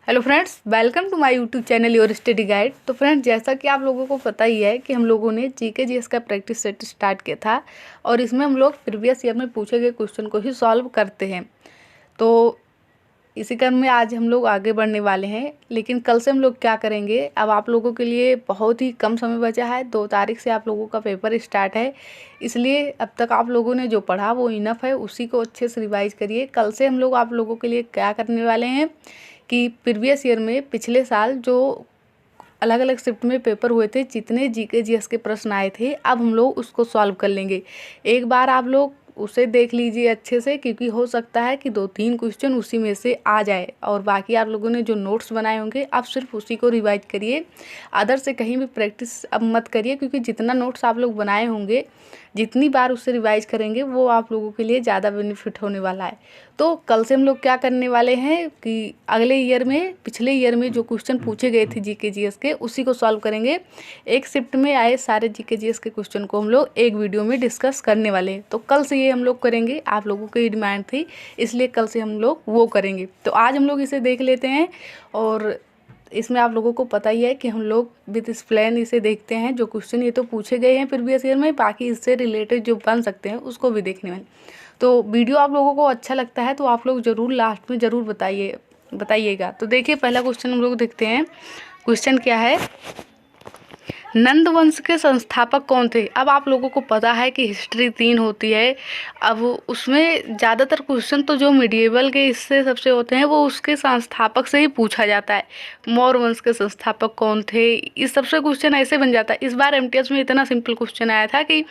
Hello friends, welcome to my YouTube channel your study guide. तो friends, जैसा कि आप लोगों को पता ही है कि हम लोगों ने जीके जीएस का प्रैक्टिस सेट स्टार्ट किया था और इसमें हम लोग प्रीवियस ईयर में पूछे गए क्वेश्चन को ही सॉल्व करते हैं। तो इसी क्रम में आज हम लोग आगे बढ़ने वाले हैं, लेकिन कल से हम लोग क्या करेंगे, अब आप लोगों के लिए बहुत ही कम समय बचा है। 2 तारीख से आप लोगों का पेपर स्टार्ट है, इसलिए अब तक आप लोगों ने जो पढ़ा वो इनफ है, उसी को अच्छे से रिवाइज करिए। कल से हम लोग आप लोगों के लिए क्या करने वाले हैं कि प्रीवियस ईयर में पिछले साल जो अलग अलग शिफ्ट में पेपर हुए थे, जितने जीके जीएस के प्रश्न आए थे, अब हम लोग उसको सॉल्व कर लेंगे। एक बार आप लोग उसे देख लीजिए अच्छे से, क्योंकि हो सकता है कि 2-3 क्वेश्चन उसी में से आ जाए और बाकी आप लोगों ने जो नोट्स बनाए होंगे आप सिर्फ उसी को रिवाइज करिए। अदर से कहीं भी प्रैक्टिस अब मत करिए, क्योंकि जितना नोट्स आप लोग बनाए होंगे, जितनी बार उससे रिवाइज करेंगे वो आप लोगों के लिए ज़्यादा बेनिफिट होने वाला है। तो कल से हम लोग क्या करने वाले हैं कि अगले ईयर में, पिछले ईयर में जो क्वेश्चन पूछे गए थे जीके जीएस के, उसी को सॉल्व करेंगे। एक शिफ्ट में आए सारे जीके जीएस के क्वेश्चन को हम लोग एक वीडियो में डिस्कस करने वाले हैं। तो कल से ये हम लोग करेंगे, आप लोगों की डिमांड थी, इसलिए कल से हम लोग वो करेंगे। तो आज हम लोग इसे देख लेते हैं और इसमें आप लोगों को पता ही है कि हम लोग विद एक्सप्लेन इसे देखते हैं। जो क्वेश्चन ये तो पूछे गए हैं प्रीवियस ईयर में, बाकी इससे रिलेटेड जो बन सकते हैं उसको भी देखने वाले। तो वीडियो आप लोगों को अच्छा लगता है तो आप लोग ज़रूर लास्ट में ज़रूर बताइएगा। तो देखिए, पहला क्वेश्चन हम लोग देखते हैं। क्वेश्चन क्या है, नंद वंश के संस्थापक कौन थे। अब आप लोगों को पता है कि हिस्ट्री 3 होती है। अब उसमें ज़्यादातर क्वेश्चन तो जो मिडिएवल के इससे सबसे होते हैं वो उसके संस्थापक से ही पूछा जाता है। मौर्य वंश के संस्थापक कौन थे, इस सबसे क्वेश्चन ऐसे बन जाता है। इस बार एमटीएस में इतना सिंपल क्वेश्चन आया था कि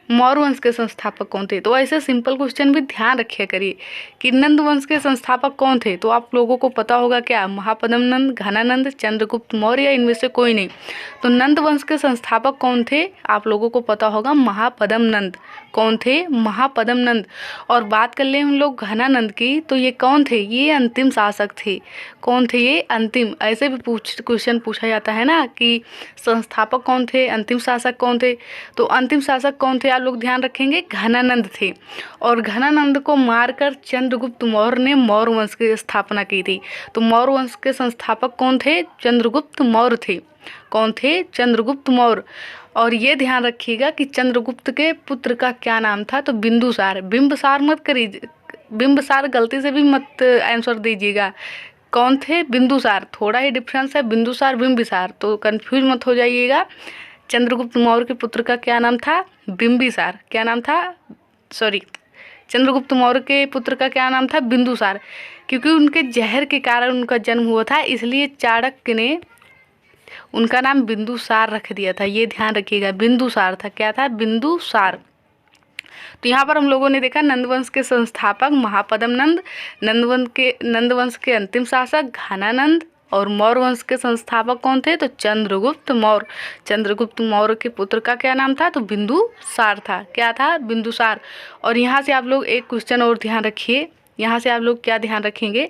मौर्य वंश के संस्थापक कौन थे। तो ऐसे सिंपल क्वेश्चन भी ध्यान रखिए करिए कि नंद वंश के संस्थापक कौन थे। तो आप लोगों को पता होगा क्या, महापद्म नंद, घनानंद, चंद्रगुप्त मौर्य या इनमें से कोई नहीं। तो नंद वंश के संस्थापक कौन थे, आप लोगों को पता होगा महापद्म नंद। कौन थे, महापद्म नंद। और बात कर ले हम लोग घनानंद की, तो ये कौन थे, ये अंतिम शासक थे। कौन थे ये, अंतिम। ऐसे भी क्वेश्चन पूछा जाता है ना कि संस्थापक कौन थे, अंतिम शासक कौन थे। तो अंतिम शासक कौन थे, आप लोग ध्यान रखेंगे, घनानंद थे। और घनानंद को मारकर चंद्रगुप्त मौर्य ने मौर्य वंश की स्थापना की थी। तो मौर्य वंश के संस्थापक कौन थे, चंद्रगुप्त मौर्य थे। कौन थे, चंद्रगुप्त मौर्य। और ये ध्यान रखिएगा कि चंद्रगुप्त के पुत्र का क्या नाम था, तो बिंदुसार। बिंबसार मत करिए, बिंबसार गलती से भी मत आंसर दीजिएगा। कौन थे, बिंदुसार। थोड़ा ही डिफरेंस है, बिंदुसार बिंबिसार, तो कंफ्यूज मत हो जाइएगा। चंद्रगुप्त मौर्य के पुत्र का क्या नाम था, बिंबिसार। क्या नाम था, सॉरी, चंद्रगुप्त मौर्य के पुत्र का क्या नाम था, बिंदुसार। क्योंकि उनके जहर के कारण उनका जन्म हुआ था, इसलिए चाणक्य ने उनका नाम बिंदुसार रख दिया था। ये ध्यान रखिएगा, बिंदुसार था। क्या था, बिंदुसार। तो यहाँ पर हम लोगों ने देखा नंदवंश के संस्थापक महापद्म नंद, नंदवंश के अंतिम शासक घनानंद, और मौर्य वंश के संस्थापक कौन थे, तो चंद्रगुप्त मौर्य। चंद्रगुप्त मौर्य के पुत्र का क्या नाम था, तो बिंदुसार था। क्या था, बिंदुसार। और यहाँ से आप लोग एक क्वेश्चन और ध्यान रखिए। यहाँ से आप लोग क्या ध्यान रखेंगे,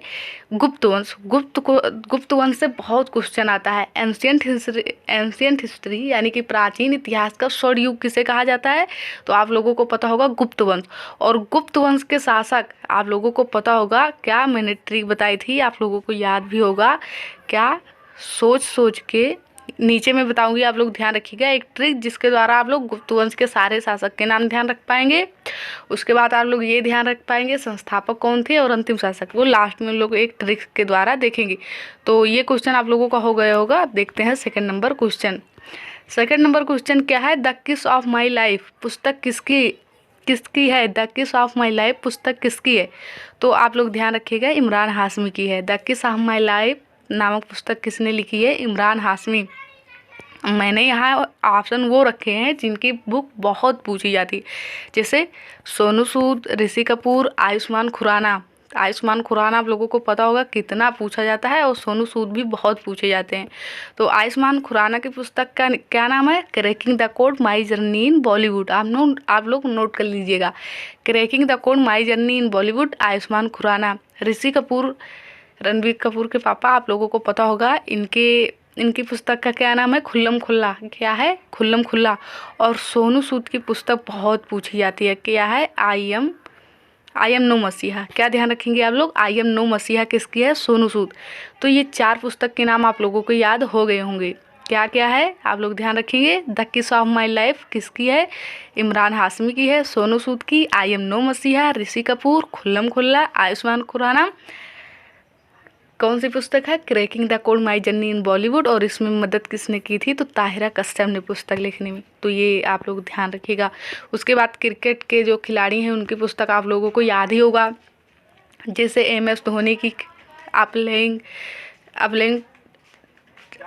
गुप्त वंश। गुप्त वंश से बहुत क्वेश्चन आता है। एंशियंट हिस्ट्री यानी कि प्राचीन इतिहास का स्वर्ण युग किसे कहा जाता है, तो आप लोगों को पता होगा गुप्त वंश। और गुप्त वंश के शासक आप लोगों को पता होगा क्या, मैंने ट्रिक बताई थी, आप लोगों को याद भी होगा क्या, सोच के नीचे में बताऊंगी, आप लोग ध्यान रखिएगा एक ट्रिक, जिसके द्वारा आप लोग गुप्त वंश के सारे शासक के नाम ध्यान रख पाएंगे। उसके बाद आप लोग ये ध्यान रख पाएंगे संस्थापक कौन थे और अंतिम शासक, वो लास्ट में लोग एक ट्रिक के द्वारा देखेंगे। तो ये क्वेश्चन आप लोगों का हो गया होगा। देखते हैं second number question. Second number question क्या है, the kiss of my life पुस्तक किसकी है। The kiss of my life पुस्तक किसकी है, तो आप लोग ध्यान रखिएगा, इमरान हाशमी की है। The kiss of my life नामक पुस्तक किसने लिखी है, इमरान हाशमी। मैंने यहाँ ऑप्शन वो रखे हैं जिनकी बुक बहुत पूछी जाती, जैसे सोनू सूद, ऋषि कपूर, आयुष्मान खुराना। आयुष्मान खुराना आप लोगों को पता होगा कितना पूछा जाता है, और सोनू सूद भी बहुत पूछे जाते हैं। तो आयुष्मान खुराना की पुस्तक का क्या नाम है, cracking the code my journey in Bollywood. आप लोग नोट कर लीजिएगा, cracking the code my journey in Bollywood, Ayushmann Khurrana. Rishi Kapoor, Ranbir Kapoor के पापा, आप लोगों को पता होगा इनकी पुस्तक का क्या नाम है, खुल्लम खुल्ला। क्या है, खुल्लम खुल्ला। और सोनू सूद की पुस्तक बहुत पूछी जाती है, क्या है, आई एम नो मसीहा, क्या ध्यान रखेंगे आप लोग, आई एम नो मसीहा किसकी है, सोनू सूद। तो ये 4 पुस्तक के नाम आप लोगों को याद हो गए होंगे। क्या क्या है आप लोग ध्यान रखेंगे, the kiss of my life किसकी है, इमरान हाशमी की है, सोनू सूद की, आई एम नो मसीहा ऋषि कपूर, खुल्लम खुल्ला आयुष्मान खुराना। कौन सी पुस्तक है, cracking the code my journey in Bollywood, और इसमें मदद किसने की थी, तो ताहिरा कश्यप ने पुस्तक लिखने में। तो ये आप लोग ध्यान रखिएगा। उसके बाद क्रिकेट के जो खिलाड़ी हैं उनकी पुस्तक आप लोगों को याद ही होगा, जैसे MS धोनी की आप लेंग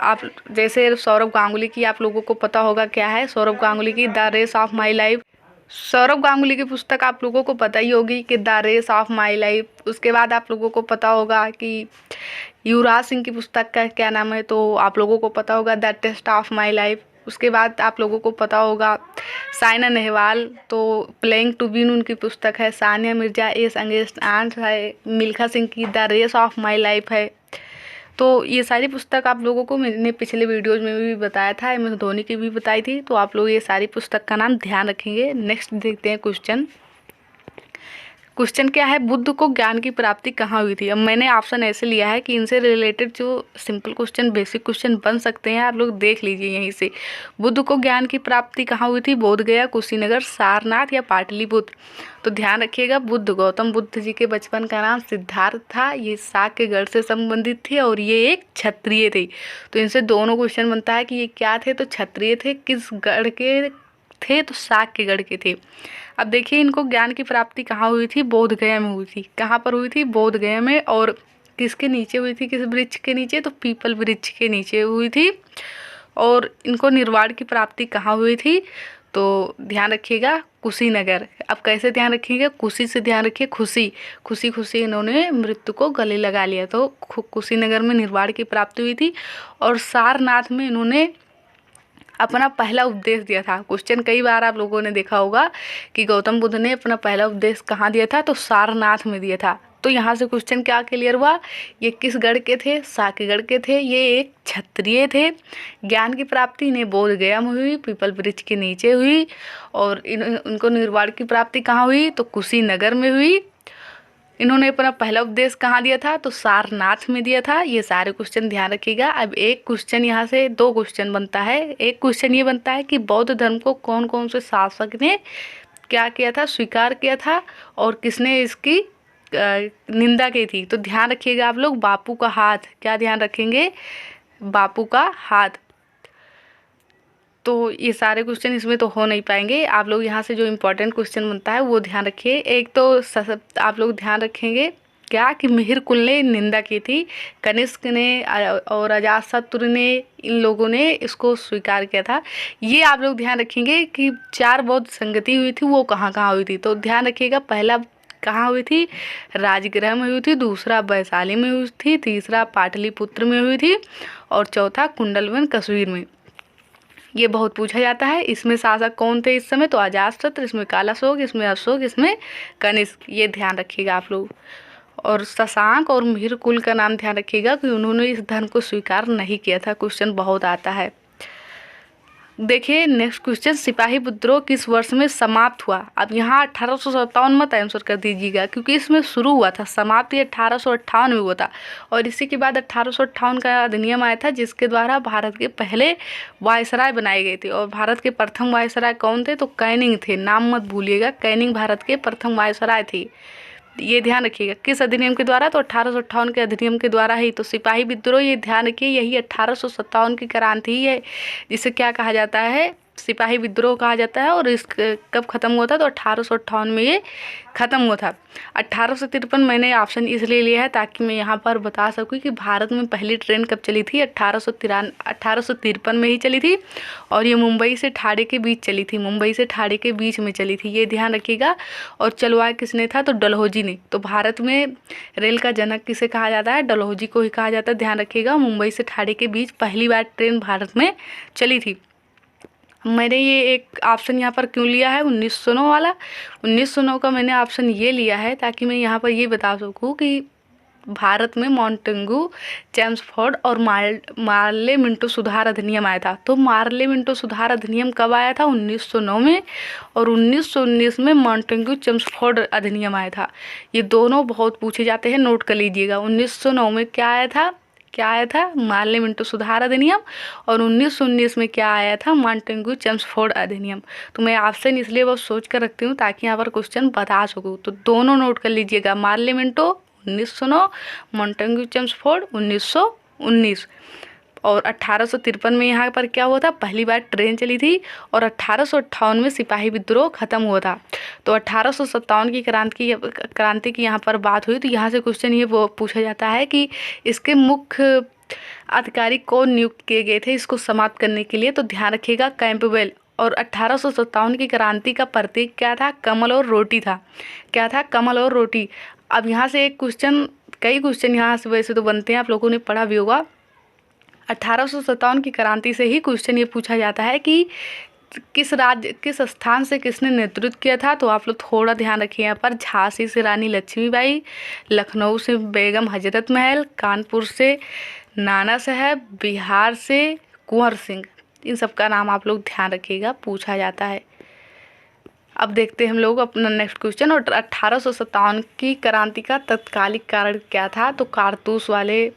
आप जैसे सौरव गांगुली की आप लोगों को पता होगा क्या है, सौरव गांगुली की the race of my life. Sourav Ganguly की पुस्तक आप लोगों को पता ही होगी कि the race of my life. उसके बाद आप लोगों को पता होगा कि युवराज सिंह की पुस्तक का क्या नाम है, तो आप लोगों को पता होगा the test of my life. उसके बाद आप लोगों को पता होगा साइना नेहवाल, तो प्लेइंग टू विन उनकी पुस्तक है। Sania Mirza ace against odds है। मिल्खा सिंह की the race of my life है। तो ये सारी पुस्तक आप लोगों को मैंने पिछले वीडियोज़ में भी बताया था, MS धोनी की भी बताई थी। तो आप लोग ये सारी पुस्तक का नाम ध्यान रखेंगे। नेक्स्ट देखते हैं क्वेश्चन क्या है, बुद्ध को ज्ञान की प्राप्ति कहाँ हुई थी। अब मैंने ऑप्शन ऐसे लिया है कि इनसे रिलेटेड जो सिंपल क्वेश्चन बेसिक क्वेश्चन बन सकते हैं आप लोग देख लीजिए यहीं से। बुद्ध को ज्ञान की प्राप्ति कहाँ हुई थी, बोधगया, कुशीनगर, सारनाथ या पाटलिपुत्र। तो ध्यान रखिएगा, बुद्ध गौतम बुद्ध जी के बचपन का नाम सिद्धार्थ था। ये साग के गढ़ से संबंधित थे और ये एक क्षत्रिय थे। तो इनसे दोनों क्वेश्चन बनता है कि ये क्या थे, तो क्षत्रिय थे। किस गढ़ के थे, तो साग के गढ़ के थे। अब देखिए इनको ज्ञान की प्राप्ति कहाँ हुई थी, बोधगया में हुई थी। कहाँ पर हुई थी, बोधगया में। और किसके नीचे हुई थी, किस वृक्ष के नीचे, तो पीपल वृक्ष के नीचे हुई थी। और इनको निर्वाण की प्राप्ति कहाँ हुई थी, तो ध्यान रखिएगा कुशीनगर। अब कैसे ध्यान रखिएगा, कुशी से ध्यान रखिए, खुशी खुशी खुशी इन्होंने मृत्यु को गले लगा लिया। तो कुशीनगर में निर्वाण की प्राप्ति हुई थी। और सारनाथ में इन्होंने अपना पहला उपदेश दिया था। क्वेश्चन कई बार आप लोगों ने देखा होगा कि गौतम बुद्ध ने अपना पहला उपदेश कहाँ दिया था, तो सारनाथ में दिया था। तो यहाँ से क्वेश्चन क्या क्लियर हुआ, ये किस गढ़ के थे, साकेगढ़ के थे। ये एक क्षत्रिय थे। ज्ञान की प्राप्ति इन्हें बोधगया में हुई, पीपल वृक्ष के नीचे हुई। और उनको निर्वाण की प्राप्ति कहाँ हुई, तो कुशीनगर में हुई। इन्होंने अपना पहला उपदेश कहाँ दिया था, तो सारनाथ में दिया था। ये सारे क्वेश्चन ध्यान रखिएगा। अब एक क्वेश्चन यहाँ से 2 क्वेश्चन बनता है। एक क्वेश्चन ये बनता है कि बौद्ध धर्म को कौन कौन से शासक ने क्या किया था, स्वीकार किया था, और किसने इसकी निंदा की थी। तो ध्यान रखिएगा आप लोग, बापू का हाथ, क्या ध्यान रखेंगे, बापू का हाथ। तो ये सारे क्वेश्चन इसमें तो हो नहीं पाएंगे। आप लोग यहाँ से जो इम्पोर्टेंट क्वेश्चन बनता है वो ध्यान रखिए। एक तो आप लोग ध्यान रखेंगे क्या कि मिहिर कुल ने निंदा की थी, कनिष्क ने और अजातशत्रु ने, इन लोगों ने इसको स्वीकार किया था। ये आप लोग ध्यान रखेंगे कि 4 बौद्ध संगति हुई थी, वो कहाँ कहाँ हुई थी। तो ध्यान रखिएगा, पहला कहाँ हुई थी, राजगृह में हुई थी। दूसरा वैशाली में हुई थी। तीसरा पाटलिपुत्र में हुई थी। और चौथा कुंडलवन कश्मीर में। ये बहुत पूछा जाता है। इसमें शासक कौन थे इस समय, तो अजातशत्रु, इसमें कालाशोक, इसमें अशोक, इसमें कनिष्क। ये ध्यान रखिएगा आप लोग। और शशांक और मिहिर कुल का नाम ध्यान रखिएगा कि उन्होंने इस धर्म को स्वीकार नहीं किया था। क्वेश्चन बहुत आता है। देखिए नेक्स्ट क्वेश्चन, सिपाही विद्रोह किस वर्ष में समाप्त हुआ। अब यहाँ 1857 मत आंसर कर दीजिएगा, क्योंकि इसमें शुरू हुआ था, समाप्ति 1858 में हुआ था। और इसी के बाद 1858 का अधिनियम आया था, जिसके द्वारा भारत के पहले वायसराय बनाए गए थे। और भारत के प्रथम वायसराय कौन थे, तो कैनिंग थे। नाम मत भूलिएगा, कैनिंग भारत के प्रथम वायसराय थे। ये ध्यान रखिएगा। किस अधिनियम के द्वारा, तो 1858 के अधिनियम के द्वारा ही। तो सिपाही विद्रोह, ये ध्यान रखिए, यही 1857 की क्रांति ही है, जिसे क्या कहा जाता है, सिपाही विद्रोह कहा जाता है। और इस कब खत्म हुआ था, तो 1858 में ये खत्म हुआ था। 1853 मैंने ऑप्शन इसलिए लिया है ताकि मैं यहाँ पर बता सकूँ कि भारत में पहली ट्रेन कब चली थी, 1853 में ही चली थी। और ये मुंबई से ठाणे के बीच चली थी, मुंबई से ठाणे के बीच में चली थी। ये ध्यान रखिएगा। और चलवाया किसने था, तो डलहौजी ने। तो भारत में रेल का जनक किसे कहा जाता है, डलहौजी को ही कहा जाता है। ध्यान रखिएगा, मुंबई से ठाणे के बीच पहली बार ट्रेन भारत में चली थी। मैंने ये एक ऑप्शन यहाँ पर क्यों लिया है, 1909 वाला। 1909 का मैंने ऑप्शन ये लिया है ताकि मैं यहाँ पर ये बता सकूँ कि भारत में मॉन्टेगू, चेम्सफोर्ड और मार्ले मिंटो सुधार अधिनियम आया था। तो मार्ले मिंटो सुधार अधिनियम कब आया था? 1909 में, और 1919 में मॉन्टेगू चेम्सफोर्ड अधिनियम आया था। ये दोनों बहुत पूछे जाते हैं, नोट कर लीजिएगा। 1909 में क्या आया था? मार्ले मिंटो सुधार अधिनियम। और 1919 में क्या आया था? मॉन्टेगू चेम्सफोर्ड अधिनियम। तो मैं ऑप्शन इसलिए बहुत सोच कर रखती हूँ ताकि यहाँ पर क्वेश्चन बता सकूँ। तो दोनों नोट कर लीजिएगा, मार्ले मिंटो 1909, मॉन्टेगू चेम्सफोर्ड 1919। और 1853 में यहाँ पर क्या हुआ था? पहली बार ट्रेन चली थी। और 1858 में सिपाही विद्रोह खत्म हुआ था। तो 1857 की क्रांति की यहाँ पर बात हुई। तो यहाँ से क्वेश्चन ये पूछा जाता है कि इसके मुख्य अधिकारी कौन नियुक्त किए गए थे इसको समाप्त करने के लिए? तो ध्यान रखिएगा, कैंपबेल। और 1857 की क्रांति का प्रतीक क्या था? कमल और रोटी था। क्या था? कमल और रोटी। अब यहाँ से एक क्वेश्चन, कई क्वेश्चन यहाँ से वैसे तो बनते हैं, आप लोगों ने पढ़ा भी होगा। 1857 की क्रांति से ही क्वेश्चन ये पूछा जाता है कि किस स्थान से किसने नेतृत्व किया था? तो आप लोग थोड़ा ध्यान रखिए यहाँ पर। झांसी से रानी लक्ष्मीबाई, लखनऊ से बेगम हजरत महल, कानपुर से नाना साहब, बिहार से कुंवर सिंह। इन सब का नाम आप लोग ध्यान रखिएगा, पूछा जाता है। अब देखते हैं हम लोग अपना नेक्स्ट क्वेश्चन। और 1857 की क्रांति का तत्कालिक कारण क्या था? तो कारतूस वाले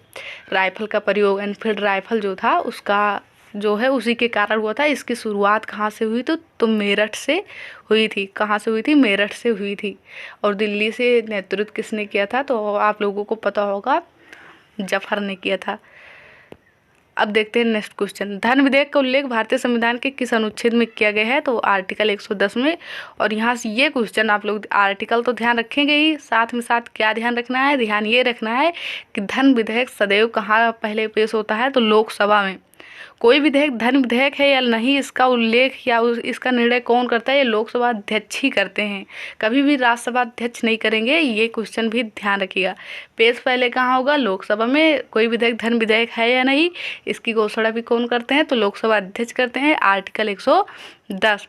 राइफल का प्रयोग, एनफील्ड राइफल जो था उसका जो है उसी के कारण हुआ था। इसकी शुरुआत कहाँ से हुई? तो मेरठ से हुई थी। कहाँ से हुई थी? मेरठ से हुई थी। और दिल्ली से नेतृत्व किसने किया था? तो आप लोगों को पता होगा, जफर ने किया था। अब देखते हैं नेक्स्ट क्वेश्चन। धन विधेयक का उल्लेख भारतीय संविधान के किस अनुच्छेद में किया गया है? तो आर्टिकल 110 में। और यहाँ से ये क्वेश्चन आप लोग आर्टिकल तो ध्यान रखेंगे ही, साथ में साथ क्या ध्यान रखना है? ध्यान ये रखना है कि धन विधेयक सदैव कहाँ पहले पेश होता है? तो लोकसभा में। कोई विधेयक धन विधेयक है या नहीं, इसका उल्लेख या इसका निर्णय कौन करता है? ये लोकसभा अध्यक्ष ही करते हैं, कभी भी राज्यसभा अध्यक्ष नहीं करेंगे। ये क्वेश्चन भी ध्यान रखिएगा। पेश पहले कहाँ होगा? लोकसभा में। कोई विधेयक धन विधेयक है या नहीं, इसकी घोषणा भी कौन करते हैं? तो लोकसभा अध्यक्ष करते हैं। आर्टिकल 110।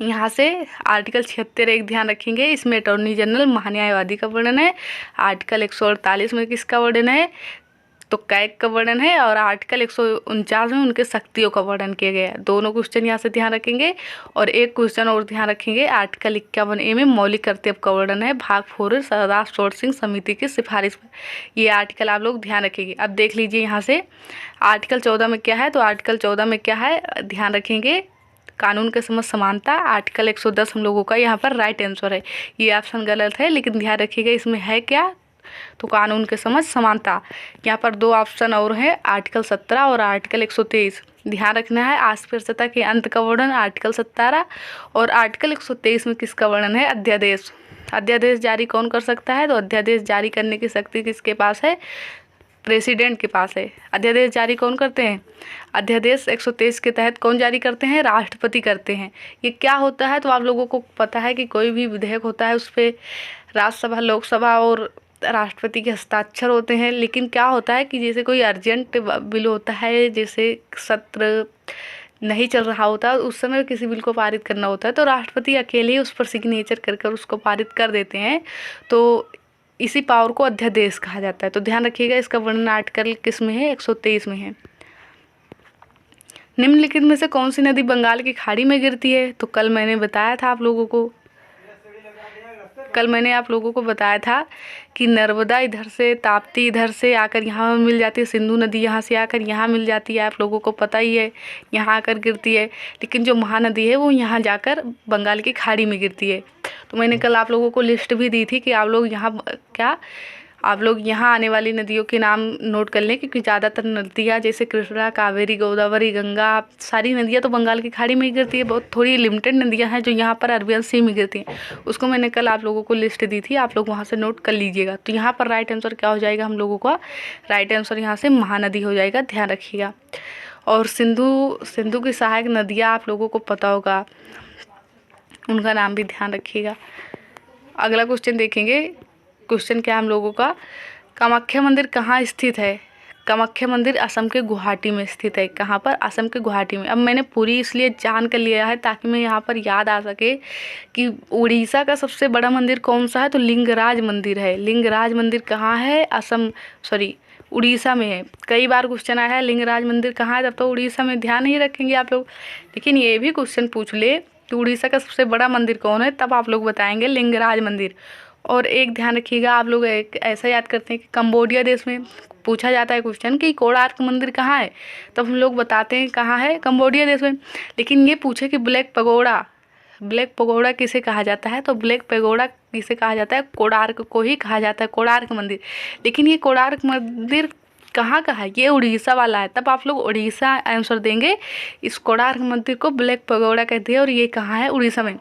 यहाँ से आर्टिकल 76 एक ध्यान रखेंगे, इसमें अटॉर्नी जनरल महान्यायवादी का वर्णन है। आर्टिकल 148 में किसका वर्णन है? तो कैग का वर्णन है। और आर्टिकल 149 में उनके शक्तियों का वर्णन किया गया है। दोनों क्वेश्चन यहाँ से ध्यान रखेंगे। और एक क्वेश्चन और ध्यान रखेंगे, आर्टिकल 51A में मौलिक कर्तव्य का वर्णन है। भाग 4 सरदार शोर सिंह समिति की सिफारिश पर। ये आर्टिकल आप लोग ध्यान रखेंगे। अब देख लीजिए यहाँ से आर्टिकल 14 में क्या है? तो आर्टिकल 14 में क्या है? ध्यान रखेंगे, कानून के समझ समानता। आर्टिकल 110 हम लोगों का यहाँ पर राइट आंसर है। ये ऑप्शन गलत है, लेकिन ध्यान रखिएगा इसमें है क्या? तो कानून के समझ समानता। यहाँ पर दो ऑप्शन और हैं, आर्टिकल 17 और आर्टिकल 123। ध्यान रखना है। अस्पृश्यता के अंत का वर्णन आर्टिकल 17। और आर्टिकल 123 में किसका वर्णन है? अध्यादेश। अध्यादेश जारी कौन कर सकता है? तो अध्यादेश जारी करने की शक्ति किसके पास है? प्रेसिडेंट के पास है। अध्यादेश जारी कौन करते हैं? अध्यादेश 123 के तहत कौन जारी करते हैं? राष्ट्रपति करते हैं। ये क्या होता है? तो आप लोगों को पता है कि कोई भी विधेयक होता है उस पर राज्यसभा, लोकसभा और राष्ट्रपति के हस्ताक्षर होते हैं। लेकिन क्या होता है कि जैसे कोई अर्जेंट बिल होता है, जैसे सत्र नहीं चल रहा होता, उस समय किसी बिल को पारित करना होता है, तो राष्ट्रपति अकेले ही उस पर सिग्नेचर कर उसको पारित कर देते हैं। तो इसी पावर को अध्यादेश कहा जाता है। तो ध्यान रखिएगा, इसका वर्णन आर्टिकल किस में है? 123 में है। निम्नलिखित में से कौन सी नदी बंगाल की खाड़ी में गिरती है? तो कल मैंने बताया था आप लोगों को बताया था कि नर्मदा इधर से, ताप्ती इधर से आकर यहाँ मिल जाती है, सिंधु नदी यहाँ से आकर यहाँ मिल जाती है। आप लोगों को पता ही है, यहाँ आकर गिरती है। लेकिन जो महानदी है वो यहाँ जाकर बंगाल की खाड़ी में गिरती है। तो मैंने कल आप लोगों को लिस्ट भी दी थी कि आप लोग यहाँ आने वाली नदियों के नाम नोट कर लें, क्योंकि ज़्यादातर नदियाँ जैसे कृष्णा, कावेरी, गोदावरी, गंगा, सारी नदियाँ तो बंगाल की खाड़ी में ही गिरती है। बहुत थोड़ी लिमिटेड नदियाँ हैं जो यहाँ पर अरबियन सी में गिरती हैं। उसको मैंने कल आप लोगों को लिस्ट दी थी, आप लोग वहाँ से नोट कर लीजिएगा। तो यहाँ पर राइट आंसर क्या हो जाएगा? हम लोगों का राइट आंसर यहाँ से महानदी हो जाएगा, ध्यान रखिएगा। और सिंधु की सहायक नदियाँ आप लोगों को पता होगा, उनका नाम भी ध्यान रखिएगा। अगला क्वेश्चन देखेंगे। क्वेश्चन क्या है हम लोगों का? कामाख्या मंदिर कहाँ स्थित है? कामाख्या मंदिर असम के गुवाहाटी में स्थित है। कहाँ पर? असम के गुवाहाटी में। अब मैंने पूरी इसलिए जान कर लिया है ताकि मैं यहाँ पर याद आ सके कि उड़ीसा का सबसे बड़ा मंदिर कौन सा है, तो लिंगराज मंदिर है। लिंगराज मंदिर कहाँ है? उड़ीसा में है। कई बार क्वेश्चन आया है लिंगराज मंदिर कहाँ है, तब तो उड़ीसा में ध्यान नहीं रखेंगे आप लोग। लेकिन ये भी क्वेश्चन पूछ ले कि उड़ीसा का सबसे बड़ा मंदिर कौन है, तब आप लोग बताएंगे लिंगराज मंदिर। और एक ध्यान रखिएगा, आप लोग एक ऐसा याद करते हैं कि कंबोडिया देश में पूछा जाता है क्वेश्चन कि कोणार्क मंदिर कहाँ है, तब हम लोग बताते हैं कहाँ है, कंबोडिया देश में। लेकिन ये पूछे कि ब्लैक पगोड़ा किसे कहा जाता है, तो ब्लैक पगोड़ा किसे कहा जाता है? कोणार्क को ही कहा जाता है, कोणार्क मंदिर। लेकिन ये कोणार्क मंदिर कहाँ का है? ये उड़ीसा वाला है, तब आप लोग उड़ीसा आंसर देंगे। इस कोणार्क मंदिर को ब्लैक पगोड़ा कहते हैं और ये कहाँ है? उड़ीसा में।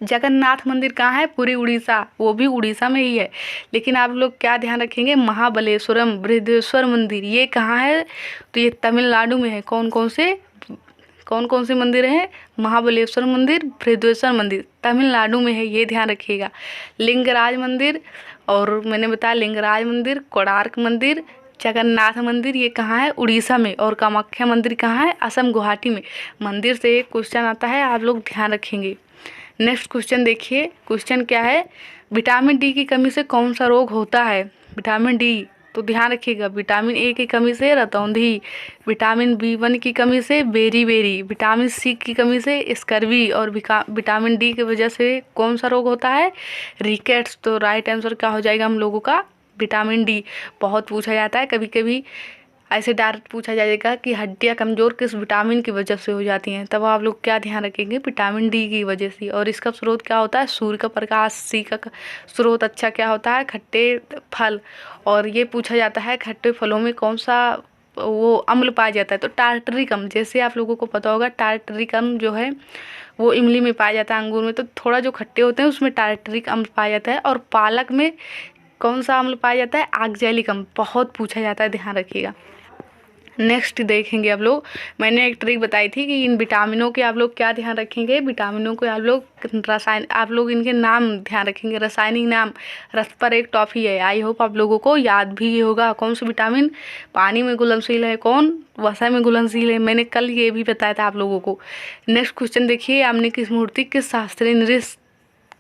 जगन्नाथ मंदिर कहाँ है? पूरी उड़ीसा, वो भी उड़ीसा में ही है। लेकिन आप लोग क्या ध्यान रखेंगे? महाबलेश्वरम बृहदेश्वर मंदिर ये कहाँ है? तो ये तमिलनाडु में है। कौन कौन से मंदिर हैं? महाबलेश्वर मंदिर, बृहदेश्वर मंदिर तमिलनाडु में है, ये ध्यान रखिएगा। लिंगराज मंदिर, और मैंने बताया लिंगराज मंदिर, कोणार्क मंदिर, जगन्नाथ मंदिर ये कहाँ है? उड़ीसा में। और कामाख्या मंदिर कहाँ है? असम गुवाहाटी में। मंदिर से एक क्वेश्चन आता है, आप लोग ध्यान रखेंगे। नेक्स्ट क्वेश्चन देखिए, क्वेश्चन क्या है? विटामिन डी की कमी से कौन सा रोग होता है? विटामिन डी, तो ध्यान रखिएगा, विटामिन ए की कमी से रतौंधी, विटामिन B1 की कमी से बेरी, विटामिन सी की कमी से स्कर्वी, और विटामिन डी की वजह से कौन सा रोग होता है? रिकेट्स। तो राइट आंसर क्या हो जाएगा हम लोगों का? Vitamin D. बहुत पूछा जाता है, कभी कभी ऐसे डायरेक्ट पूछा जाएगा कि हड्डियाँ कमज़ोर किस विटामिन की वजह से हो जाती हैं, तब आप लोग क्या ध्यान रखेंगे? विटामिन डी की वजह से। और इसका स्रोत क्या होता है? सूर्य का प्रकाश। सी का स्रोत अच्छा क्या होता है? खट्टे फल। और ये पूछा जाता है खट्टे फलों में कौन सा वो अम्ल पाया जाता है, तो टार्टरिकम। जैसे आप लोगों को पता होगा टार्टरिकम जो है वो इमली में पाया जाता है, अंगूर में, तो थोड़ा जो खट्टे होते हैं उसमें टार्टरिक अम्ल पाया जाता है। और पालक में कौन सा अम्ल पाया जाता है? ऑक्जेलिकम। बहुत पूछा जाता है, ध्यान रखिएगा। नेक्स्ट देखेंगे आप लोग, मैंने एक ट्रिक बताई थी कि इन विटामिनों के आप लोग क्या ध्यान रखेंगे? विटामिनों को आप लोग इनके नाम ध्यान रखेंगे, रासायनिक नाम। रस पर एक टॉफी है, आई होप आप लोगों को याद भी ये होगा। कौन सा विटामिन पानी में घुलनशील है, कौन वसा में घुलनशील है, मैंने कल ये भी बताया था आप लोगों को। नेक्स्ट क्वेश्चन देखिए, यामिनी कृष्णमूर्ति किस शास्त्रीय नृत्य,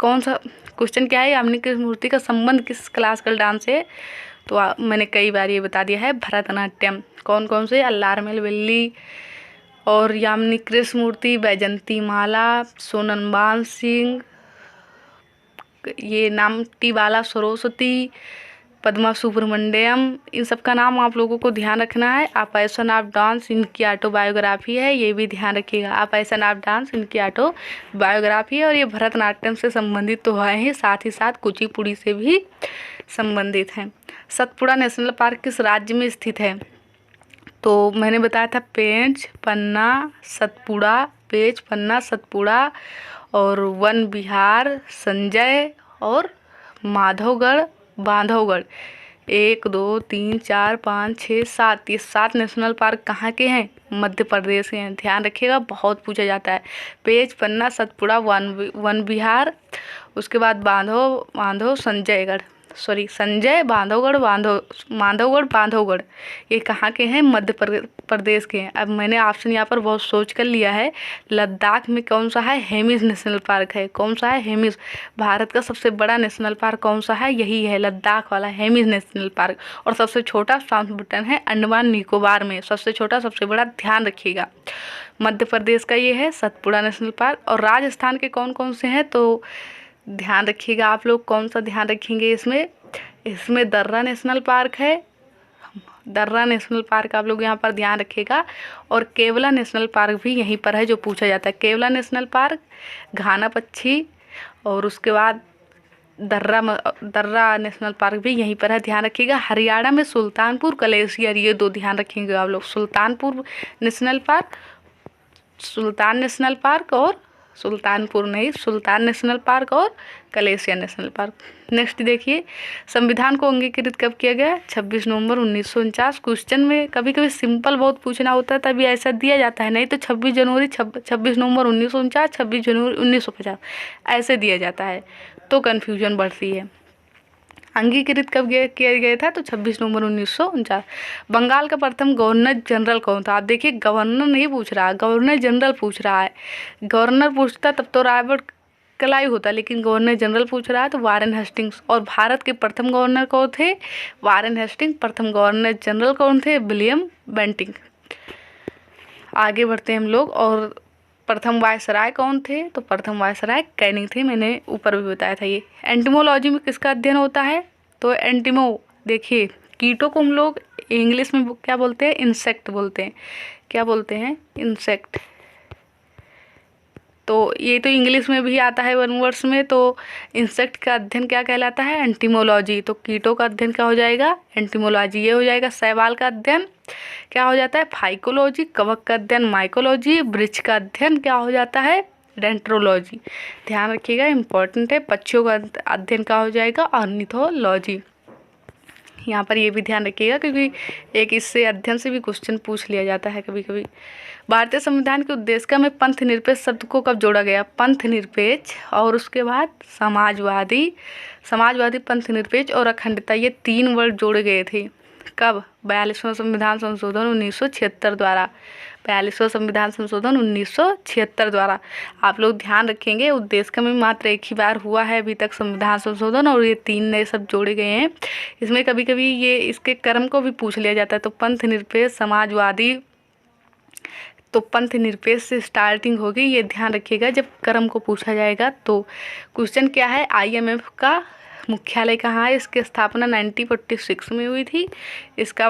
कौन सा क्वेश्चन क्या है? यामिनी कृष्णमूर्ति का संबंध किस क्लासिकल डांस से? तो मैंने कई बार ये बता दिया है, भरतनाट्यम। कौन से? अल्लारमेल वेली, और यामिनी कृष्णमूर्ति, बैजंती माला, सोनमबान सिंह, ये नाम टीबाला सरस्वती, पद्मा सुब्रमण्यम, इन सब का नाम आप लोगों को ध्यान रखना है। आ पैशन ऑफ डांस इनकी ऑटोबायोग्राफी है, ये भी ध्यान रखिएगा। आ पैशन ऑफ डांस इनकी ऑटोबायोग्राफी है। और ये भरतनाट्यम से संबंधित तो है ही, साथ ही साथ कुचिपुड़ी से भी संबंधित हैं। सतपुड़ा नेशनल पार्क किस राज्य में स्थित है? तो मैंने बताया था पेंच, पन्ना, सतपुड़ा और वन विहार, संजय और माधवगढ़, बांधवगढ़। 1 2 3 4 5 6 7, ये 7 नेशनल पार्क कहाँ के हैं? मध्य प्रदेश के हैं, ध्यान रखिएगा, बहुत पूछा जाता है। पेंच, पन्ना, सतपुड़ा, वन विहार, उसके बाद संजय, बांधवगढ़, ये कहाँ के हैं? मध्य प्रदेश के हैं। अब मैंने ऑप्शन यहाँ पर बहुत सोच कर लिया है। लद्दाख में कौन सा है? हेमिस नेशनल पार्क है। कौन सा है? हेमिस। भारत का सबसे बड़ा नेशनल पार्क कौन सा है? यही है, लद्दाख वाला हेमिस नेशनल पार्क। और सबसे छोटा साउथ बटन है अंडमान निकोबार में, सबसे छोटा सबसे बड़ा, ध्यान रखिएगा। मध्य प्रदेश का ये है सतपुड़ा नेशनल पार्क। और राजस्थान के कौन से हैं, तो ध्यान रखिएगा आप लोग, कौन सा ध्यान रखेंगे इसमें दर्रा नेशनल पार्क है, दर्रा नेशनल पार्क आप लोग यहाँ पर ध्यान रखिएगा। और केवला नेशनल पार्क भी यहीं पर है, जो पूछा जाता है। केवला नेशनल पार्क, घाना पक्षी, और उसके बाद दर्रा नेशनल पार्क भी यहीं पर है, ध्यान रखिएगा। हरियाणा में सुल्तानपुर ग्लेशियर, ये 2 ध्यान रखेंगे आप लोग। सुल्तान नेशनल पार्क और ग्लेशियर नेशनल पार्क। नेक्स्ट देखिए, संविधान को अंगीकृत कब किया गया? 26 नवंबर 1949। क्वेश्चन में कभी कभी सिंपल बहुत पूछना होता है, तभी ऐसा दिया जाता है, नहीं तो 26 नवंबर 1949, 26 जनवरी 1950 ऐसे दिया जाता है, तो कन्फ्यूजन बढ़ती है। अंगीकृत कब किया गया था? तो 26 नवंबर 1949। बंगाल का प्रथम गवर्नर जनरल कौन था? आप देखिए गवर्नर नहीं पूछ रहा, गवर्नर जनरल पूछ रहा है। गवर्नर पूछता तब तो रॉबर्ट क्लाइव होता, लेकिन गवर्नर जनरल पूछ रहा है तो वारेन हेस्टिंग्स। और भारत के प्रथम गवर्नर कौन थे? Warren Hastings. प्रथम गवर्नर जनरल कौन थे? William Bentinck. आगे बढ़ते हैं हम लोग। और प्रथम वायसराय कौन थे? तो प्रथम वायसराय कैनिंग थे, मैंने ऊपर भी बताया था ये। एंटिमोलॉजी में किसका अध्ययन होता है? तो एंटिमो, देखिए कीटों को हम लोग इंग्लिश में क्या बोलते हैं? इंसेक्ट बोलते हैं। क्या बोलते हैं? इंसेक्ट। तो ये तो इंग्लिश में भी आता है वन वर्ड्स में। तो इंसेक्ट का अध्ययन क्या कहलाता है? एंटिमोलॉजी। तो कीटों का अध्ययन क्या हो जाएगा? एंटिमोलॉजी। ये हो जाएगा। शैवाल का अध्ययन क्या हो जाता है? फाइकोलॉजी। कवक का अध्ययन माइकोलॉजी। वृक्ष का अध्ययन क्या हो जाता है? डेंट्रोलॉजी। ध्यान रखिएगा, इंपॉर्टेंट है। पक्षियों का अध्ययन क्या हो जाएगा? ऑर्निथोलॉजी। यहाँ पर ये भी ध्यान रखिएगा क्योंकि एक इससे अध्ययन से भी क्वेश्चन पूछ लिया जाता है कभी कभी। भारतीय संविधान के उद्देश्य में पंथ निरपेक्ष शब्द को कब जोड़ा गया? पंथ निरपेक्ष और उसके बाद समाजवादी। समाजवादी, पंथ निरपेक्ष और अखंडता, ये 3 वर्ड जोड़े गए थे। कब? 42वां संविधान संशोधन 1976 द्वारा। 42वां संविधान संशोधन 1976 द्वारा। आप लोग ध्यान रखेंगे, उद्देश्य में मात्र एक ही बार हुआ है अभी तक संविधान संशोधन, और ये 3 नए शब्द जोड़े गए हैं। इसमें कभी कभी ये इसके क्रम को भी पूछ लिया जाता है। तो पंथ निरपेक्ष, समाजवादी, तो पंथ निरपेक्ष से स्टार्टिंग होगी, ये ध्यान रखिएगा जब क्रम को पूछा जाएगा। तो क्वेश्चन क्या है? IMF का मुख्यालय कहाँ है? इसकी स्थापना 1946 में हुई थी। इसका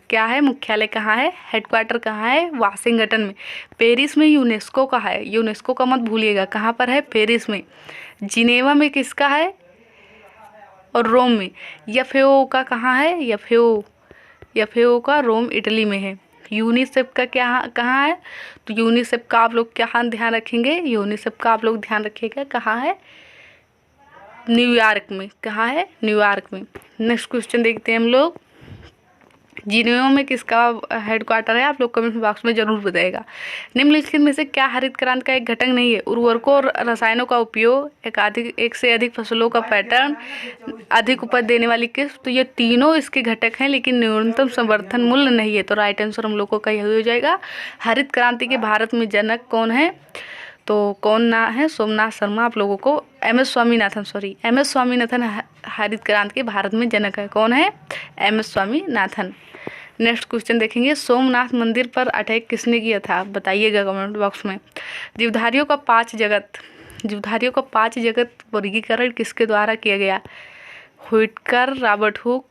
क्या है? मुख्यालय कहाँ है? हेडक्वार्टर कहाँ है? वाशिंगटन में। पेरिस में यूनेस्को का है। यूनेस्को का मत भूलिएगा, कहाँ पर है? पेरिस में। जिनेवा में किसका है? और रोम में। FAO का कहाँ है? FAO का रोम, इटली में है। यूनिसेफ का क्या कहाँ है? तो यूनिसेफ का आप लोग क्या ध्यान रखेंगे? यूनिसेफ का आप लोग ध्यान रखिएगा कहाँ है? न्यूयॉर्क में। कहाँ है? न्यूयॉर्क में। नेक्स्ट क्वेश्चन देखते हैं हम लोग। जिनेवा में किसका हेडक्वार्टर है? आप लोग कमेंट बॉक्स में जरूर बताइएगा। निम्नलिखित में से क्या हरित क्रांति का एक घटक नहीं है? उर्वरकों और रसायनों का उपयोग, एक से अधिक फसलों का पैटर्न, अधिक उपज देने वाली किस्म। तो ये तीनों इसके घटक हैं, लेकिन न्यूनतम समर्थन मूल्य नहीं है। तो राइट आंसर हम लोग को का यही हो जाएगा। हरित क्रांति के भारत में जनक कौन है? तो कौन ना है? सोमनाथ शर्मा। आप लोगों को MS स्वामीनाथन हरित क्रांति के भारत में जनक है। कौन है? MS स्वामीनाथन। नेक्स्ट क्वेश्चन देखेंगे। सोमनाथ मंदिर पर अटैक किसने किया था? बताइएगा कमेंट बॉक्स में। जीवधारियों का 5 जगत वर्गीकरण किसके द्वारा किया गया? व्हिटकर, रॉबर्ट हुक,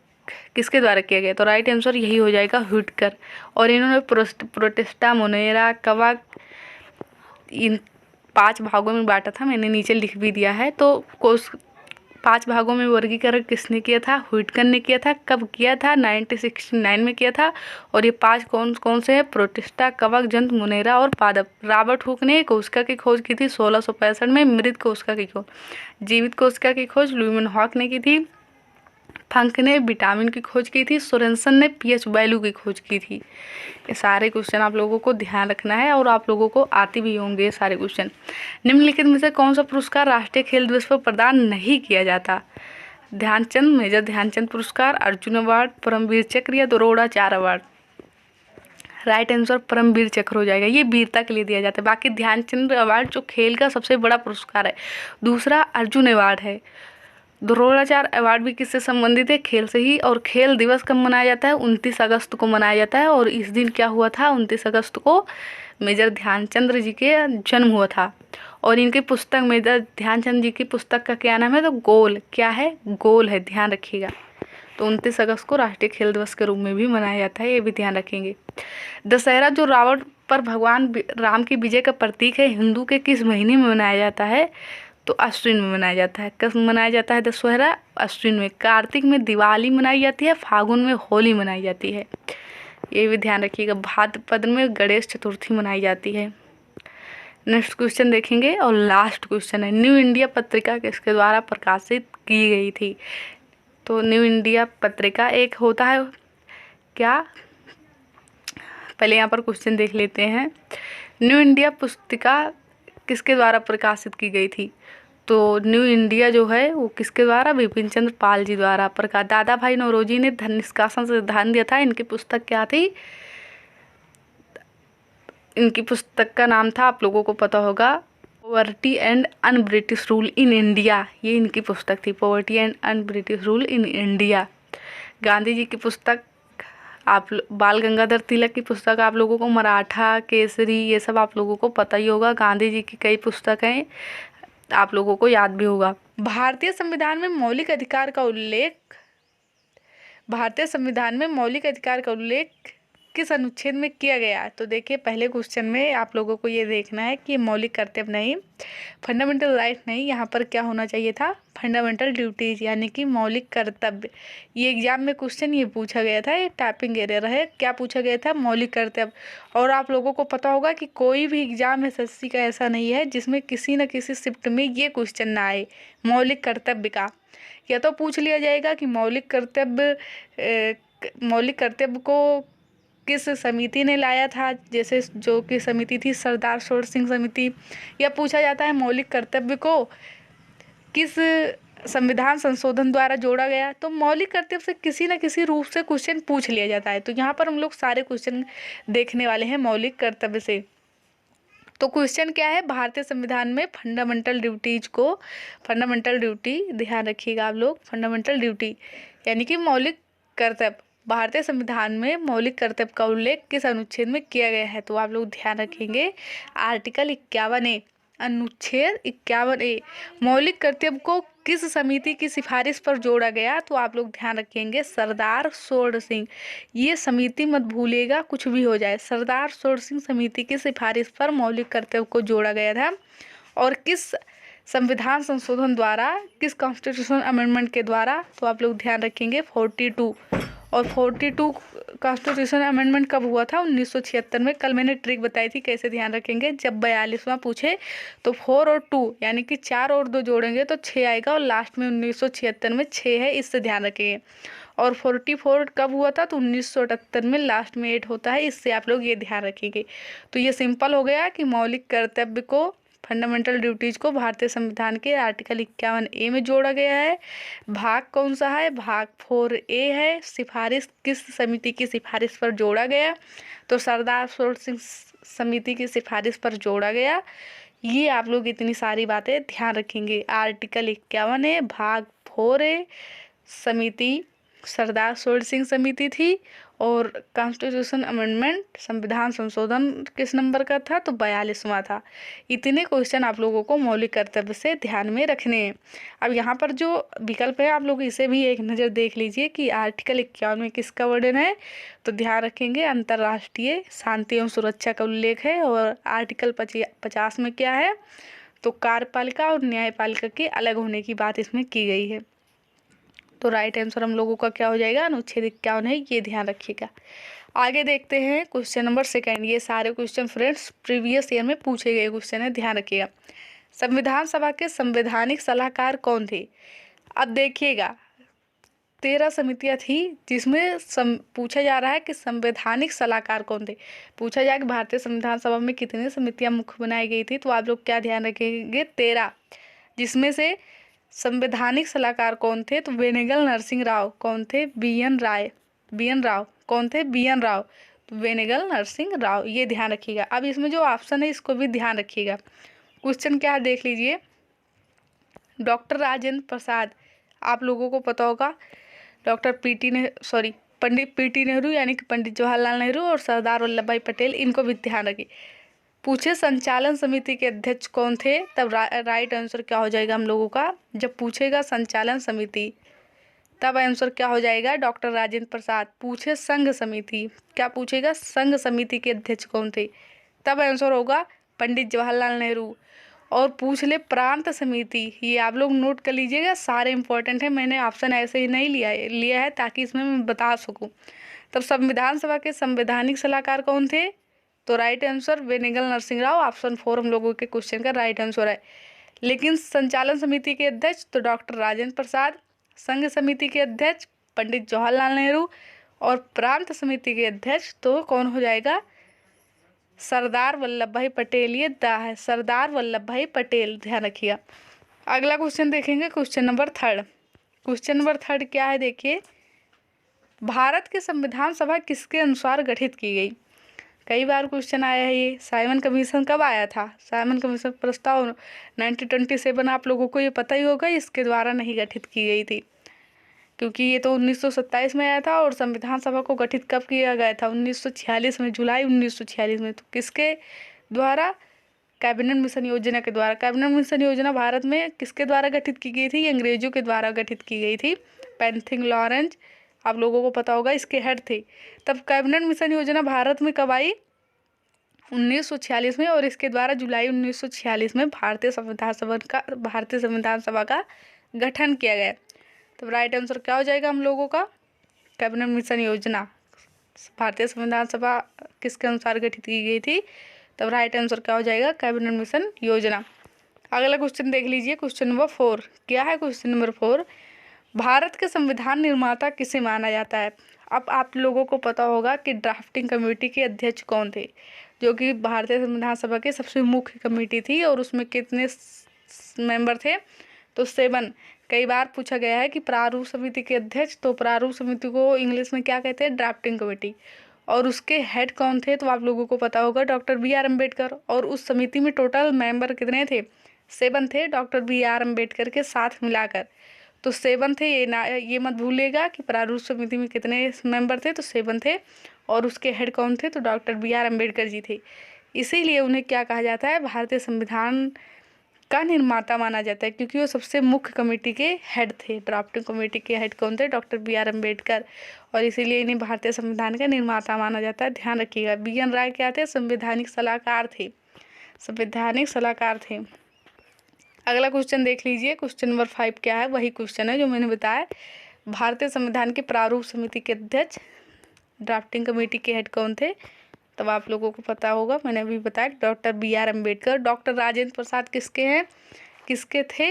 किसके द्वारा किया गया? तो राइट आंसर यही हो जाएगा, व्हिटकर। और इन्होंने प्रोटिस्टा, मोनेरा, कवक, इन 5 भागों में बांटा था। मैंने नीचे लिख भी दिया है। तो 5 भागों में वर्गीकरण किसने किया था? व्हिटकर ने किया था। कब किया था? 1969 में किया था। और ये 5 कौन से हैं? प्रोटिस्टा, कवक, जंतु, मोनेरा और पादप। रॉबर्ट हुक ने कोशिका की खोज की थी 1665 में। मृत कोशिका की खोज, जीवित कोशिका की खोज ल्यूमेनहॉक ने की थी। फंक ने विटामिन की खोज की थी। सोरेनसन ने pH वैल्यू की खोज की थी। ये सारे क्वेश्चन आप लोगों को ध्यान रखना है और आप लोगों को आते भी होंगे ये सारे क्वेश्चन। निम्नलिखित में से कौन सा पुरस्कार राष्ट्रीय खेल दिवस पर प्रदान नहीं किया जाता? ध्यानचंद, मेजर ध्यानचंद पुरस्कार, अर्जुन अवार्ड, परमवीर चक्र या Dronacharya award. Right answer Paramvir Chakra हो जाएगा। ये वीरता के लिए दिया जाता है। बाकी ध्यानचंद अवार्ड जो खेल का सबसे बड़ा पुरस्कार है। दूसरा अर्जुन अवार्ड है। द्रोणाचार्य अवार्ड भी किससे संबंधित है? खेल से ही। और खेल दिवस कब मनाया जाता है? 29 अगस्त को मनाया जाता है। और इस दिन क्या हुआ था? 29 अगस्त को मेजर ध्यानचंद जी के जन्म हुआ था। और इनकी पुस्तक, मेजर ध्यानचंद जी की पुस्तक का क्या नाम है? तो गोल। क्या है? गोल है, ध्यान रखिएगा। तो 29 अगस्त को राष्ट्रीय खेल दिवस के रूप में भी मनाया जाता है, ये भी ध्यान रखेंगे। दशहरा जो रावण पर भगवान राम की विजय का प्रतीक है, हिंदू के किस महीने में मनाया जाता है? तो अश्विन में मनाया जाता है। कब मनाया जाता है दशहरा? अश्विन में। कार्तिक में दिवाली मनाई जाती है। फागुन में होली मनाई जाती है, ये भी ध्यान रखिएगा। भाद्रपद में गणेश चतुर्थी मनाई जाती है। नेक्स्ट क्वेश्चन देखेंगे और लास्ट क्वेश्चन है। न्यू इंडिया पत्रिका किसके द्वारा प्रकाशित की गई थी? तो न्यू इंडिया पत्रिका एक होता है क्या? पहले यहाँ पर क्वेश्चन देख लेते हैं। न्यू इंडिया पुस्तिका किसके द्वारा प्रकाशित की गई थी? तो न्यू इंडिया जो है वो किसके द्वारा, बिपिन चंद्र पाल जी द्वारा प्रकाशित। दादा भाई नौरोजी ने धन निष्कासन से ध्यान दिया था। इनकी पुस्तक क्या थी, इनकी पुस्तक का नाम था, आप लोगों को पता होगा, poverty and un British rule in India. ये इनकी पुस्तक थी, poverty and un British rule in India. Gandhi ji की पुस्तक आप बाल गंगाधर तिलक की पुस्तक आप लोगों को मराठा केसरी ये सब आप लोगों को पता ही होगा। गांधी जी की कई पुस्तकें आप लोगों को याद भी होगा। भारतीय संविधान में मौलिक अधिकार का उल्लेख, भारतीय संविधान में मौलिक अधिकार का उल्लेख किस अनुच्छेद में किया गया है। तो देखिए पहले क्वेश्चन में आप लोगों को ये देखना है कि मौलिक कर्तव्य नहीं, फंडामेंटल राइट नहीं, यहाँ पर क्या होना चाहिए था, फंडामेंटल ड्यूटीज यानी कि मौलिक कर्तव्य। ये एग्जाम में क्वेश्चन ये पूछा गया था, ये टाइपिंग एरर है, क्या पूछा गया था, मौलिक कर्तव्य। और आप लोगों को पता होगा कि कोई भी एग्जाम एसएससी का ऐसा नहीं है जिसमें किसी न किसी शिफ्ट में ये क्वेश्चन ना आए मौलिक कर्तव्य का। या तो पूछ लिया जाएगा कि मौलिक कर्तव्य को किस समिति ने लाया था, जैसे जो कि समिति थी सरदार सूरत सिंह समिति, या पूछा जाता है मौलिक कर्तव्य को किस संविधान संशोधन द्वारा जोड़ा गया। तो मौलिक कर्तव्य से किसी न किसी रूप से क्वेश्चन पूछ लिया जाता है। तो यहाँ पर हम लोग सारे क्वेश्चन देखने वाले हैं मौलिक कर्तव्य से। तो क्वेश्चन क्या है, भारतीय संविधान में फंडामेंटल ड्यूटी ध्यान रखिएगा आप लोग, फंडामेंटल ड्यूटी यानी कि मौलिक कर्तव्य, भारतीय संविधान में मौलिक कर्तव्य का उल्लेख किस अनुच्छेद में किया गया है। तो आप लोग ध्यान रखेंगे आर्टिकल 51A, अनुच्छेद 51A। मौलिक कर्तव्य को किस समिति की सिफारिश पर जोड़ा गया। तो आप लोग ध्यान रखेंगे सरदार सूरत सिंह, ये समिति मत भूलिएगा कुछ भी हो जाए, सरदार सूरत सिंह समिति की सिफारिश पर मौलिक कर्तव्य को जोड़ा गया था। और किस संविधान संशोधन द्वारा, किस कॉन्स्टिट्यूशन अमेंडमेंट के द्वारा। तो आप लोग ध्यान रखेंगे 42। और 42 कॉन्स्टिट्यूशन अमेंडमेंट कब हुआ था, 1976 में। कल मैंने ट्रिक बताई थी कैसे ध्यान रखेंगे, जब 42वां पूछे तो 4 और 2 यानी कि 4 और 2 जोड़ेंगे तो 6 आएगा, और लास्ट में 1976 में 6 है, इससे ध्यान रखेंगे। और 44 कब हुआ था, तो 1978 में, लास्ट में 8 होता है, इससे आप लोग ये ध्यान रखेंगे। तो ये सिंपल हो गया कि मौलिक कर्तव्य को, फंडामेंटल ड्यूटीज को भारतीय संविधान के आर्टिकल 51A में जोड़ा गया है। भाग कौन सा है, भाग 4A है। सिफारिश किस समिति की सिफारिश पर जोड़ा गया, तो सरदार सूरत सिंह समिति की सिफारिश पर जोड़ा गया। ये आप लोग इतनी सारी बातें ध्यान रखेंगे। आर्टिकल 51A भाग 4A समिति सरदार सूरत सिंह समिति थी। और कॉन्स्टिट्यूशन अमेंडमेंट संविधान संशोधन किस नंबर का था, तो 42वां था। इतने क्वेश्चन आप लोगों को मौलिक कर्तव्य से ध्यान में रखने हैं। अब यहाँ पर जो विकल्प है आप लोग इसे भी एक नज़र देख लीजिए कि आर्टिकल 51 में किसका वर्णन है। तो ध्यान रखेंगे अंतर्राष्ट्रीय शांति एवं सुरक्षा का उल्लेख है। और आर्टिकल 50 में क्या है, तो कार्यपालिका और न्यायपालिका के अलग होने की बात इसमें की गई है। तो राइट आंसर हम लोगों का क्या हो जाएगा, अनुच्छेद 51 है, ये ध्यान रखिएगा। आगे देखते हैं क्वेश्चन नंबर 2। ये सारे क्वेश्चन फ्रेंड्स प्रीवियस ईयर में पूछे गए क्वेश्चन है, ध्यान रखिएगा। संविधान सभा के संवैधानिक सलाहकार कौन थे। अब देखिएगा 13 समितियां थी जिसमें पूछा जा रहा है कि संवैधानिक सलाहकार कौन थे। पूछा जाए कि भारतीय संविधान सभा में कितनी समितियां मुख्य बनाई गई थी, तो आप लोग क्या ध्यान रखेंगे, 13, जिसमें से संवैधानिक सलाहकार कौन थे, तो वेनेगल नरसिंह राव कौन थे, BN राव कौन थे, BN राव, तो वेनेगल नरसिंह राव, ये ध्यान रखिएगा। अब इसमें जो ऑप्शन है इसको भी ध्यान रखिएगा। क्वेश्चन क्या है देख लीजिए, डॉक्टर राजेंद्र प्रसाद, आप लोगों को पता होगा पंडित PT नेहरू यानी कि पंडित जवाहरलाल नेहरू और सरदार वल्लभ भाई पटेल, इनको भी ध्यान रखिए। पूछे संचालन समिति के अध्यक्ष कौन थे, तब राइट आंसर क्या हो जाएगा हम लोगों का, जब पूछेगा संचालन समिति तब आंसर क्या हो जाएगा, डॉक्टर राजेंद्र प्रसाद। पूछे संघ समिति, क्या पूछेगा, संघ समिति के अध्यक्ष कौन थे, तब आंसर होगा पंडित जवाहरलाल नेहरू। और पूछ ले प्रांत समिति, ये आप लोग नोट कर लीजिएगा, सारे इंपॉर्टेंट है, मैंने ऑप्शन ऐसे ही नहीं लिया है ताकि इसमें मैं बता सकूं। तब संविधान सभा के संवैधानिक सलाहकार कौन थे, तो right answer Benegal Narasimha Rau, option 4 हम लोगों के क्वेश्चन का राइट आंसर है। लेकिन संचालन समिति के अध्यक्ष तो डॉक्टर राजेंद्र प्रसाद, संघ समिति के अध्यक्ष पंडित जवाहरलाल नेहरू, और प्रांत समिति के अध्यक्ष तो कौन हो जाएगा, सरदार वल्लभ भाई पटेल। ये दा है, सरदार वल्लभ भाई पटेल, ध्यान रखिएगा। अगला क्वेश्चन देखेंगे, question number third. Question number third क्या है, देखिए, भारत की संविधान सभा किसके अनुसार गठित की गई। कई बार क्वेश्चन आया है ये। साइमन कमीशन कब आया था? साइमन कमीशन प्रस्ताव 1927, आप लोगों को ये पता ही होगा, इसके द्वारा नहीं गठित की गई थी, क्योंकि ये तो 1927 में आया था। और संविधान सभा को गठित कब किया गया था? 1946 में, जुलाई 1946 में। तो किसके द्वारा? कैबिनेट मिशन योजना के द्वारा। कैबिनेट मिशन योजना भारत में किसके द्वारा गठित की गई थी? अंग्रेजों के द्वारा गठित की गई थी। पेंथिंग लॉरेंस, आप लोगों को पता होगा, इसके हेड थे। तब कैबिनेट मिशन योजना भारत में कब आई? 1946 में। और इसके द्वारा जुलाई 1946 में भारतीय संविधान सभा का गठन किया गया। तो राइट आंसर क्या हो जाएगा हम लोगों का? कैबिनेट मिशन योजना। भारतीय संविधान सभा किसके अनुसार गठित की गई थी? तब राइट आंसर क्या हो जाएगा? कैबिनेट मिशन योजना। अगला क्वेश्चन देख लीजिए, क्वेश्चन नंबर 4 क्या है? क्वेश्चन नंबर 4, भारत के संविधान निर्माता किसे माना जाता है? अब आप लोगों को पता होगा कि ड्राफ्टिंग कमेटी के अध्यक्ष कौन थे, जो कि भारतीय संविधान सभा की सबसे मुख्य कमेटी थी। और उसमें कितने मेंबर थे? तो 7। कई बार पूछा गया है कि प्रारूप समिति के अध्यक्ष, तो प्रारूप समिति को इंग्लिश में क्या कहते हैं? Drafting committee. और उसके हेड कौन थे? तो आप लोगों को पता होगा, डॉक्टर बी आर अम्बेडकर। और उस समिति में टोटल मेंबर कितने थे? 7 थे, डॉक्टर बी आर अम्बेडकर के साथ मिलाकर। तो 7 थे, ये मत भूलिएगा कि प्रारूप समिति में कितने मेंबर थे। तो 7 थे। और उसके हेड कौन थे? तो doctor B R Ambedkar ji थे। इसीलिए उन्हें क्या कहा जाता है? भारतीय संविधान का निर्माता माना जाता है, क्योंकि वो सबसे मुख्य कमेटी के हेड थे। ड्राफ्टिंग कमेटी के हेड कौन थे? Doctor B R Ambedkar. और इसीलिए इन्हें भारतीय संविधान का निर्माता माना जाता है। ध्यान रखिएगा। बी एन राय क्या थे? संवैधानिक सलाहकार थे। संवैधानिक सलाहकार थे। अगला क्वेश्चन देख लीजिए, क्वेश्चन नंबर 5 क्या है? वही क्वेश्चन है जो मैंने बताया। भारतीय संविधान के प्रारूप समिति के अध्यक्ष, ड्राफ्टिंग कमेटी के हेड कौन थे? तब आप लोगों को पता होगा, मैंने अभी बताया, doctor B R Ambedkar. Doctor Rajendra Prasad किसके हैं? किसके थे?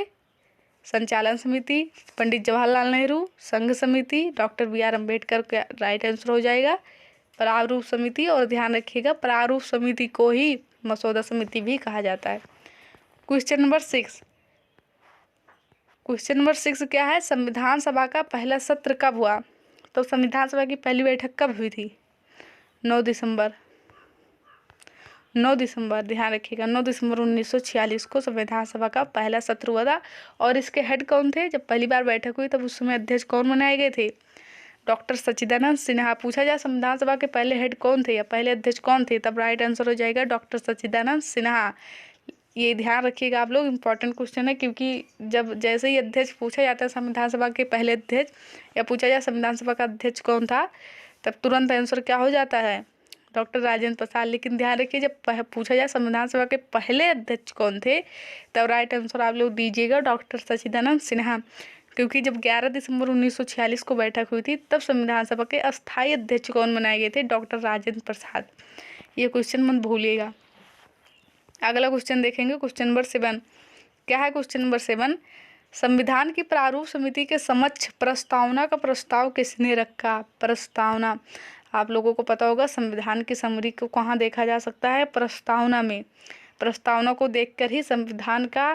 संचालन समिति, पंडित जवाहरलाल नेहरू, संघ समिति, डॉक्टर बी आर अम्बेडकर का राइट आंसर हो जाएगा प्रारूप समिति। और ध्यान रखिएगा, प्रारूप समिति को ही मसौदा समिति भी कहा जाता है। Question number 6। क्वेश्चन नंबर 6 क्या है? संविधान सभा का पहला सत्र कब हुआ? तो संविधान सभा की पहली बैठक कब हुई थी? 9 दिसंबर। 9 दिसंबर, ध्यान रखिएगा, 9 दिसंबर 1946 को संविधान सभा का पहला सत्र हुआ था। और इसके हेड कौन थे? जब पहली बार बैठक हुई तब उस समय अध्यक्ष कौन बनाए गए थे? डॉक्टर सच्चिदानंद सिन्हा। पूछा जाए संविधान सभा के पहले हेड कौन थे या पहले अध्यक्ष कौन थे? तब राइट आंसर हो जाएगा डॉक्टर सच्चिदानंद सिन्हा। ये ध्यान रखिएगा आप लोग, इंपॉर्टेंट क्वेश्चन है, क्योंकि जब जैसे ही अध्यक्ष पूछा जाता है संविधान सभा के पहले अध्यक्ष, या पूछा जाए संविधान सभा का अध्यक्ष कौन था, तब तुरंत आंसर क्या हो जाता है? डॉक्टर राजेंद्र प्रसाद। लेकिन ध्यान रखिए, जब पूछा जाए संविधान सभा के पहले अध्यक्ष कौन थे, तब राइट आंसर आप लोग दीजिएगा डॉक्टर सच्चिदानंद सिन्हा। क्योंकि जब 11 दिसंबर 1946 को बैठक हुई थी, तब संविधान सभा के अस्थायी अध्यक्ष कौन बनाए गए थे? डॉक्टर राजेंद्र प्रसाद। ये क्वेश्चन मत भूलिएगा। अगला क्वेश्चन देखेंगे, क्वेश्चन नंबर 7 क्या है? क्वेश्चन नंबर 7, संविधान की प्रारूप समिति के समक्ष प्रस्तावना का प्रस्ताव किसने रखा? प्रस्तावना, आप लोगों को पता होगा, संविधान की समरी को कहाँ देखा जा सकता है? प्रस्तावना में। प्रस्तावना को देखकर ही संविधान का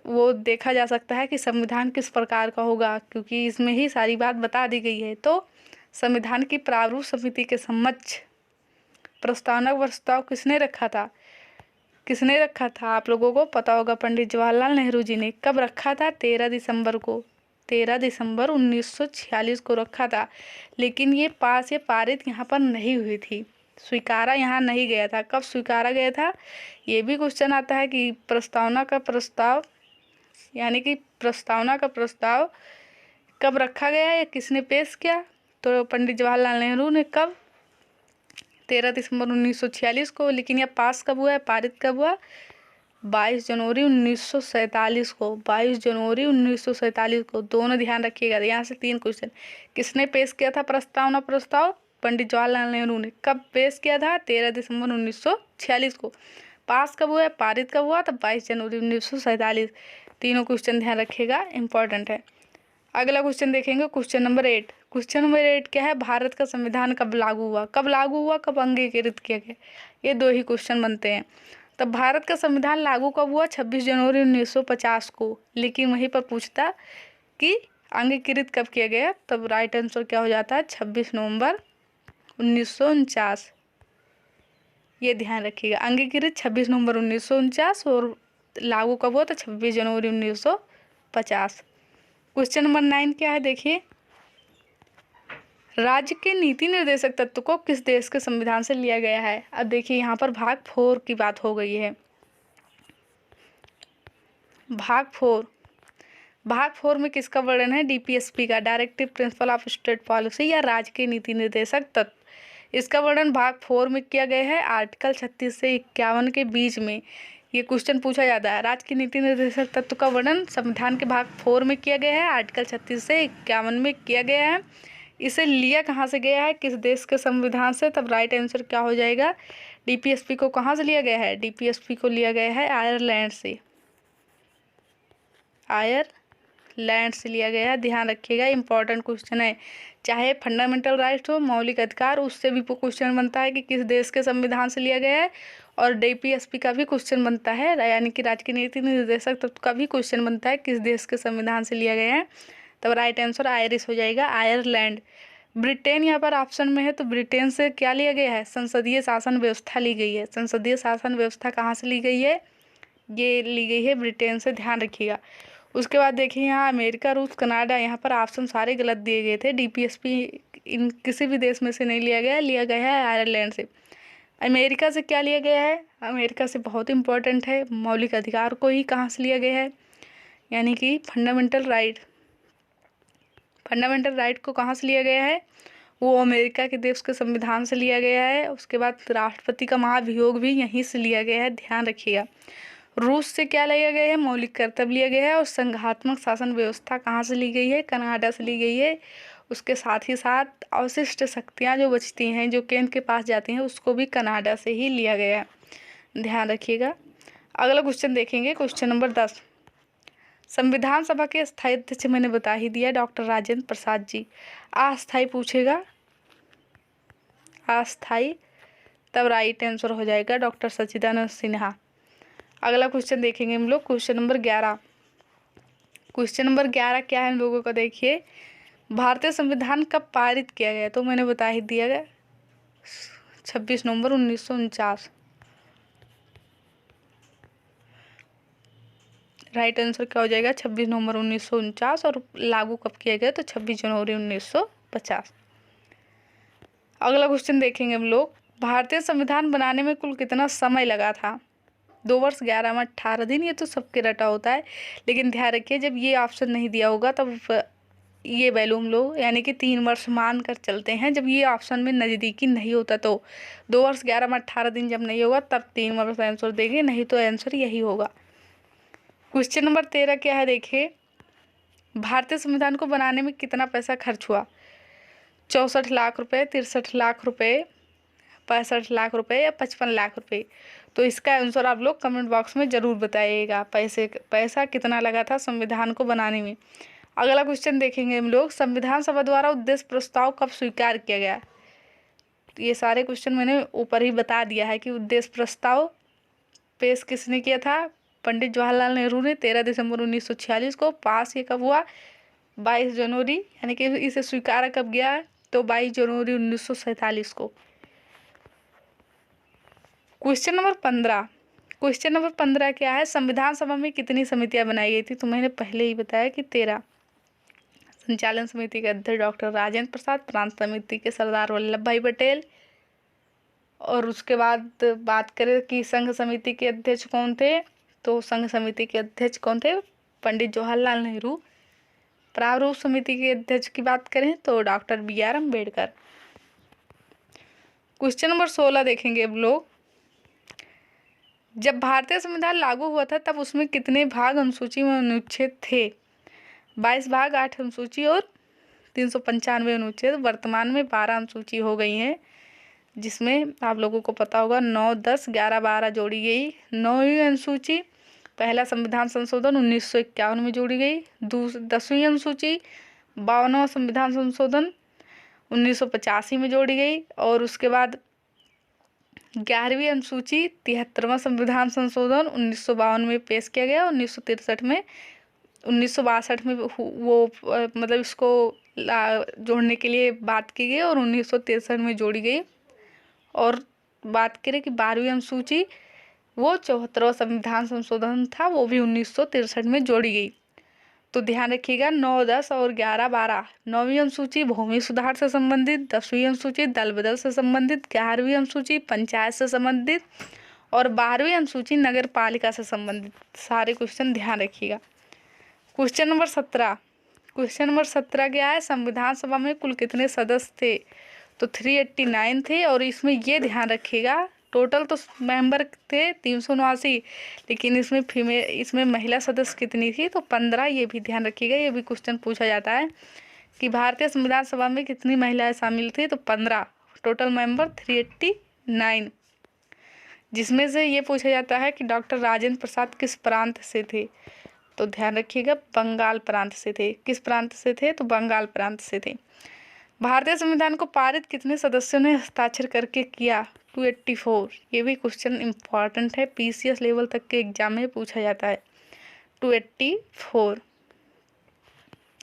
वो देखा जा सकता है कि संविधान किस प्रकार का होगा, क्योंकि इसमें ही सारी बात बता दी गई है। तो संविधान की प्रारूप समिति के समक्ष प्रस्तावना का प्रस्ताव किसने रखा था? किसने रखा था? आप लोगों को पता होगा, पंडित जवाहरलाल नेहरू जी ने। कब रखा था? 13 दिसंबर को। 13 दिसंबर 1946 को रखा था। लेकिन ये पारित यहाँ पर नहीं हुई थी, स्वीकारा यहाँ नहीं गया था। कब स्वीकारा गया था? ये भी क्वेश्चन आता है कि प्रस्तावना का प्रस्ताव, यानी कि प्रस्तावना का प्रस्ताव कब रखा गया या किसने पेश किया? तो पंडित जवाहरलाल नेहरू ने। कब? 13 दिसंबर 1946 को। लेकिन यह पास कब हुआ है, पारित कब हुआ? 22 जनवरी 1947 को। 22 जनवरी 1947 को। दोनों ध्यान रखिएगा। यहाँ से 3 क्वेश्चन। किसने पेश किया था प्रस्तावना प्रस्ताव? पंडित जवाहरलाल नेहरू ने। कब पेश किया था? 13 दिसंबर 1946 को। पास कब हुआ है, पारित कब हुआ? तब 22 जनवरी 1947। तीनों क्वेश्चन ध्यान रखिएगा, इंपॉर्टेंट है। अगला क्वेश्चन देखेंगे, क्वेश्चन नंबर 8। क्वेश्चन नंबर 8 क्या है? भारत का संविधान कब लागू हुआ? कब लागू हुआ, कब अंगीकृत किया गया? ये 2 ही क्वेश्चन बनते हैं। तब भारत का संविधान लागू कब हुआ? 26 जनवरी 1950 को। लेकिन वहीं पर पूछता कि अंगीकृत कब किया गया, तब राइट आंसर क्या हो जाता है? 26 नवंबर 1949। ये ध्यान रखिएगा, अंगीकृत 26 नवंबर 1949 और लागू कब हुआ? तो 26 जनवरी 1950। क्वेश्चन नंबर 9 क्या है देखिए, राज्य के नीति निर्देशक तत्व को किस देश के संविधान से लिया गया है? अब देखिए यहाँ पर भाग 4 की बात हो गई है। भाग 4 में किसका वर्णन है? डीपीएसपी का, directive principle of state policy या राज्य के नीति निर्देशक तत्व। इसका वर्णन भाग 4 में किया गया है, आर्टिकल 36 से 51 के बीच में। ये क्वेश्चन पूछा जाता है, राज्य के नीति निर्देशक तत्व का वर्णन संविधान के भाग 4 में किया गया है, आर्टिकल 36 से 51 में किया गया है। इसे लिया कहाँ से गया है? किस देश के संविधान से? तब राइट आंसर क्या हो जाएगा? डीपीएसपी को कहाँ से लिया गया है? डीपीएसपी को लिया गया है आयरलैंड से। आयरलैंड से लिया गया है, ध्यान रखिएगा, इंपॉर्टेंट क्वेश्चन है। चाहे फंडामेंटल राइट हो, मौलिक अधिकार, उससे भी क्वेश्चन बनता है कि किस देश के संविधान से लिया गया है। और डीपीएसपी का भी क्वेश्चन बनता है, यानी कि राज्य की नीति निर्देशक तत्व का भी क्वेश्चन बनता है किस देश के संविधान से लिया गया है। तब राइट आंसर आयरिश हो जाएगा, आयरलैंड। ब्रिटेन यहाँ पर ऑप्शन में है, तो ब्रिटेन से क्या लिया गया है? संसदीय शासन व्यवस्था ली गई है। संसदीय शासन व्यवस्था कहाँ से ली गई है? ये ली गई है ब्रिटेन से, ध्यान रखिएगा। उसके बाद देखिए यहाँ अमेरिका, रूस, कनाडा, यहाँ पर ऑप्शन सारे गलत दिए गए थे। डीपीएसपी इन किसी भी देश में से नहीं लिया गया, लिया गया है आयरलैंड से। अमेरिका से क्या लिया गया है? अमेरिका से बहुत इंपॉर्टेंट है, मौलिक अधिकार को ही कहाँ से लिया गया है? यानी कि फंडामेंटल राइट को कहाँ से लिया गया है? वो अमेरिका के देश के संविधान से लिया गया है। उसके बाद राष्ट्रपति का महाभियोग भी यहीं से लिया गया है, ध्यान रखिएगा। रूस से क्या लिया गया है? मौलिक कर्तव्य लिया गया है। और संघात्मक शासन व्यवस्था कहाँ से ली गई है? कनाडा से ली गई है। उसके साथ ही साथ अवशिष्ट शक्तियाँ जो बचती हैं, जो केंद्र के पास जाती हैं, उसको भी कनाडा से ही लिया गया है, ध्यान रखिएगा। अगला क्वेश्चन देखेंगे, क्वेश्चन नंबर 10। संविधान सभा के स्थायी अध्यक्ष मैंने बता ही दिया, डॉक्टर राजेंद्र प्रसाद जी। अस्थायी पूछेगा, अस्थायी, तब राइट आंसर हो जाएगा डॉक्टर सच्चिदानंद सिन्हा। अगला क्वेश्चन देखेंगे हम लोग, क्वेश्चन नंबर 11। क्वेश्चन नंबर 11 क्या है हम लोगों का? देखिए, भारतीय संविधान कब पारित किया गया? तो मैंने बता ही दिया गया, 26 नवंबर 1949। राइट आंसर क्या हो जाएगा? 26 नवंबर 1949। और लागू कब किया गया? तो 26 जनवरी 1950। अगला क्वेश्चन देखेंगे हम लोग, भारतीय संविधान बनाने में कुल कितना समय लगा था? 2 वर्ष 11 माह 18 दिन। ये तो सबके रटा होता है, लेकिन ध्यान रखिए जब ये ऑप्शन नहीं दिया होगा तब ये वैल्यू हम लोग यानी कि 3 वर्ष मान कर चलते हैं। जब ये ऑप्शन में नज़दीकी नहीं होता तो 2 वर्ष 11 माह 18 दिन जब नहीं होगा तब 3 वर्ष आंसर देंगे, नहीं तो आंसर यही होगा। क्वेश्चन नंबर 13 क्या है? देखिए, भारतीय संविधान को बनाने में कितना पैसा खर्च हुआ? 64 लाख रुपए, 63 लाख रुपए, 65 लाख रुपए या 55 लाख रुपए? तो इसका आंसर आप लोग कमेंट बॉक्स में ज़रूर बताइएगा, पैसा कितना लगा था संविधान को बनाने में। अगला क्वेश्चन देखेंगे हम लोग, संविधान सभा द्वारा उद्देश्य प्रस्ताव कब स्वीकार किया गया? तो ये सारे क्वेश्चन मैंने ऊपर ही बता दिया है कि उद्देश्य प्रस्ताव पेश किसने किया था? पंडित जवाहरलाल नेहरू ने 13 दिसंबर 1946 को। पास ये कब हुआ? 22 जनवरी, यानी कि इसे स्वीकार कब गया? तो 22 जनवरी 1947 को। Question number 15। क्वेश्चन नंबर 15 क्या है? संविधान सभा में कितनी समितियां बनाई गई थी? तो मैंने पहले ही बताया कि 13। संचालन समिति के अध्यक्ष डॉक्टर राजेंद्र प्रसाद, प्रांत समिति के सरदार वल्लभ भाई पटेल। और उसके बाद बात करें कि संघ समिति के अध्यक्ष कौन थे? तो संघ समिति के अध्यक्ष कौन थे? पंडित जवाहरलाल नेहरू। प्रारूप समिति के अध्यक्ष की बात करें तो doctor BR Ambedkar. Question number 16 देखेंगे अब लोग, जब भारतीय संविधान लागू हुआ था तब उसमें कितने भाग, अनुसूची में अनुच्छेद थे? 22 भाग, 8 अनुसूची और 395 अनुच्छेद। वर्तमान में 12 अनुसूची हो गई हैं, जिसमें आप लोगों को पता होगा 9, 10, 11, 12 जोड़ी गई। 9वीं अनुसूची पहला संविधान संशोधन 1951 में जोड़ी गई। 10वीं अनुसूची 52वां संविधान संशोधन 1985 में जोड़ी गई। और उसके बाद 11वीं अनुसूची 73वां संविधान संशोधन 1952 में पेश किया गया। 1962 में मतलब इसको जोड़ने के लिए बात की गई और 1963 में जोड़ी गई। और बात करें कि 12वीं अनुसूची, वो 74वां संविधान संशोधन था, वो भी 1963 में जोड़ी गई। तो ध्यान रखिएगा 9, 10 और 11, 12। 9वीं अनुसूची भूमि सुधार से संबंधित, 10वीं अनुसूची दल बदल से संबंधित, 11वीं अनुसूची पंचायत से संबंधित और 12वीं अनुसूची नगर पालिका से संबंधित। सारे क्वेश्चन ध्यान रखिएगा। Question number 17। क्वेश्चन नंबर 17 क्या है, संविधान सभा में कुल कितने सदस्य थे? तो 389 थे। और इसमें ये ध्यान रखिएगा टोटल तो मेंबर थे 379, लेकिन इसमें महिला सदस्य कितनी थी? तो 15। ये भी ध्यान रखिएगा, ये भी क्वेश्चन पूछा जाता है कि भारतीय संविधान सभा में कितनी महिलाएं शामिल थी? तो 15। Total member 389। जिसमें से ये पूछा जाता है कि डॉक्टर राजेंद्र प्रसाद किस प्रांत से थे? तो ध्यान रखिएगा बंगाल प्रांत से थे। किस प्रांत से थे? तो बंगाल प्रांत से थे। भारतीय संविधान को पारित कितने सदस्यों ने हस्ताक्षर करके किया? 284। ये भी क्वेश्चन इम्पॉर्टेंट है, पीसीएस लेवल तक के एग्जाम में पूछा जाता है। 284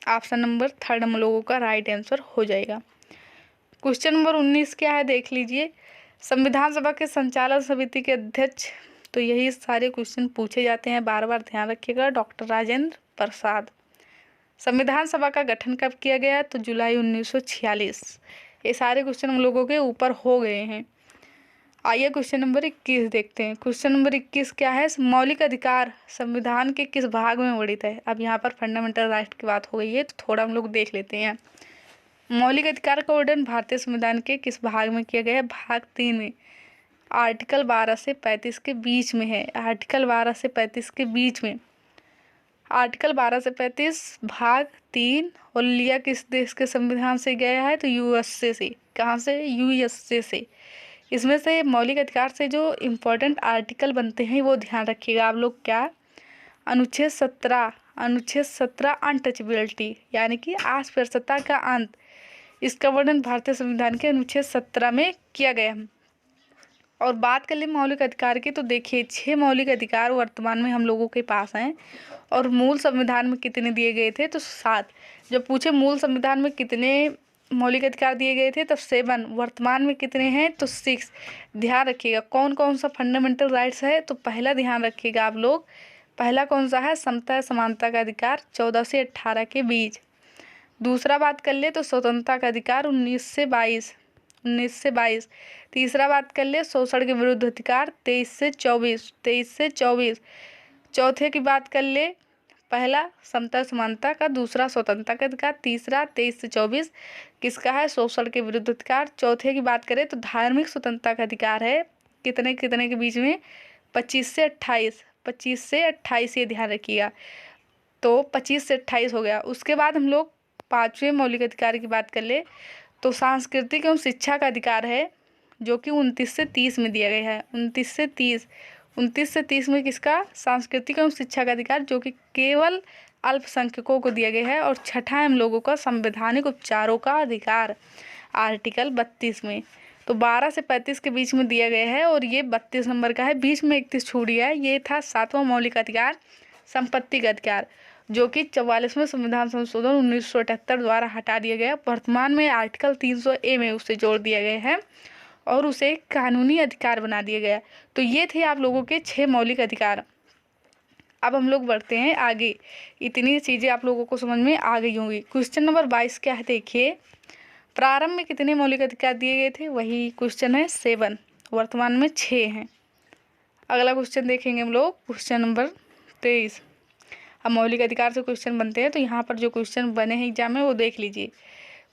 ऑप्शन नंबर 3 हम लोगों का राइट आंसर हो जाएगा। क्वेश्चन नंबर 19 क्या है, देख लीजिए। संविधान सभा के संचालन समिति के अध्यक्ष, तो यही सारे क्वेश्चन पूछे जाते हैं, बार बार ध्यान रखिएगा, डॉक्टर राजेंद्र प्रसाद। संविधान सभा का गठन कब किया गया? तो जुलाई 1946। ये सारे क्वेश्चन हम लोगों के ऊपर हो गए हैं। आइए क्वेश्चन नंबर 21 देखते हैं। क्वेश्चन नंबर 21 क्या है, मौलिक अधिकार संविधान के किस भाग में वर्णित है? अब यहाँ पर फंडामेंटल राइट की बात हो गई है, तो थोड़ा हम लोग देख लेते हैं। मौलिक अधिकार का वर्णन भारतीय संविधान के किस भाग में किया गया है? भाग 3 में, आर्टिकल 12 से 35 के बीच में है। आर्टिकल 12 से 35 के बीच में, आर्टिकल 12 से 35 भाग 3। और लिया किस देश के संविधान से गया है? तो यूएसए से। कहाँ से? यूएसए से। इसमें से मौलिक अधिकार से जो इम्पोर्टेंट आर्टिकल बनते हैं वो ध्यान रखिएगा आप लोग। क्या? अनुच्छेद 17, अनुच्छेद 17 अनटचेबिलिटी यानी कि अस्पृश्यता का अंत, इसका वर्णन भारतीय संविधान के अनुच्छेद 17 में किया गया है। और बात कर ले मौलिक अधिकार की, तो देखिए 6 मौलिक अधिकार वर्तमान में हम लोगों के पास हैं। और मूल संविधान में कितने दिए गए थे? तो 7। जब पूछे मूल संविधान में कितने मौलिक अधिकार दिए गए थे, तो 7। वर्तमान में कितने हैं? तो 6। ध्यान रखिएगा कौन कौन सा फंडामेंटल राइट्स है। तो पहला ध्यान रखिएगा आप लोग, पहला कौन सा है? समता समानता का अधिकार 14 से 18 के बीच। दूसरा बात कर ले तो स्वतंत्रता का अधिकार 19 से 22। तीसरा बात कर ले शोषण के विरुद्ध अधिकार 23 से 24। चौथे की बात कर ले, पहला समता समानता का, दूसरा स्वतंत्रता का अधिकार, तीसरा 23 से 24 किसका है? शोषण के विरुद्ध अधिकार। चौथे की बात करें तो धार्मिक स्वतंत्रता का अधिकार है कितने कितने के बीच में? 25 से 28। 25 से 28 ये ध्यान रखिएगा। तो 25 से 28 हो गया। उसके बाद हम लोग 5वें मौलिक अधिकार की बात कर ले तो सांस्कृतिक एवं शिक्षा का अधिकार है, जो कि 29 से 30 में दिया गया है। 29 से 30 में किसका? सांस्कृतिक एवं शिक्षा का अधिकार, जो कि केवल अल्पसंख्यकों को दिया गया है। और छठा हम लोगों का संवैधानिक उपचारों का अधिकार, आर्टिकल 32 में। तो 12 से 35 के बीच में दिया गया है और ये 32 नंबर का है। बीच में 31 छूट गया है। ये था 7वां मौलिक अधिकार, संपत्ति का अधिकार, जो कि 44वें संविधान संशोधन 1978 द्वारा हटा दिया गया। वर्तमान में आर्टिकल 300A में उसे जोड़ दिया गया है और उसे कानूनी अधिकार बना दिया गया। तो ये थे आप लोगों के 6 मौलिक अधिकार। अब हम लोग बढ़ते हैं आगे। इतनी चीज़ें आप लोगों को समझ में आ गई होंगी। क्वेश्चन नंबर 22 क्या है, देखिए। प्रारंभ में कितने मौलिक अधिकार दिए गए थे? वही क्वेश्चन है 7। वर्तमान में 6 हैं। अगला क्वेश्चन देखेंगे हम लोग, क्वेश्चन नंबर 23। अब मौलिक अधिकार से क्वेश्चन बनते हैं, तो यहाँ पर जो क्वेश्चन बने हैं एग्जाम में वो देख लीजिए।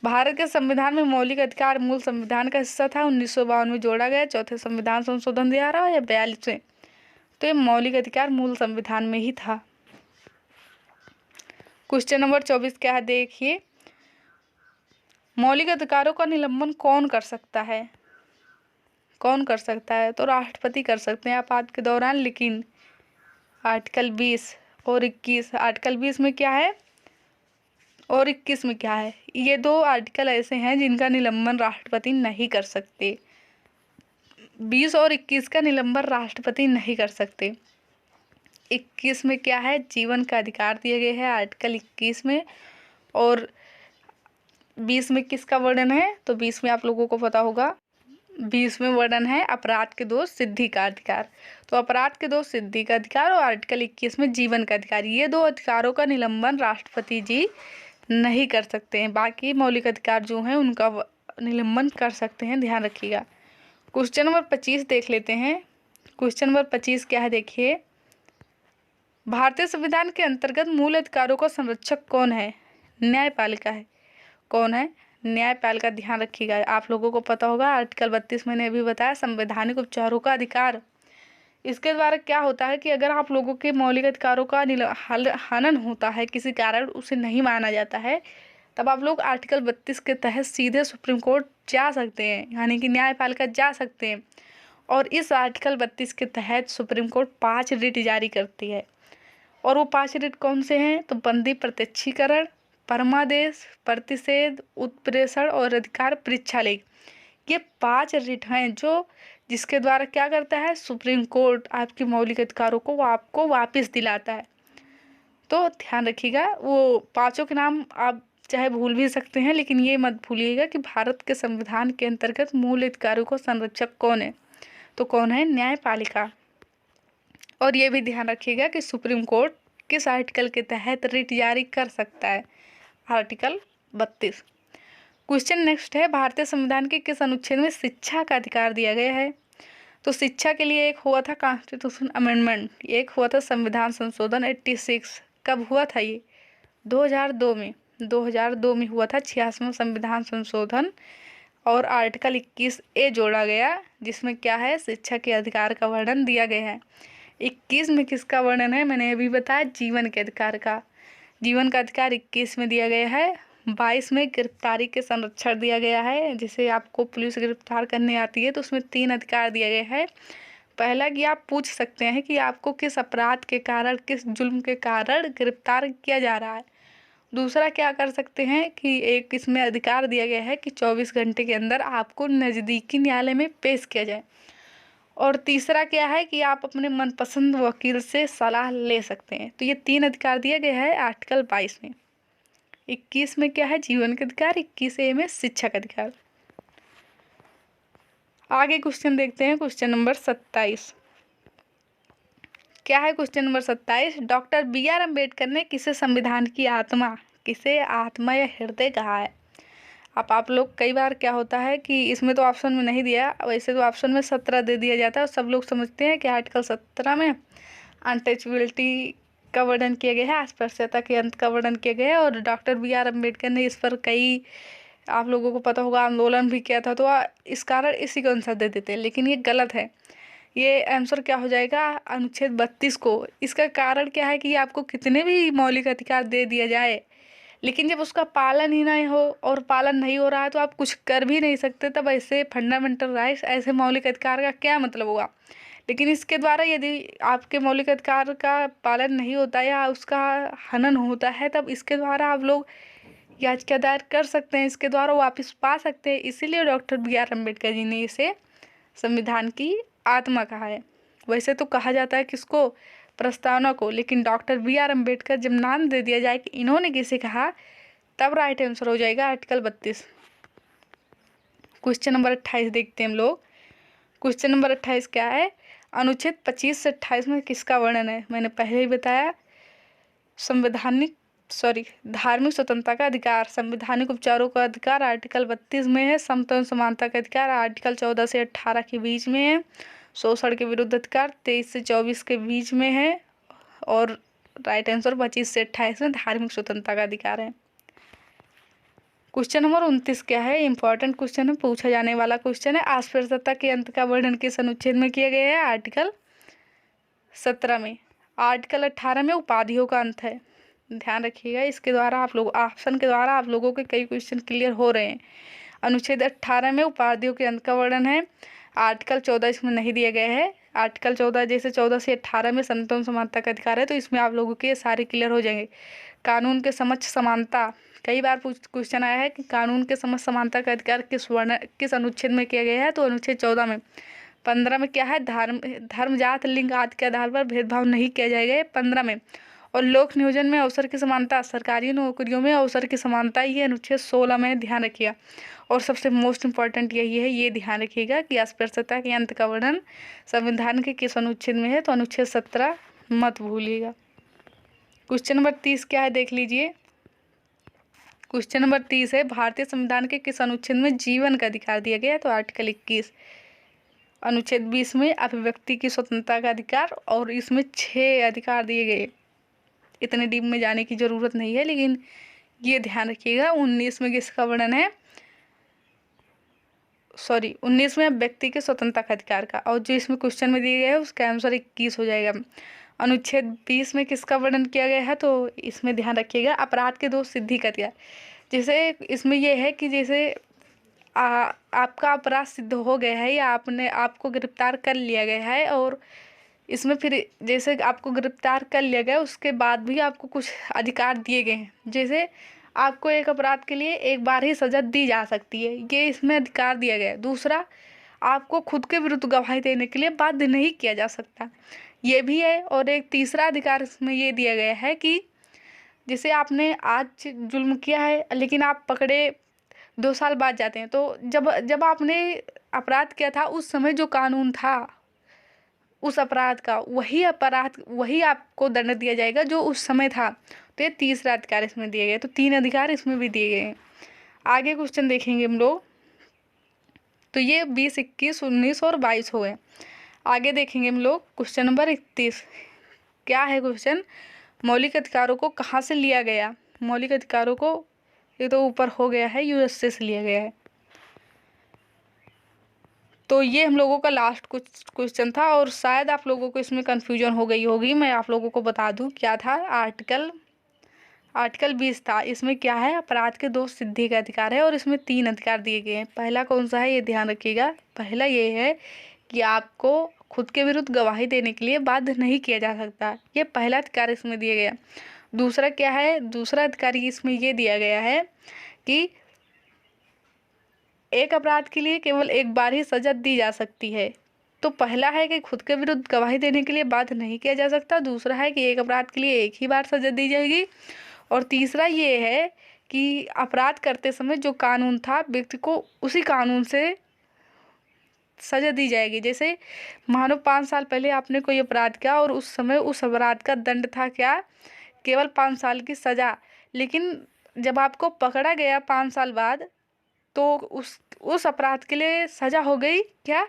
भारत के संविधान में मौलिक अधिकार मूल संविधान का हिस्सा था, 1952 में जोड़ा गया। चौथे संविधान संशोधन दिया रहा है या 42वें? तो ये मौलिक अधिकार मूल संविधान में ही था। क्वेश्चन नंबर 24 क्या है, देखिए। मौलिक अधिकारों का निलंबन कौन कर सकता है? कौन कर सकता है? तो राष्ट्रपति कर सकते हैं आपात के दौरान। लेकिन आर्टिकल 20 और 21, आर्टिकल 20 में क्या है और 21 में क्या है? ये 2 आर्टिकल ऐसे हैं जिनका निलंबन राष्ट्रपति नहीं कर सकते। 20 और 21 का निलंबन राष्ट्रपति नहीं कर सकते। 21 में क्या है, जीवन का अधिकार दिए गए हैं आर्टिकल 21 में। और 20 में किसका वर्णन है, तो 20 में आप लोगों को पता होगा, 20 में वर्णन है अपराध के दोष सिद्धि का अधिकार। तो अपराध के दोष सिद्धि का अधिकार और आर्टिकल 21 में जीवन का अधिकार, ये दो अधिकारों का निलंबन राष्ट्रपति जी नहीं कर सकते हैं। बाकी मौलिक अधिकार जो हैं उनका निलंबन कर सकते हैं, ध्यान रखिएगा। क्वेश्चन नंबर 25 देख लेते हैं। क्वेश्चन नंबर 25 क्या है, देखिए, भारतीय संविधान के अंतर्गत मूल अधिकारों का संरक्षक कौन है? न्यायपालिका है। कौन है? न्यायपालिका। ध्यान रखिएगा, आप लोगों को पता होगा आर्टिकल 32 मैंने अभी बताया, संवैधानिक उपचारों का अधिकार। इसके द्वारा क्या होता है कि अगर आप लोगों के मौलिक अधिकारों का हनन होता है किसी कारण, उसे नहीं माना जाता है, तब आप लोग आर्टिकल 32 के तहत सीधे सुप्रीम कोर्ट जा सकते हैं, यानी कि न्यायपालिका जा सकते हैं। और इस आर्टिकल 32 के तहत सुप्रीम कोर्ट 5 रिट जारी करती है। और वो 5 रिट कौन से हैं, तो बंदी प्रत्यक्षीकरण, परमादेश, प्रतिषेध, उत्प्रेषण और अधिकार परीक्षा लेख, ये 5 रिट हैं जो जिसके द्वारा क्या करता है, सुप्रीम कोर्ट आपके मौलिक अधिकारों को आपको वापस दिलाता है। तो ध्यान रखिएगा, वो पांचों के नाम आप चाहे भूल भी सकते हैं, लेकिन ये मत भूलिएगा कि भारत के संविधान के अंतर्गत मूल अधिकारों का संरक्षक कौन है, तो कौन है, न्यायपालिका। और ये भी ध्यान रखिएगा कि सुप्रीम कोर्ट किस आर्टिकल के तहत रिट जारी कर सकता है, आर्टिकल 32। क्वेश्चन नेक्स्ट है, भारतीय संविधान के किस अनुच्छेद में शिक्षा का अधिकार दिया गया है? तो शिक्षा के लिए एक हुआ था कॉन्स्टिट्यूशन अमेंडमेंट, एक हुआ था संविधान संशोधन 86। कब हुआ था ये? 2002 में। 2002 में हुआ था 86वां संविधान संशोधन, और आर्टिकल 21A जोड़ा गया, जिसमें क्या है, शिक्षा के अधिकार का वर्णन दिया गया है। 21 में किसका वर्णन है, मैंने अभी बताया, जीवन के अधिकार का। जीवन का अधिकार 21 में दिया गया है। 22 में गिरफ्तारी के संरक्षण दिया गया है, जिसे आपको पुलिस गिरफ्तार करने आती है तो उसमें 3 अधिकार दिया गया है। पहला कि आप पूछ सकते हैं कि आपको किस अपराध के कारण, किस जुल्म के कारण गिरफ्तार किया जा रहा है। दूसरा क्या कर सकते हैं कि एक इसमें अधिकार दिया गया है कि 24 घंटे के अंदर आपको नज़दीकी न्यायालय में पेश किया जाए। और तीसरा क्या है कि आप अपने मनपसंद वकील से सलाह ले सकते हैं। तो ये 3 अधिकार दिए गए हैं आर्टिकल 22 में। 21 में क्या है, जीवन का अधिकार, 21A में शिक्षा का अधिकार। आगे क्वेश्चन देखते हैं, क्वेश्चन नंबर 27 क्या है। Question number 27, doctor BR Ambedkar ने किसे संविधान की आत्मा, किसे आत्मा या हृदय कहा है? आप लोग कई बार क्या होता है कि इसमें तो ऑप्शन में नहीं दिया, वैसे तो ऑप्शन में 17 दे दिया जाता है और सब लोग समझते हैं कि आर्टिकल 17 में अनटचेबिलिटी का वर्णन किया गया है, अस्पृश्यता के अंत का वर्णन किया गया है, और डॉक्टर BR अम्बेडकर ने इस पर कई, आप लोगों को पता होगा, आंदोलन भी किया था, तो इस कारण इसी को आंसर दे देते हैं, लेकिन ये गलत है। ये आंसर क्या हो जाएगा, अनुच्छेद 32 को। इसका कारण क्या है कि आपको कितने भी मौलिक अधिकार दे दिया जाए, लेकिन जब उसका पालन ही नहीं हो, और पालन नहीं हो रहा है, तो आप कुछ कर भी नहीं सकते। तब ऐसे फंडामेंटल राइट्स, ऐसे मौलिक अधिकार का क्या मतलब हुआ। लेकिन इसके द्वारा यदि आपके मौलिक अधिकार का पालन नहीं होता या उसका हनन होता है, तब इसके द्वारा आप लोग याचिका दायर कर सकते हैं, इसके द्वारा वापस पा सकते हैं। इसीलिए डॉक्टर BR अम्बेडकर जी ने इसे संविधान की आत्मा कहा है। वैसे तो कहा जाता है किसको, प्रस्तावना को, लेकिन डॉक्टर BR अम्बेडकर जब नाम दे दिया जाए कि इन्होंने किसे कहा, तब राइट आंसर हो जाएगा आर्टिकल 32। क्वेश्चन नंबर 28 देखते हैं हम लोग। क्वेश्चन नंबर 28 क्या है, अनुच्छेद 25 से 28 में किसका वर्णन है? मैंने पहले ही बताया, धार्मिक स्वतंत्रता का अधिकार, संवैधानिक उपचारों का अधिकार आर्टिकल 32 में है। समता समानता का अधिकार आर्टिकल 14 से 18 के बीच में है। शोषण के विरुद्ध अधिकार 23 से 24 के बीच में है। और राइट आंसर 25 से 28 में धार्मिक स्वतंत्रता का अधिकार है। क्वेश्चन नंबर 29 क्या है, इंपॉर्टेंट क्वेश्चन है, पूछा जाने वाला क्वेश्चन है। अस्पृश्यता के अंत का वर्णन किस अनुच्छेद में किया गया है? आर्टिकल 17 में। आर्टिकल 18 में उपाधियों का अंत है। ध्यान रखिएगा, इसके द्वारा आप लोग, ऑप्शन के द्वारा आप लोगों के कई क्वेश्चन क्लियर हो रहे हैं। अनुच्छेद 18 में उपाधियों के अंत का वर्णन है। आर्टिकल 14 इसमें नहीं दिया गया है। आर्टिकल 14 जैसे 14 से 18 में समता समानता का अधिकार है, तो इसमें आप लोगों के सारे क्लियर हो जाएंगे। कानून के समक्ष समानता, कई बार क्वेश्चन आया है कि कानून के समक्ष समानता का अधिकार किस अनुच्छेद में किया गया है, तो अनुच्छेद 14 में। 15 में क्या है, धर्म जात लिंग आदि के आधार पर भेदभाव नहीं किया जाएगा, ये 15 में। और लोक नियोजन में अवसर की समानता, सरकारी नौकरियों में अवसर की समानता, ये अनुच्छेद 16 में ध्यान रखिएगा। और सबसे मोस्ट इम्पॉर्टेंट यही है, ये ध्यान रखिएगा कि अस्पृश्यता के अंत का वर्णन संविधान के किस अनुच्छेद में है, तो अनुच्छेद 17 मत भूलिएगा। क्वेश्चन नंबर 30 क्या है देख लीजिए। क्वेश्चन नंबर 30 है, भारतीय संविधान के किस अनुच्छेद में जीवन का अधिकार दिया गया है, तो आर्टिकल 21। अनुच्छेद 20 में अभिव्यक्ति की स्वतंत्रता का अधिकार, और इसमें 6 अधिकार दिए गए। इतने डीप में जाने की जरूरत नहीं है, लेकिन ये ध्यान रखिएगा। 19 में किसका वर्णन है, 19 में व्यक्ति के स्वतंत्रता का अधिकार का, और जो इसमें क्वेश्चन में दिया गया है उसका आंसर 21 हो जाएगा। अनुच्छेद 20 में किसका वर्णन किया गया है, तो इसमें ध्यान रखिएगा अपराध के दोष सिद्धि का अधिकार। जैसे इसमें यह है कि जैसे आपका अपराध सिद्ध हो गया है या आपको गिरफ्तार कर लिया गया है, और इसमें फिर जैसे आपको गिरफ्तार कर लिया गया उसके बाद भी आपको कुछ अधिकार दिए गए हैं। जैसे आपको एक अपराध के लिए एक बार ही सजा दी जा सकती है, ये इसमें अधिकार दिया गया है। दूसरा, आपको खुद के विरुद्ध गवाही देने के लिए बाध्य नहीं किया जा सकता, ये भी है। और एक तीसरा अधिकार इसमें ये दिया गया है कि जैसे आपने आज जुल्म किया है लेकिन आप पकड़े 2 साल बाद जाते हैं, तो जब आपने अपराध किया था उस समय जो कानून था उस अपराध का, वही आपको दंड दिया जाएगा जो उस समय था। तो ये तीसरा अधिकार इसमें दिए गए। तो 3 अधिकार इसमें भी दिए गए हैं। आगे क्वेश्चन देखेंगे हम लोग। तो ये 20, 21, 19 और 22 हो गए। आगे देखेंगे हम लोग क्वेश्चन नंबर 31। क्या है क्वेश्चन, मौलिक अधिकारों को कहाँ से लिया गया। मौलिक अधिकारों को, ये तो ऊपर हो गया है, यूएसए से लिया गया है। तो ये हम लोगों का लास्ट कुछ क्वेश्चन था, और शायद आप लोगों को इसमें कन्फ्यूजन हो गई होगी। मैं आप लोगों को बता दूं क्या था। आर्टिकल 20 था। इसमें क्या है, अपराध के दोष सिद्धि का अधिकार है, और इसमें 3 अधिकार दिए गए हैं। पहला कौन सा है, ये ध्यान रखिएगा। पहला ये है कि आपको खुद के विरुद्ध गवाही देने के लिए बाध्य नहीं किया जा सकता, ये पहला अधिकार इसमें दिया गया। दूसरा क्या है, दूसरा अधिकार इसमें ये दिया गया है कि एक अपराध के लिए केवल एक बार ही सजा दी जा सकती है। तो पहला है कि खुद के विरुद्ध गवाही देने के लिए बाध्य नहीं किया जा सकता। दूसरा है कि एक अपराध के लिए एक ही बार सजा दी जाएगी। और तीसरा ये है कि अपराध करते समय जो कानून था व्यक्ति को उसी कानून से सजा दी जाएगी। जैसे मानो 5 साल पहले आपने कोई अपराध किया और उस समय उस अपराध का दंड था क्या, केवल 5 साल की सजा। लेकिन जब आपको पकड़ा गया 5 साल बाद, तो उस अपराध के लिए सजा हो गई क्या,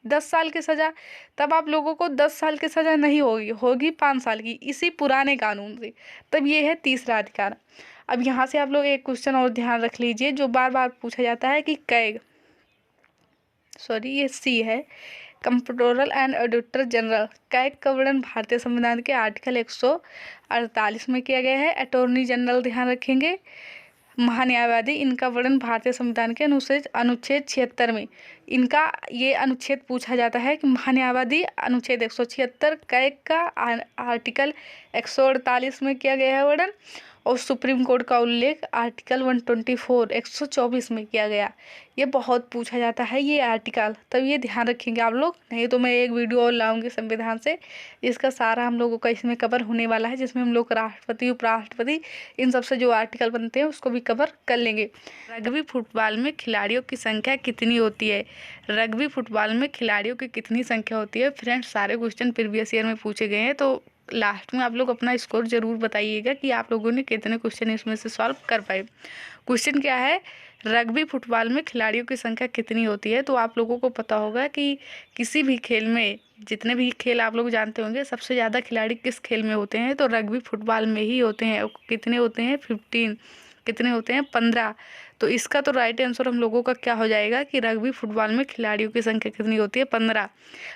10 साल की सजा। तब आप लोगों को 10 साल की सजा नहीं होगी 5 साल की, इसी पुराने कानून से। तब ये है तीसरा अधिकार। अब यहाँ से आप लोग एक क्वेश्चन और ध्यान रख लीजिए जो बार बार पूछा जाता है कि ये सी है, comptroller and auditor general. CAG का वर्णन भारतीय संविधान के आर्टिकल 148 में किया गया है। अटॉर्नी जनरल ध्यान रखेंगे। महान्यायवादी, इनका वर्णन भारतीय संविधान के अनुच्छेद 76 में, इनका ये अनुच्छेद पूछा जाता है कि महान्यायवादी अनुच्छेद 176, कैग का आर्टिकल 148 में किया गया है वर्णन, और सुप्रीम कोर्ट का उल्लेख आर्टिकल 124 124 में किया गया। ये बहुत पूछा जाता है ये आर्टिकल, तब ये ध्यान रखेंगे आप लोग। नहीं तो मैं एक वीडियो और लाऊंगी संविधान से, जिसका सारा हम लोगों का इसमें कवर होने वाला है, जिसमें हम लोग राष्ट्रपति, उपराष्ट्रपति, इन सबसे जो आर्टिकल बनते हैं उसको भी कवर कर लेंगे। रग्बी फुटबॉल में खिलाड़ियों की संख्या कितनी होती है। रग्बी फुटबॉल में खिलाड़ियों की कितनी संख्या होती है। फ्रेंड्स, सारे क्वेश्चन प्रीवियस ईयर में पूछे गए हैं, तो लास्ट में आप लोग अपना स्कोर जरूर बताइएगा कि आप लोगों ने कितने क्वेश्चन इसमें से सॉल्व कर पाए। क्वेश्चन क्या है, रग्बी फुटबॉल में खिलाड़ियों की संख्या कितनी होती है। तो आप लोगों को पता होगा कि किसी भी खेल में, जितने भी खेल आप लोग जानते होंगे, सबसे ज़्यादा खिलाड़ी किस खेल में होते हैं, तो रग्बी फुटबॉल में ही होते हैं। कितने होते हैं, 15। कितने होते हैं, 15। तो इसका तो राइट आंसर हम लोगों का क्या हो जाएगा कि रग्बी फुटबॉल में खिलाड़ियों की संख्या कितनी होती है, 15।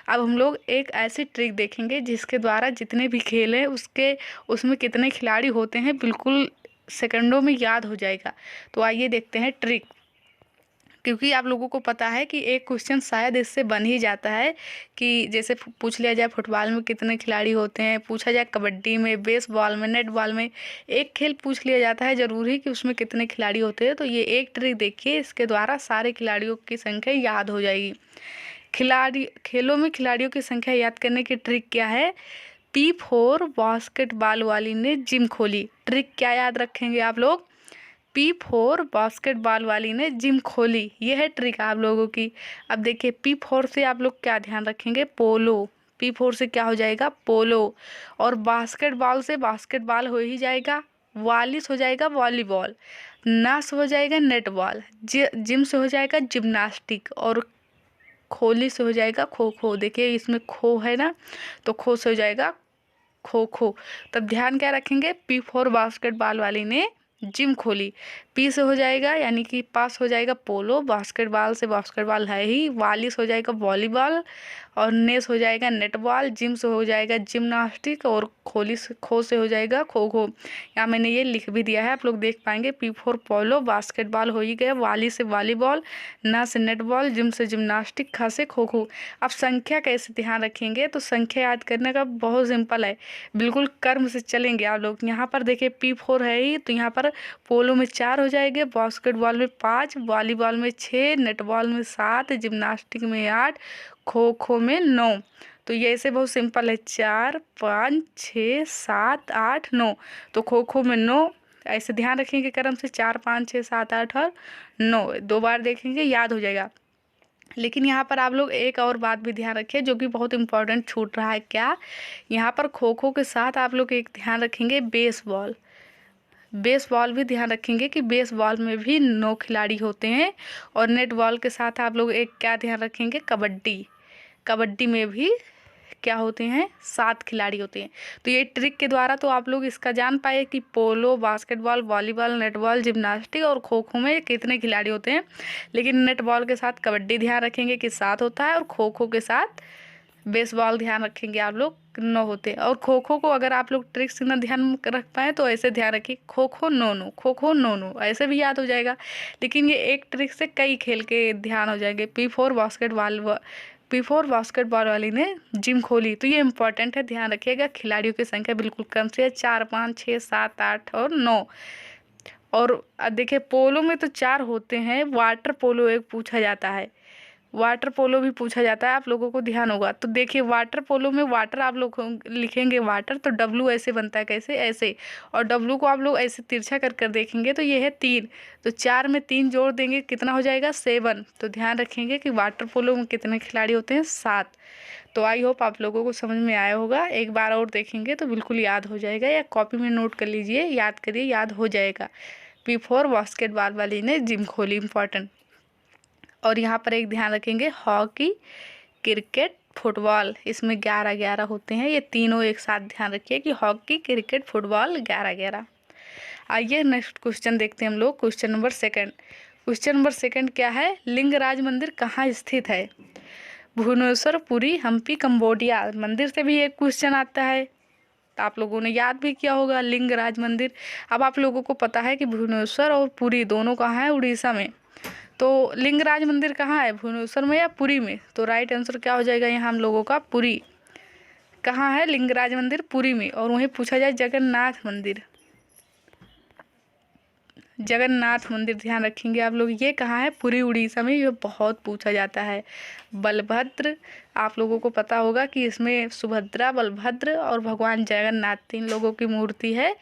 अब हम लोग एक ऐसी ट्रिक देखेंगे जिसके द्वारा जितने भी खेल हैं उसमें कितने खिलाड़ी होते हैं बिल्कुल सेकंडों में याद हो जाएगा। तो आइए देखते हैं ट्रिक। क्योंकि आप लोगों को पता है कि एक क्वेश्चन शायद इससे बन ही जाता है कि जैसे पूछ लिया जाए फुटबॉल में कितने खिलाड़ी होते हैं, पूछा जाए कबड्डी में, बेसबॉल में, नेटबॉल में, एक खेल पूछ लिया जाता है ज़रूरी कि उसमें कितने खिलाड़ी होते हैं। तो ये एक ट्रिक देखिए, इसके द्वारा सारे खिलाड़ियों की संख्या याद हो जाएगी। खेलों में खिलाड़ियों की संख्या याद करने की ट्रिक क्या है? P4 बास्केटबॉल वाली ने जिम खोली। ट्रिक क्या याद रखेंगे आप लोग? P4 बास्केटबॉल वाली ने जिम खोली, ये है ट्रिक आप लोगों की। अब देखिए P4 से आप लोग क्या ध्यान रखेंगे? पोलो। P4 से क्या हो जाएगा? पोलो। और बास्केटबॉल से बास्केटबॉल हो ही जाएगा। वॉली से हो जाएगा वॉलीबॉल। ना से हो जाएगा नेटबॉल। जिम से हो जाएगा जिम्नास्टिक। और खोली से हो जाएगा खो खो। देखिए इसमें खो है ना, तो खो से हो जाएगा खो खो। तब ध्यान क्या रखेंगे? P4 बास्केटबॉल वाली ने जिम खोली। पी से हो जाएगा यानी कि पास हो जाएगा पोलो। बास्केटबॉल से बास्केटबॉल है ही। वॉली से हो जाएगा वॉलीबॉल। और ने से हो जाएगा नेटबॉल। जिम से हो जाएगा जिम्नास्टिक। और खोली से खो से हो जाएगा खो खो। यहाँ मैंने ये लिख भी दिया है, आप लोग देख पाएंगे। P4 पोलो, बास्केटबॉल हो ही गया। वॉली से वॉलीबॉल, ना से नेटबॉल, जिम से जिम्नास्टिक, खा से खो खो। अब संख्या कैसे ध्यान रखेंगे? तो संख्या याद करने का बहुत सिंपल है, बिल्कुल कर्म से चलेंगे आप लोग। यहाँ पर देखिए P4 है ही, तो यहाँ पर पोलो में 4 हो जाएंगे, बास्केटबॉल में 5, वॉलीबॉल में 6, नेटबॉल में 7, जिम्नास्टिक में 8, खो खो में 9। तो ये ऐसे बहुत सिंपल है, 4 5 6 7 8 9। तो खो खो में 9, ऐसे ध्यान रखेंगे क्रम से, 4 5 6 7 8 और 9। 2 बार देखेंगे याद हो जाएगा। लेकिन यहाँ पर आप लोग एक और बात भी ध्यान रखिए जो कि बहुत इंपॉर्टेंट छूट रहा है। क्या? यहाँ पर खो खो के साथ आप लोग एक ध्यान रखेंगे, बेसबॉल। बेसबॉल भी ध्यान रखेंगे कि बेसबॉल में भी 9 खिलाड़ी होते हैं। और नेट बॉल के साथ आप लोग एक क्या ध्यान रखेंगे? कबड्डी। कबड्डी में भी क्या होते हैं? 7 खिलाड़ी होते हैं। तो ये ट्रिक के द्वारा तो आप लोग इसका जान पाए कि पोलो, बास्केटबॉल, वॉलीबॉल, नेटबॉल, जिम्नास्टिक और खो खो में कितने खिलाड़ी होते हैं। लेकिन नेटबॉल के साथ कबड्डी ध्यान रखेंगे कि 7 होता है। और खो खो के साथ बेसबॉल ध्यान रखेंगे आप लोग 9 होते हैं। और खो खो को अगर आप लोग ट्रिक से ना ध्यान रख पाए तो ऐसे ध्यान रखिए, खो खो 9 9, खो खो 9 9, ऐसे भी याद हो जाएगा। लेकिन ये एक ट्रिक से कई खेल के ध्यान हो जाएंगे। P4 बास्केटबॉल वाली ने जिम खोली, तो ये इंपॉर्टेंट है, ध्यान रखिएगा। खिलाड़ियों की संख्या बिल्कुल कम से है, 4 5 6 7 8 और 9। और देखिए पोलो में तो 4 होते हैं। वाटर पोलो एक पूछा जाता है, वाटर पोलो भी पूछा जाता है, आप लोगों को ध्यान होगा। तो देखिए वाटर पोलो में वाटर आप लोग लिखेंगे वाटर, तो W ऐसे बनता है, कैसे? ऐसे। और W को आप लोग ऐसे तिरछा कर कर देखेंगे तो ये है 3। तो 4 में 3 जोड़ देंगे, कितना हो जाएगा? 7। तो ध्यान रखेंगे कि वाटर पोलो में कितने खिलाड़ी होते हैं? 7। तो आई होप आप लोगों को समझ में आया होगा। एक बार और देखेंगे तो बिल्कुल याद हो जाएगा, या कॉपी में नोट कर लीजिए, याद करिए, याद हो जाएगा। P4 बास्केटबॉल वाली ने जिम खोली, इंपॉर्टेंट। और यहाँ पर एक ध्यान रखेंगे, हॉकी, क्रिकेट, फुटबॉल, इसमें 11 11 होते हैं। ये तीनों एक साथ ध्यान रखिए कि हॉकी, क्रिकेट, फुटबॉल 11 11। आइए नेक्स्ट क्वेश्चन देखते हैं हम लोग। क्वेश्चन नंबर सेकंड क्या है? लिंगराज मंदिर कहाँ स्थित है? भुवनेश्वर, पुरी, हम्पी, कंबोडिया। मंदिर से भी एक क्वेश्चन आता है, तो आप लोगों ने याद भी किया होगा लिंगराज मंदिर। अब आप लोगों को पता है कि भुवनेश्वर और पुरी दोनों कहाँ है? उड़ीसा में। तो लिंगराज मंदिर कहाँ है? भुवनेश्वर में या पुरी में? तो राइट आंसर क्या हो जाएगा यहाँ हम लोगों का? पुरी। कहाँ है लिंगराज मंदिर? पुरी में। और वहीं पूछा जाए जगन्नाथ मंदिर, जगन्नाथ मंदिर ध्यान रखेंगे आप लोग, ये कहाँ है? पुरी, उड़ीसा में। ये बहुत पूछा जाता है। बलभद्र, आप लोगों को पता होगा कि इसमें सुभद्रा, बलभद्र और भगवान जगन्नाथ 3 लोगों की मूर्ति है।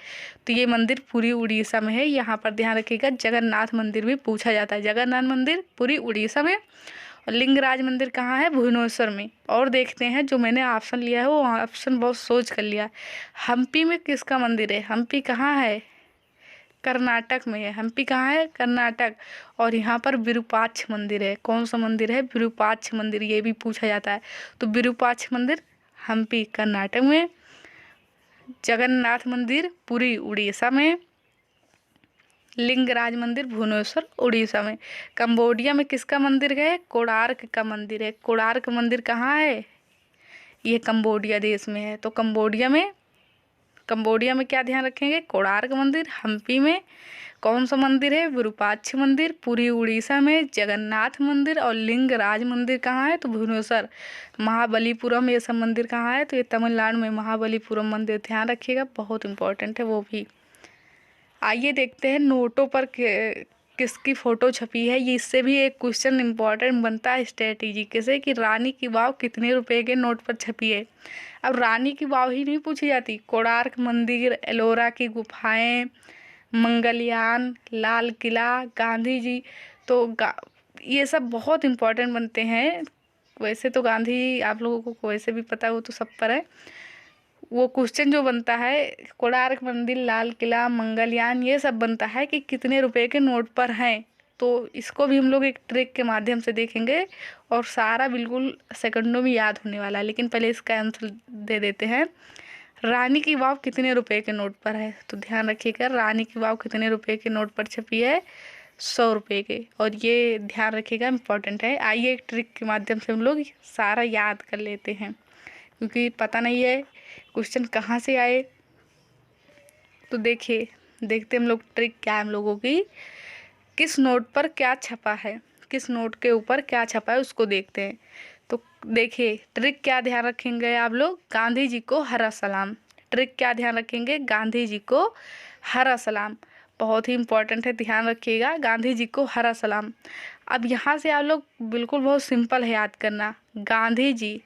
तो ये मंदिर पुरी उड़ीसा में है। यहाँ पर ध्यान रखिएगा, जगन्नाथ मंदिर भी पूछा जाता है। जगन्नाथ मंदिर पुरी उड़ीसा में, और लिंगराज मंदिर कहाँ है? भुवनेश्वर में। और देखते हैं, जो मैंने ऑप्शन लिया है वो ऑप्शन बहुत सोच कर लिया। हम्पी में किसका मंदिर है? हम्पी कहाँ है? कर्नाटक में है। हम्पी कहाँ है? कर्नाटक। और यहाँ पर विरूपाक्ष मंदिर है। कौन सा मंदिर है? विरूपाक्ष मंदिर, ये भी पूछा जाता है। तो विरूपाक्ष मंदिर हम्पी कर्नाटक में, जगन्नाथ मंदिर पुरी उड़ीसा में, लिंगराज मंदिर भुवनेश्वर उड़ीसा में। कंबोडिया में किसका मंदिर है? कोणार्क का मंदिर है। कोणार्क मंदिर कहाँ है? ये कंबोडिया देश में है। तो कंबोडिया में क्या ध्यान रखेंगे? कोणार्क मंदिर। हम्पी में कौन सा मंदिर है? विरूपाक्ष मंदिर। पुरी उड़ीसा में जगन्नाथ मंदिर। और लिंगराज मंदिर कहाँ है? तो भुवनेश्वर। महाबलीपुरम, ये सब मंदिर कहाँ है? तो ये तमिलनाडु में महाबलीपुरम मंदिर, ध्यान रखिएगा, बहुत इंपॉर्टेंट है वो भी। आइए देखते हैं नोटों पर किसकी फ़ोटो छपी है, ये इससे भी एक क्वेश्चन इम्पॉर्टेंट बनता है स्ट्रेटेजी के से कि रानी की वाव कितने रुपए के नोट पर छपी है। अब रानी की वाव ही नहीं पूछी जाती, कोणार्क मंदिर, एलोरा की गुफाएं, मंगलयान, लाल किला, गांधी जी, तो ये सब बहुत इम्पोर्टेंट बनते हैं। वैसे तो गांधी आप लोगों को वैसे भी पता है, वो तो सब पर है। वो क्वेश्चन जो बनता है कोणार्क मंदिर, लाल किला, मंगलयान, ये सब बनता है कि कितने रुपए के नोट पर हैं। तो इसको भी हम लोग एक ट्रिक के माध्यम से देखेंगे और सारा बिल्कुल सेकंडों में याद होने वाला है। लेकिन पहले इसका आंसर दे देते हैं। रानी की वाव कितने रुपए के नोट पर है, तो ध्यान रखिएगा रानी की वाव कितने रुपए के नोट पर छपी है, 100 रुपए के। और ये ध्यान रखिएगा इम्पोर्टेंट है। आइए एक ट्रिक के माध्यम से हम लोग सारा याद कर लेते हैं, क्योंकि पता नहीं है क्वेश्चन कहाँ से आए। तो देखिए, देखते हम लोग ट्रिक क्या है हम लोगों की। किस नोट पर क्या छपा है, किस नोट के ऊपर क्या छपा है उसको देखते हैं। तो देखिए ट्रिक क्या ध्यान रखेंगे आप लोग, गांधी जी को हरा सलाम। ट्रिक क्या ध्यान रखेंगे, गांधी जी को हरा सलाम, बहुत ही इम्पोर्टेंट है, ध्यान रखिएगा, गांधी जी को हरा सलाम। अब यहाँ से आप लोग बिल्कुल बहुत सिंपल है याद करना, गांधी जी।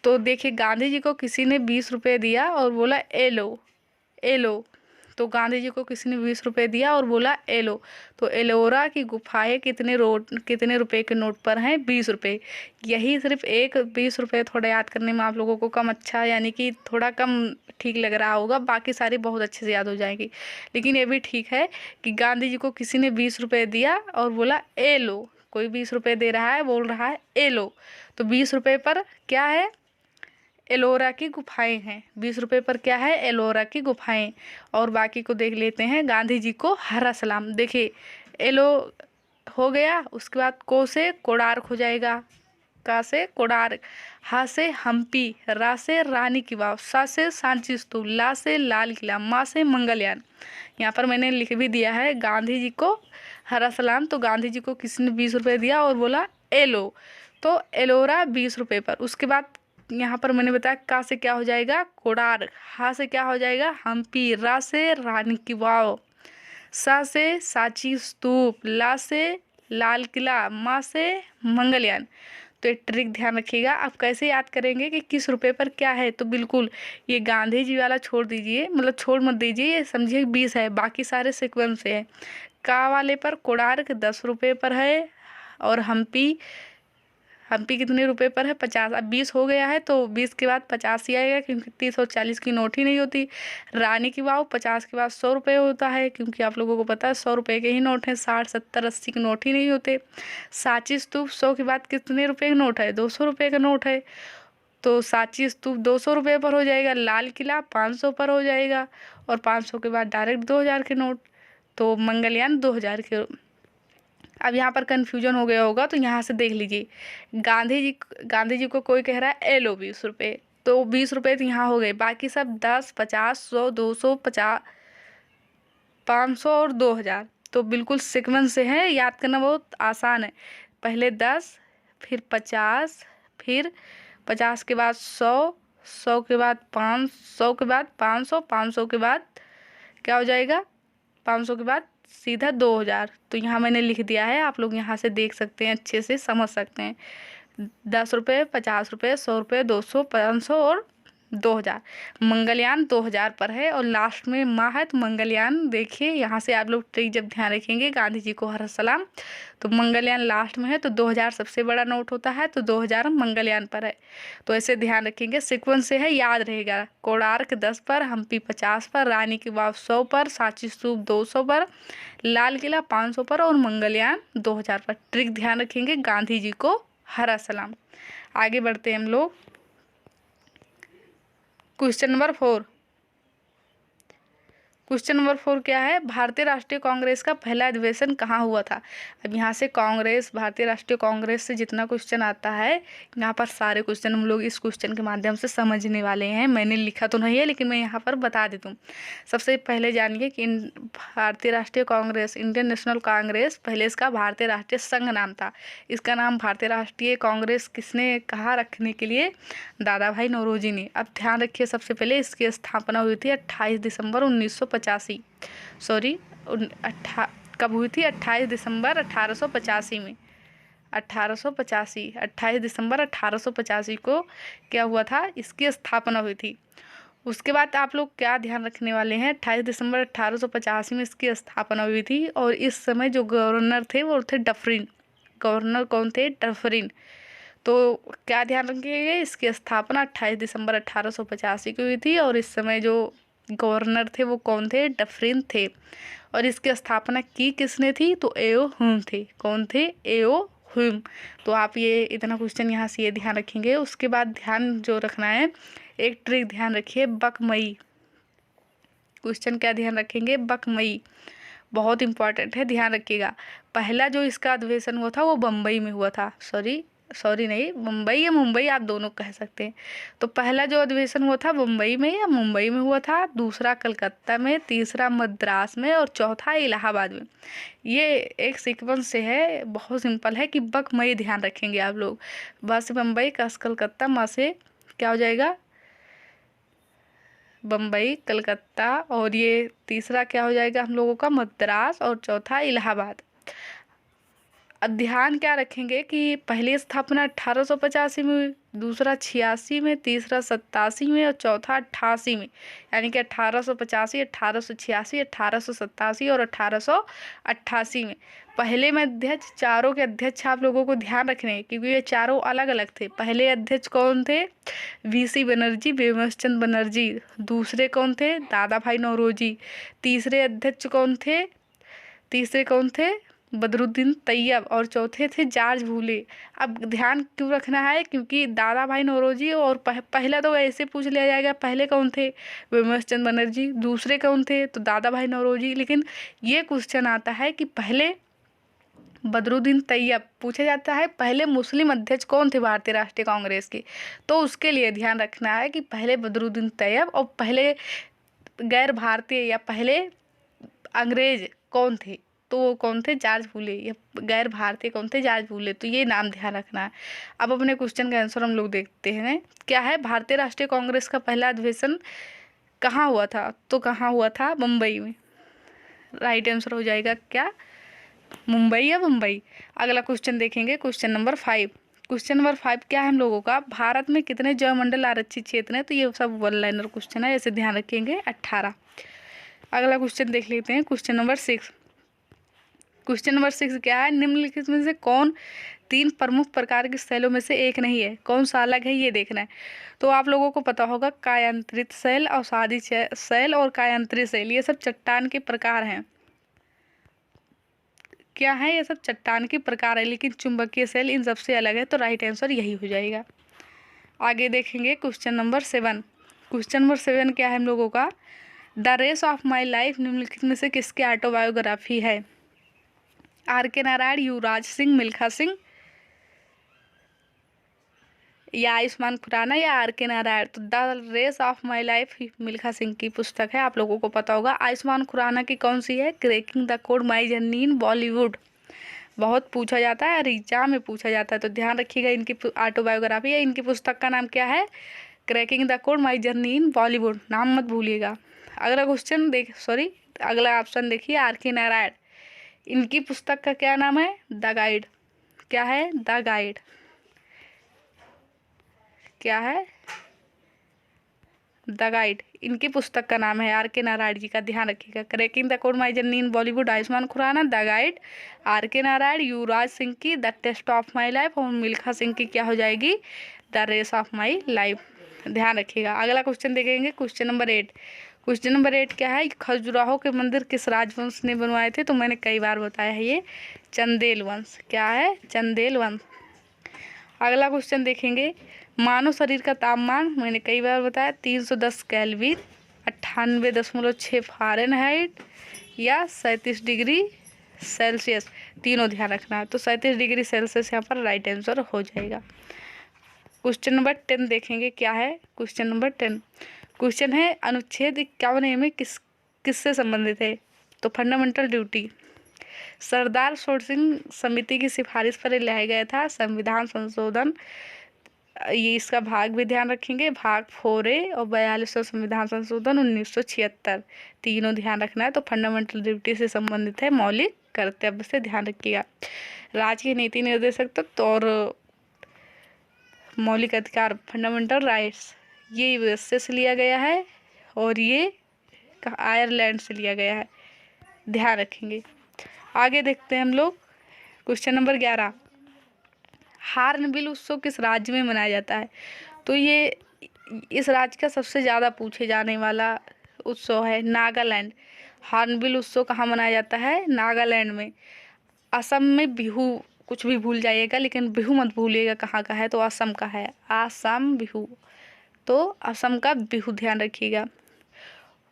तो देखिए गांधी जी को किसी ने 20 रुपये दिया और बोला ए लो, ए लो। तो गांधी जी को किसी ने 20 रुपये दिया और बोला ए लो। तो एलोरा की गुफाएं कितने रुपए के नोट पर हैं, 20 रुपये। यही सिर्फ एक 20 रुपये थोड़ा याद करने में आप लोगों को कम अच्छा, यानी कि थोड़ा कम ठीक लग रहा होगा, बाकी सारी बहुत अच्छे से याद हो जाएगी। लेकिन ये भी ठीक है कि गांधी जी को किसी ने 20 रुपये दिया और बोला ए लो। कोई 20 रुपये दे रहा है, बोल रहा है ए लो, तो 20 रुपये पर क्या है, एलोरा की गुफाएं हैं। 20 रुपये पर क्या है, एलोरा की गुफाएं। और बाकी को देख लेते हैं, गांधी जी को हरा सलाम। देखिए एलो हो गया, उसके बाद को से कोणार्क हो जाएगा, का से कोणार्क, हा से हम्पी, रा से रानी की वाव, सा से सांची स्तूप, ला से लाल किला, मा से मंगलयान। यहाँ पर मैंने लिख भी दिया है गांधी जी को हरा सलाम। तो गांधी जी को किसी ने 20 रुपये दिया और बोला एलो, तो एलोरा 20 रुपये पर। उसके बाद यहाँ पर मैंने बताया का से क्या हो जाएगा, कोणार्क, हा से क्या हो जाएगा, हम्पी, रा से रानी की वाव, सा से सांची स्तूप, ला से लाल किला, मा से मंगलयान। तो एक ट्रिक ध्यान रखिएगा। आप कैसे याद करेंगे कि किस रुपए पर क्या है, तो बिल्कुल ये गांधी जी वाला छोड़ दीजिए, मतलब छोड़ मत दीजिए, ये समझिए 20 है, बाकी सारे सीक्वेंस से है। का वाले पर कोणार्क 10 रुपये पर है, और हम्पी कितने रुपए पर है, 50। अब 20 हो गया है तो 20 के बाद 50 ही आएगा, क्योंकि 30 और 40 की नोट ही नहीं होती। रानी की वाव 50 के बाद 100 रुपये होता है, क्योंकि आप लोगों को पता है 100 रुपये के ही नोट हैं, 60, 70, 80 के नोट ही नहीं होते। सांची स्तूप 100 के बाद कितने रुपए का नोट है, 200 रुपये का नोट है, तो सांची स्तूप 200 रुपये पर हो जाएगा। लाल किला 500 पर हो जाएगा, और 500 के बाद डायरेक्ट 2000 के नोट, तो मंगलयान 2000 के। अब यहाँ पर कन्फ्यूजन हो गया होगा, तो यहाँ से देख लीजिए, गांधी जी को कोई कह रहा है ए लो 20 रुपये, तो 20 रुपये तो यहाँ हो गए, बाकी सब 10, 50, 100, 200, 50, 500 और 2000। तो बिल्कुल सीक्वेंस से है, याद करना बहुत आसान है। पहले 10, फिर 50, फिर 50 के बाद 100, 100 के बाद 500 के बाद 500, 500 के बाद क्या हो जाएगा, 500 के बाद सीधा 2000। तो यहाँ मैंने लिख दिया है, आप लोग यहाँ से देख सकते हैं, अच्छे से समझ सकते हैं। 10 रुपये, 50 रुपये, 100 रुपये, 200, 500 और 2000। मंगलयान 2000 पर है, और लास्ट में माँ है तो मंगलयान। देखिए यहाँ से आप लोग ट्रिक जब ध्यान रखेंगे, गांधी जी को हर सलाम, तो मंगलयान लास्ट में है, तो 2000 सबसे बड़ा नोट होता है, तो 2000 मंगलयान पर है। तो ऐसे ध्यान रखेंगे, सीक्वेंस से है, याद रहेगा। कोणार्क 10 पर, हम्पी 50 पर, रानी की वाव 100 पर, सांची स्तूप 200 पर, लाल किला 500 पर, और मंगलयान 2000 पर। ट्रिक ध्यान रखेंगे, गांधी जी को हरा सलाम। आगे बढ़ते हैं हम लोग, क्वेश्चन नंबर 4। क्वेश्चन नंबर 4 क्या है, भारतीय राष्ट्रीय कांग्रेस का पहला अधिवेशन कहाँ हुआ था। अब यहाँ से कांग्रेस, भारतीय राष्ट्रीय कांग्रेस से जितना क्वेश्चन आता है, यहाँ पर सारे क्वेश्चन हम लोग इस क्वेश्चन के माध्यम से समझने वाले हैं। मैंने लिखा तो नहीं है, लेकिन मैं यहाँ पर बता देता हूँ। सबसे पहले जानिए कि भारतीय राष्ट्रीय कांग्रेस, इंडियन नेशनल कांग्रेस, पहले इसका भारतीय राष्ट्रीय संघ नाम था। इसका नाम भारतीय राष्ट्रीय कांग्रेस किसने कहा रखने के लिए, दादा भाई नौरोजी ने। अब ध्यान रखिए, सबसे पहले इसकी स्थापना हुई थी 28 दिसंबर 1985, कब हुई थी? 28 दिसंबर 1885 में। 28 दिसंबर 1885 को क्या हुआ था? इसकी स्थापना हुई थी। उसके बाद आप लोग क्या ध्यान रखने वाले हैं? 28 दिसंबर 1885 में इसकी स्थापना हुई थी और इस समय जो गवर्नर थे वो थे डफरिन। गवर्नर कौन थे? डफरिन। तो क्या ध्यान रखेंगे? इसकी स्थापना 28 दिसंबर 1885 को हुई थी और इस समय जो गवर्नर थे वो कौन थे? डफरिन थे। और इसकी स्थापना की किसने थी? तो एओ ह्यूम थे। कौन थे? एओ ह्यूम। तो आप ये इतना क्वेश्चन यहाँ से ये ध्यान रखेंगे। उसके बाद ध्यान जो रखना है, एक ट्रिक ध्यान रखिए, बकमई। क्वेश्चन क्या ध्यान रखेंगे? बकमई बहुत इंपॉर्टेंट है, ध्यान रखिएगा। पहला जो इसका अधिवेशन हुआ था वो बम्बई में हुआ था। सॉरी नहीं, मुंबई या मुंबई आप दोनों कह सकते हैं। तो पहला जो अधिवेशन हुआ था मुंबई में या मुंबई में हुआ था, दूसरा कलकत्ता में, तीसरा मद्रास में और चौथा इलाहाबाद में। ये एक सीक्वेंस से है, बहुत सिंपल है कि बकमई ध्यान रखेंगे आप लोग। बस बम्बई कस कलकत्ता, माँ से क्या हो जाएगा? बम्बई, कलकत्ता, और ये तीसरा क्या हो जाएगा हम लोगों का? मद्रास, और चौथा इलाहाबाद। ध्यान क्या रखेंगे कि पहली स्थापना 1885 में हुई, दूसरा 86 में, तीसरा 87 में और चौथा 88 में। यानी कि 1885, 1886, 1887 और 1888 में। पहले में अध्यक्ष, चारों के अध्यक्ष आप लोगों को ध्यान रखने हैं क्योंकि ये चारों अलग अलग थे। पहले अध्यक्ष कौन थे? वीसी बनर्जी, बेमसचंद बनर्जी। दूसरे कौन थे? दादा भाई नौरोजी। तीसरे कौन थे? बदरुद्दीन तैयब। और चौथे थे जॉर्ज भूले। अब ध्यान क्यों रखना है? क्योंकि दादा भाई नौरोजी और पहला तो ऐसे पूछ लिया जाएगा, पहले कौन थे? बेमसचंद बनर्जी। दूसरे कौन थे? तो दादा भाई नौरोजी। लेकिन ये क्वेश्चन आता है कि पहले बदरुद्दीन तैयब पूछा जाता है, पहले मुस्लिम अध्यक्ष कौन थे भारतीय राष्ट्रीय कांग्रेस के? तो उसके लिए ध्यान रखना है कि पहले बदरुद्दीन तैयब और पहले गैर भारतीय या पहले अंग्रेज कौन थे? तो वो कौन थे? जॉर्ज फूले। या गैर भारतीय कौन थे? जॉर्ज फूले। तो ये नाम ध्यान रखना है। अब अपने क्वेश्चन का आंसर हम लोग देखते हैं क्या है। भारतीय राष्ट्रीय कांग्रेस का पहला अधिवेशन कहाँ हुआ था? तो कहाँ हुआ था? मुंबई में। राइट आंसर हो जाएगा क्या? मुंबई या मुंबई। अगला क्वेश्चन देखेंगे, क्वेश्चन नंबर 5। क्वेश्चन नंबर 5 क्या है हम लोगों का? भारत में कितने जैवमंडल आरक्षित क्षेत्र हैं? तो ये सब वन लाइनर क्वेश्चन है, ऐसे ध्यान रखेंगे। 18। अगला क्वेश्चन देख लेते हैं, क्वेश्चन नंबर 6। क्वेश्चन नंबर 6 क्या है? निम्नलिखित में से कौन 3 प्रमुख प्रकार के शैलों में से एक नहीं है? कौन सा अलग है ये देखना है। तो आप लोगों को पता होगा कायांतरित शैल, अवसादी शैल और कायांतरित शैल, ये सब चट्टान के प्रकार हैं। क्या है? ये सब चट्टान के प्रकार है, लेकिन चुंबकीय शैल इन सबसे अलग है। तो राइट आंसर यही हो जाएगा। आगे देखेंगे क्वेश्चन नंबर 7। क्वेश्चन नंबर 7 क्या है हम लोगों का? The race of my life निम्नलिखित में से किसकी ऑटोबायोग्राफी है? आर.के. नारायण, युवराज सिंह, मिल्खा सिंह या आयुष्मान खुराना या आर.के. नारायण? तो the race of my life Milkha Singh की पुस्तक है, आप लोगों को पता होगा। आयुष्मान खुराना की कौन सी है? Cracking the code, my journey in Bollywood. बहुत पूछा जाता है और एग्जाम में पूछा जाता है, तो ध्यान रखिएगा। इनकी ऑटोबायोग्राफी है। इनकी पुस्तक का नाम क्या है? Cracking the code, my journey in Bollywood. नाम मत भूलिएगा। अगला क्वेश्चन अगला ऑप्शन देखिए, आर.के. नारायण। इनकी पुस्तक का क्या नाम है? The guide. क्या है? The guide. क्या है? The guide. इनकी पुस्तक का नाम है, आर.के. नारायण जी का ध्यान रखिएगा। Cracking the code, my journey in Bollywood, Ayushmann Khurrana. The guide, R K. Narayan. Yuvraj Singh की the test of my life और मिल्खा सिंह की क्या हो जाएगी? The race of my life. ध्यान रखिएगा। अगला क्वेश्चन देखेंगे, क्वेश्चन नंबर 8। क्वेश्चन नंबर 8 क्या है? खजुराहो के मंदिर किस राजवंश ने बनवाए थे? तो मैंने कई बार बताया है, ये चंदेल वंश। क्या है? चंदेल वंश। अगला क्वेश्चन देखेंगे, मानव शरीर का तापमान मैंने कई बार बताया 310 केल्विन, 98.6 फ़ारेनहाइट या 37 डिग्री सेल्सियस। तीनों ध्यान रखना है। तो 37 डिग्री सेल्सियस यहाँ पर राइट आंसर हो जाएगा। क्वेश्चन नंबर 10 देखेंगे क्या है? क्वेश्चन नंबर 10 क्वेश्चन है, अनुच्छेद 51A में किससे संबंधित है? तो फंडामेंटल ड्यूटी। सरदार छोड़ सिंह समिति की सिफारिश पर लाया गया था संविधान संशोधन। ये इसका भाग भी ध्यान रखेंगे, भाग 4A और 42वां संविधान संशोधन 1976। तीनों ध्यान रखना है। तो फंडामेंटल ड्यूटी से संबंधित है, मौलिक कर्तव्य से ध्यान रखिएगा। राज्य के नीति निर्देशक तत्व और मौलिक अधिकार फंडामेंटल राइट्स ये यूएसए से लिया गया है और ये आयरलैंड से लिया गया है, ध्यान रखेंगे। आगे देखते हैं हम लोग क्वेश्चन नंबर 11, हार्नबिल उत्सव किस राज्य में मनाया जाता है? तो ये इस राज्य का सबसे ज़्यादा पूछे जाने वाला उत्सव है नागालैंड। हार्नबिल उत्सव कहाँ मनाया जाता है? नागालैंड में। असम में बिहू, कुछ भी भूल जाइएगा लेकिन बिहू मत भूलिएगा कहाँ का है, तो असम का है, आसाम बिहू, तो असम का बिहू ध्यान रखिएगा।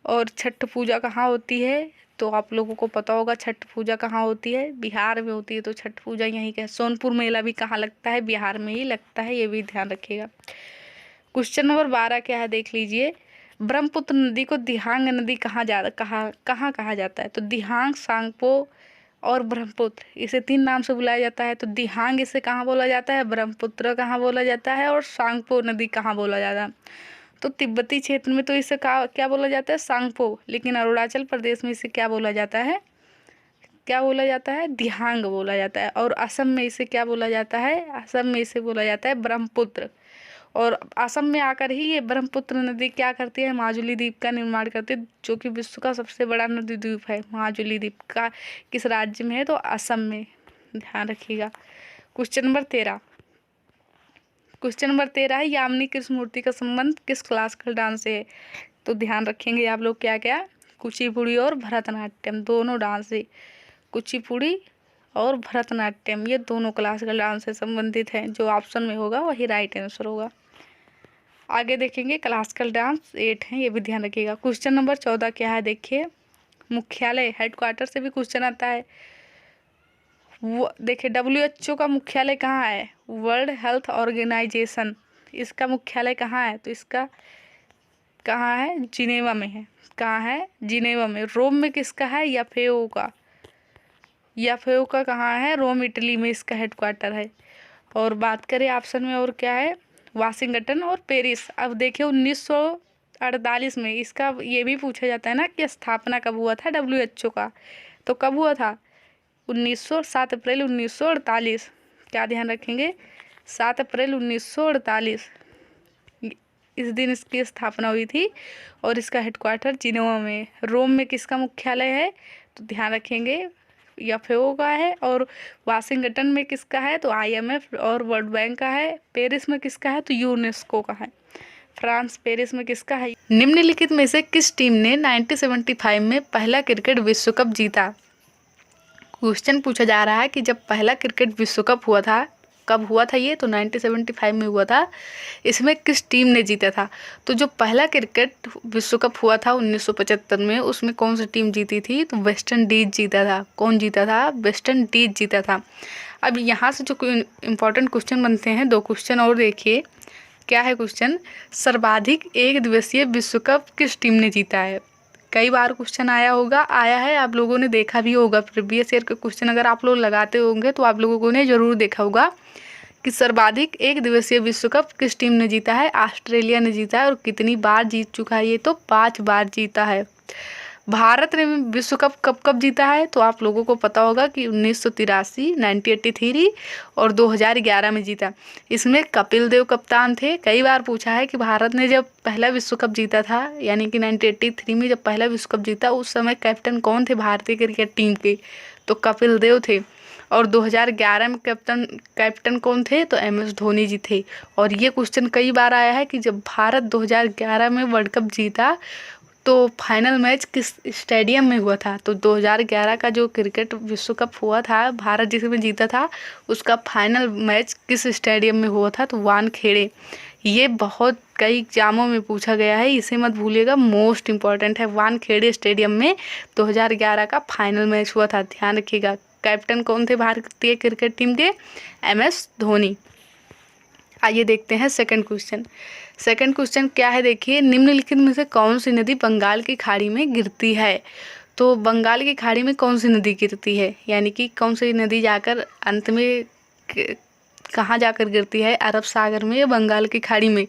और छठ पूजा कहाँ होती है? तो आप लोगों को पता होगा छठ पूजा कहाँ होती है, बिहार में होती है, तो छठ पूजा यहीं का है। सोनपुर मेला भी कहाँ लगता है? बिहार में ही लगता है, ये भी ध्यान रखिएगा। क्वेश्चन नंबर 12 क्या है देख लीजिए, ब्रह्मपुत्र नदी को दिहांग नदी कहाँ कहा जाता है? तो दिहांग, सांगपो और ब्रह्मपुत्र, इसे 3 नाम से बुलाया जाता है। तो दिहांग इसे कहाँ बोला जाता है? ब्रह्मपुत्र कहाँ बोला जाता है? और सांगपो नदी कहाँ बोला जाता है? तो तिब्बती क्षेत्र में तो इसे क्या बोला जाता है? सांगपो, लेकिन अरुणाचल प्रदेश में इसे क्या बोला जाता है? क्या बोला जाता है? दिहांग बोला जाता है। और असम में इसे क्या बोला जाता है? असम में इसे बोला जाता है ब्रह्मपुत्र। और असम में आकर ही ये ब्रह्मपुत्र नदी क्या करती है? माजुली द्वीप का निर्माण करती है, जो कि विश्व का सबसे बड़ा नदी द्वीप है। माजुली द्वीप का किस राज्य में है? तो असम में, ध्यान रखिएगा। क्वेश्चन नंबर 13 है, यामिनी कृष्णमूर्ति का संबंध किस क्लासिकल डांस से है? तो ध्यान रखेंगे आप लोग क्या क्या, कुचिपुड़ी और भरतनाट्यम दोनों डांस है। कुचिपुड़ी और भरतनाट्यम ये दोनों क्लासिकल डांस से संबंधित हैं। जो ऑप्शन में होगा वही राइट आंसर होगा। आगे देखेंगे क्लासिकल डांस 8 है, ये भी ध्यान रखिएगा। क्वेश्चन नंबर 14 क्या है देखिए, मुख्यालय हेडक्वार्टर से भी क्वेश्चन आता है। वो देखिए WHO का मुख्यालय कहाँ है? वर्ल्ड हेल्थ ऑर्गेनाइजेशन, इसका मुख्यालय कहाँ है? तो इसका कहाँ है? जिनेवा में है। कहाँ है? जिनेवा में। रोम में किसका है? याफेओ का। याफेओ का कहाँ है? रोम इटली में इसका हेडक्वार्टर है। और बात करें ऑप्शन में और क्या है, वाशिंगटन और पेरिस। अब देखिए 1948 में इसका ये भी पूछा जाता है ना कि स्थापना कब हुआ था WHO का, तो कब हुआ था? 7 अप्रैल 1948। क्या ध्यान रखेंगे? 7 अप्रैल 1948 इस दिन इसकी स्थापना हुई थी और इसका हेडक्वार्टर जिनेवा में। रोम में किसका मुख्यालय है? तो ध्यान रखेंगे याफेओ का है। और वाशिंगटन में किसका है? तो IMF और वर्ल्ड बैंक का है। पेरिस में किसका है? तो यूनेस्को का है। फ्रांस पेरिस में किसका है? निम्नलिखित में से किस टीम ने 1975 में पहला क्रिकेट विश्व कप जीता? क्वेश्चन पूछा जा रहा है कि जब पहला क्रिकेट विश्व कप हुआ था, कब हुआ था ये? तो 1975 में हुआ था। इसमें किस टीम ने जीता था? तो जो पहला क्रिकेट विश्व कप हुआ था 1975 में, उसमें कौन सी टीम जीती थी? तो वेस्ट इंडीज जीता था। कौन जीता था? वेस्ट इंडीज जीता था। अब यहाँ से जो इम्पोर्टेंट क्वेश्चन बनते हैं, 2 क्वेश्चन और देखिए। क्या है क्वेश्चन? सर्वाधिक एक दिवसीय विश्व कप किस टीम ने जीता है? कई बार क्वेश्चन आया है, आप लोगों ने देखा भी होगा। प्रीवियस ईयर के क्वेश्चन अगर आप लोग लगाते होंगे तो आप लोगों ने जरूर देखा होगा कि सर्वाधिक एक दिवसीय विश्व कप किस टीम ने जीता है? ऑस्ट्रेलिया ने जीता है। और कितनी बार जीत चुका है ये? तो 5 बार जीता है। भारत ने विश्व कप कब जीता है? तो आप लोगों को पता होगा कि 1983, 1983 और 2011 में जीता। इसमें कपिल देव कप्तान थे। कई बार पूछा है कि भारत ने जब पहला विश्व कप जीता था, यानी कि 1983 में जब पहला विश्व कप जीता, उस समय कैप्टन कौन थे भारतीय क्रिकेट टीम के? तो कपिल देव थे। और 2011 में कैप्टन कौन थे? तो MS धोनी जी थे। और ये क्वेश्चन कई बार आया है कि जब भारत 2011 में वर्ल्ड कप जीता तो फाइनल मैच किस स्टेडियम में हुआ था? तो 2011 का जो क्रिकेट विश्व कप हुआ था, भारत जिसमें जीता था, उसका फाइनल मैच किस स्टेडियम में हुआ था? तो वानखेड़े। ये बहुत कई एग्जामों में पूछा गया है, इसे मत भूलिएगा, मोस्ट इम्पॉर्टेंट है। वानखेड़े स्टेडियम में 2011 का फाइनल मैच हुआ था, ध्यान रखिएगा। कैप्टन कौन थे भारतीय क्रिकेट टीम के? MS धोनी। आइए देखते हैं सेकंड क्वेश्चन क्या है देखिए, निम्नलिखित में से कौन सी नदी बंगाल की खाड़ी में गिरती है? तो बंगाल की खाड़ी में कौन सी नदी गिरती है, यानी कि कौन सी नदी जाकर अंत में कहाँ जाकर गिरती है, अरब सागर में या बंगाल की खाड़ी में?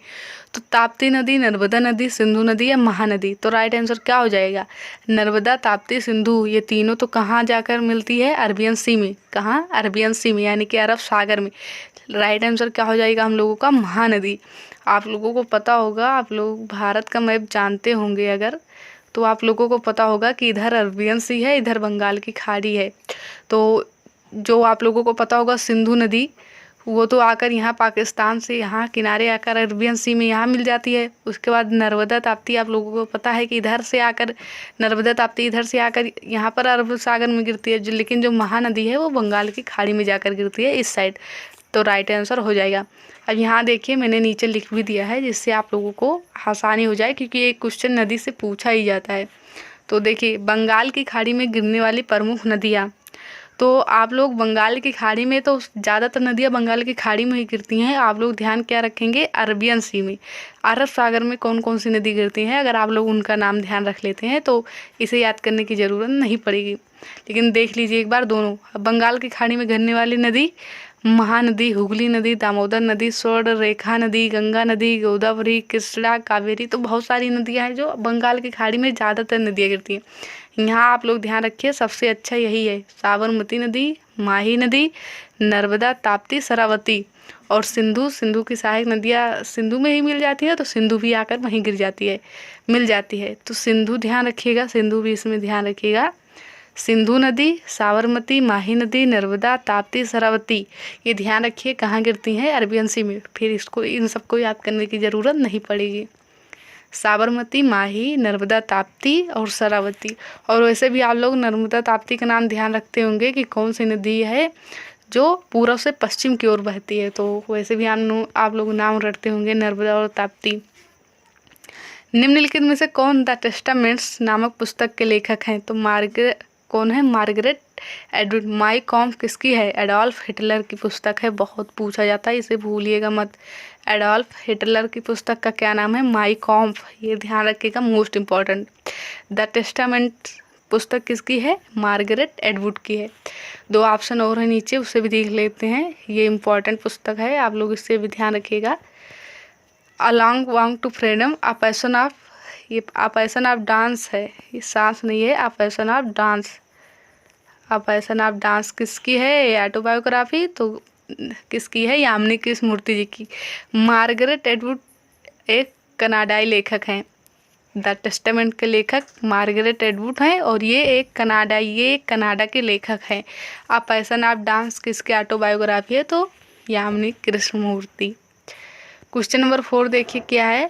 तो ताप्ती नदी, नर्मदा नदी, सिंधु नदी या महानदी? तो राइट आंसर क्या हो जाएगा? नर्मदा, ताप्ती, सिंधु, ये तीनों तो कहाँ जाकर मिलती है? अरबियन सी में। कहाँ? अरबियन सी में, यानी कि अरब सागर में। राइट आंसर क्या हो जाएगा हम लोगों का? महानदी। आप लोगों को पता होगा, आप लोग भारत का मैप जानते होंगे अगर, तो आप लोगों को पता होगा कि इधर अरबियन सी है, इधर बंगाल की खाड़ी है। तो जो आप लोगों को पता होगा सिंधु नदी, वो तो आकर यहाँ पाकिस्तान से यहाँ किनारे आकर अरबियन सी में यहाँ मिल जाती है। उसके बाद नर्मदा ताप्ती आप लोगों को पता है कि इधर से आकर, नर्मदा ताप्ती इधर से आकर यहाँ पर अरब सागर में गिरती है, लेकिन जो महानदी है वो बंगाल की खाड़ी में जाकर गिरती है इस साइड। तो राइट आंसर हो जाएगा। अब यहाँ देखिए मैंने नीचे लिख भी दिया है जिससे आप लोगों को आसानी हो जाए, क्योंकि एक क्वेश्चन नदी से पूछा ही जाता है। तो देखिए, बंगाल की खाड़ी में गिरने वाली प्रमुख नदियाँ, तो आप लोग बंगाल की खाड़ी में, तो ज़्यादातर नदियाँ बंगाल की खाड़ी में ही गिरती हैं। आप लोग ध्यान क्या रखेंगे? अरबियन सी में। अरब सागर में कौन कौन सी नदी गिरती हैं, अगर आप लोग उनका नाम ध्यान रख लेते हैं तो इसे याद करने की ज़रूरत नहीं पड़ेगी। लेकिन देख लीजिए एक बार दोनों, बंगाल की खाड़ी में गिरने वाली नदी महानदी, हुगली नदी, दामोदर नदी, स्वर्ण रेखा नदी, गंगा नदी, गोदावरी, कृष्णा, कावेरी। तो बहुत सारी नदियाँ हैं जो बंगाल की खाड़ी में ज़्यादातर नदियाँ गिरती हैं। यहाँ आप लोग ध्यान रखिए, सबसे अच्छा यही है, साबरमती नदी, माही नदी, नर्मदा, ताप्ती, शरावती और सिंधु। सिंधु की सहायक नदियाँ सिंधु में ही मिल जाती है, तो सिंधु भी आकर वहीं गिर जाती है, मिल जाती है। तो सिंधु ध्यान रखिएगा, सिंधु भी इसमें ध्यान रखिएगा। सिंधु नदी, साबरमती, माही नदी, नर्मदा, ताप्ती, शरावती, ये ध्यान रखिए कहाँ गिरती हैं? अरबियन सी में। फिर इसको, इन सबको याद करने की ज़रूरत नहीं पड़ेगी। साबरमती, माही, नर्मदा, ताप्ती और शरावती। और वैसे भी आप लोग नर्मदा ताप्ती का नाम ध्यान रखते होंगे कि कौन सी नदी है जो पूर्व से पश्चिम की ओर बहती है, तो वैसे भी आप लोग नाम रटते होंगे नर्मदा और ताप्ती। निम्नलिखित में से कौन द टेस्टामेंट्स नामक पुस्तक के लेखक हैं? तो कौन है? Margaret Edward. माई कॉम्फ किसकी है? एडोल्फ हिटलर की पुस्तक है, बहुत पूछा जाता है, इसे भूलिएगा मत। एडोल्फ हिटलर की पुस्तक का क्या नाम है? माई कॉम्फ, ये ध्यान रखिएगा, मोस्ट इम्पॉर्टेंट। द टेस्टामेंट पुस्तक किसकी है? मार्गरेट एडवर्ड की है। दो ऑप्शन और है नीचे, उससे भी देख लेते हैं, ये इम्पॉर्टेंट पुस्तक है, आप लोग इससे भी ध्यान रखिएगा। A long walk to freedom, a passion of, ये अ पैशन ऑफ डांस है, ये सांस नहीं है, अ passion of dance. A passion of dance किसकी है? ये ऑटोबायोग्राफी तो किसकी है? यामिनी कृष्णमूर्ति जी की। मार्गरेट एटवुड एक कनाडाई लेखक हैं। द टेस्टामेंट के लेखक मार्गरेट एटवुड हैं और ये कनाडा के लेखक हैं। अ पैशन ऑफ डांस किसकी ऑटोबायोग्राफी है? तो यामिनी कृष्णमूर्ति। क्वेश्चन नंबर 4 देखिए क्या है?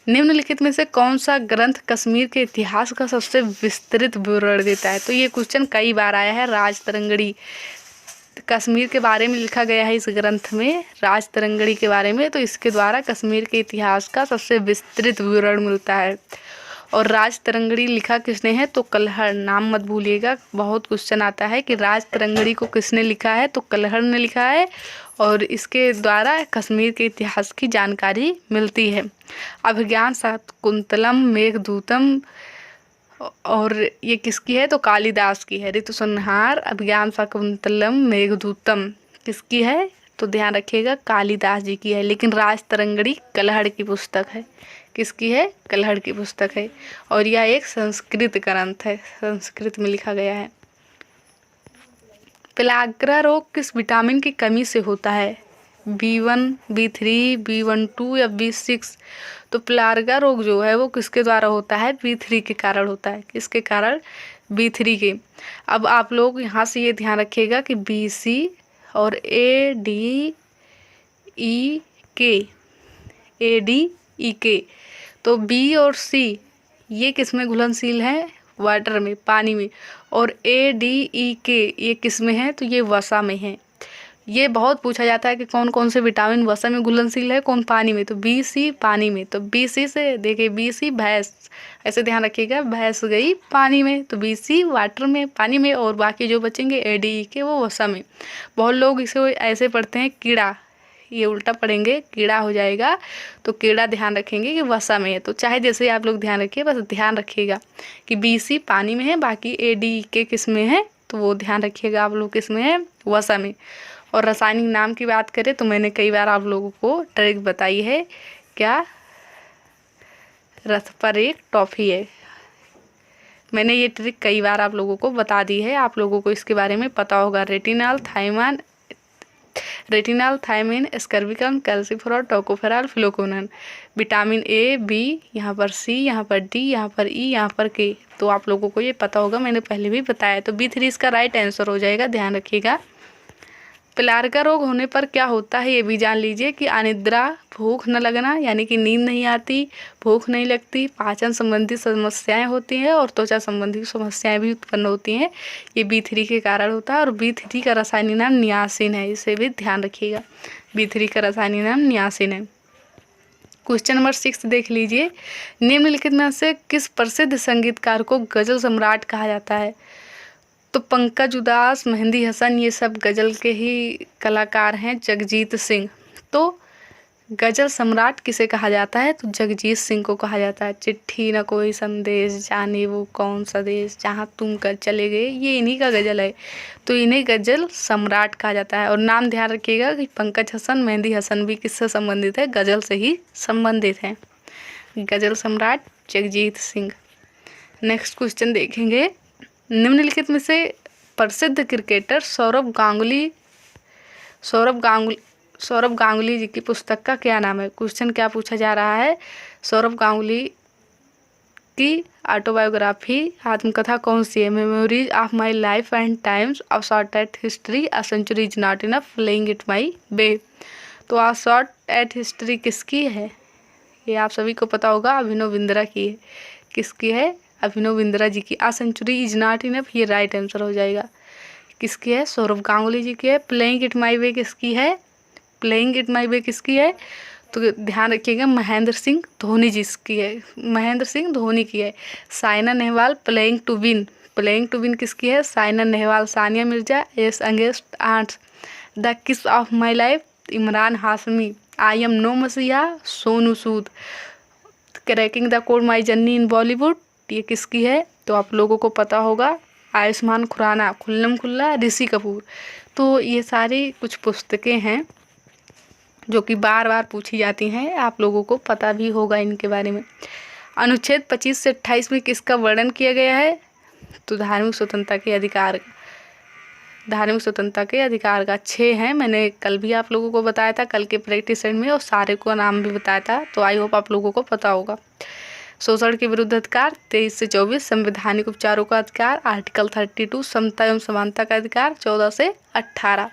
निम्नलिखित में से कौन सा ग्रंथ कश्मीर के इतिहास का सबसे विस्तृत विवरण देता है? तो ये क्वेश्चन कई बार आया है। राजतरंगड़ी, कश्मीर के बारे में लिखा गया है इस ग्रंथ में, राजतरंगड़ी के बारे में। तो इसके द्वारा कश्मीर के इतिहास का सबसे विस्तृत विवरण मिलता है। और राजतरंगड़ी लिखा किसने है? तो कल्हड़। नाम मत भूलिएगा, बहुत क्वेश्चन आता है कि राजतरंगड़ी को किसने लिखा है? तो कल्हड़ ने लिखा है और इसके द्वारा कश्मीर के इतिहास की जानकारी मिलती है। अभिज्ञान शाकुंतलम, मेघदूतम, और ये किसकी है? तो कालिदास की है। ऋतु संहार, अभिज्ञान शाकुंतलम, मेघदूतम किसकी है? तो ध्यान रखिएगा, कालिदास जी की है। लेकिन राजतरंगड़ी कल्हड़ की पुस्तक है। किसकी है? कल्हड़ की पुस्तक है। और यह एक संस्कृत ग्रंथ है, संस्कृत में लिखा गया है। पेलाग्रा रोग किस विटामिन की कमी से होता है? B1, B3, B12 या B6? तो पेलाग्रा रोग जो है वो किसके द्वारा होता है? B3 के कारण होता है। किसके कारण? B3 के। अब आप लोग यहाँ से ये ध्यान रखिएगा कि BC और ADEK, तो B और C ये किस में घुलनशील है? वाटर में, पानी में। और ADEK ये किस में है? तो ये वसा में है। ये बहुत पूछा जाता है कि कौन कौन से विटामिन वसा में घुलनशील है, कौन पानी में? तो BC पानी में। तो BC से देखिए, BC भैंस, ऐसे ध्यान रखिएगा, भैंस गई पानी में, तो BC वाटर में, पानी में, और बाकी जो बचेंगे ADEK वो वसा में। बहुत लोग इसे ऐसे पढ़ते हैं कीड़ा, ये उल्टा पढ़ेंगे, कीड़ा हो जाएगा। तो कीड़ा ध्यान रखेंगे कि वसा में है। तो चाहे जैसे आप लोग ध्यान रखिए, बस ध्यान रखिएगा कि BC पानी में है, बाकी ADEK किस में है? तो वो ध्यान रखिएगा आप लोग, किस में है? वसा में। और रासायनिक नाम की बात करें तो मैंने कई बार आप लोगों को ट्रिक बताई है, क्या रथ पर एक टॉफी है। मैंने ये ट्रिक कई बार आप लोगों को बता दी है, आप लोगों को इसके बारे में पता होगा। रेटिनॉल, थायमिन, एस्कर्बिकम, calciferol, tocopherol, phylloquinone, vitamin A, B, यहाँ पर सी, यहाँ पर डी, यहाँ पर ई, यहाँ पर के। तो आप लोगों को ये पता होगा, मैंने पहले भी बताया। तो B3 इसका राइट आंसर हो जाएगा, ध्यान रखिएगा। पिलारका रोग होने पर क्या होता है ये भी जान लीजिए कि अनिद्रा, भूख न लगना यानी कि नींद नहीं आती, भूख नहीं लगती, पाचन संबंधी समस्याएं होती हैं और त्वचा संबंधी समस्याएं भी उत्पन्न होती हैं। ये B3 के कारण होता है। और B3 का रासायनिक नाम नियासिन है, इसे भी ध्यान रखिएगा। B3 का रासायनिक नाम नियासिन है। क्वेश्चन नंबर 6 देख लीजिए। निम्नलिखित में से किस प्रसिद्ध संगीतकार को गजल सम्राट कहा जाता है? तो पंकज उदास, मेहंदी हसन, ये सब गज़ल के ही कलाकार हैं। जगजीत सिंह। तो गज़ल सम्राट किसे कहा जाता है? तो जगजीत सिंह को कहा जाता है। चिट्ठी न कोई संदेश, जाने वो कौन सा देश, जहाँ तुम कर चले गए, ये इन्हीं का गज़ल है। तो इन्हें गज़ल सम्राट कहा जाता है। और नाम ध्यान रखिएगा कि पंकज हसन, मेहंदी हसन भी किससे संबंधित है? गज़ल से ही संबंधित हैं। गज़ल सम्राट जगजीत सिंह। नेक्स्ट क्वेश्चन देखेंगे। निम्नलिखित में से प्रसिद्ध क्रिकेटर सौरव गांगुली जी की पुस्तक का क्या नाम है? क्वेश्चन क्या पूछा जा रहा है? सौरव गांगुली की ऑटोबायोग्राफी आत्मकथा कौन सी है? Memories of my life and times, a shot at history, a century is not enough, playing it my way. तो अ शॉट एट हिस्ट्री किसकी है? ये आप सभी को पता होगा, अभिनव बिंद्रा की है। किसकी है? अभिनव बिंद्रा जी की। आ सेंचुरी इज नॉट इनफ, ये राइट आंसर हो जाएगा। किसकी है? सौरव गांगुली जी की है। प्लेइंग इट माई वे किसकी है? प्लेइंग इट माई वे किसकी है? तो ध्यान रखिएगा, महेंद्र सिंह धोनी जी की है। महेंद्र सिंह धोनी की है। Saina Nehwal, playing to win. Playing to win किसकी है? Saina Nehwal. Sania Mirza, ace against arts. The kiss of my life, Emraan Hashmi. I am no messiah, Sonu Sood. Cracking the code, my journey in Bollywood, ये किसकी है? तो आप लोगों को पता होगा, आयुष्मान खुराना। खुल्लम खुल्ला, ऋषि कपूर। तो ये सारी कुछ पुस्तकें हैं जो कि बार बार पूछी जाती हैं, आप लोगों को पता भी होगा इनके बारे में। अनुच्छेद 25 से 28 में किसका वर्णन किया गया है? तो धार्मिक स्वतंत्रता के अधिकार का 6 हैं। मैंने कल भी आप लोगों को बताया था, कल के प्रैक्टिस सेट में, और सारे को नाम भी बताया था। तो आई होप आप लोगों को पता होगा। शोषण के विरुद्ध अधिकार 23 से 24, संवैधानिक उपचारों का अधिकार आर्टिकल 32, समता एवं समानता का अधिकार 14 से 18।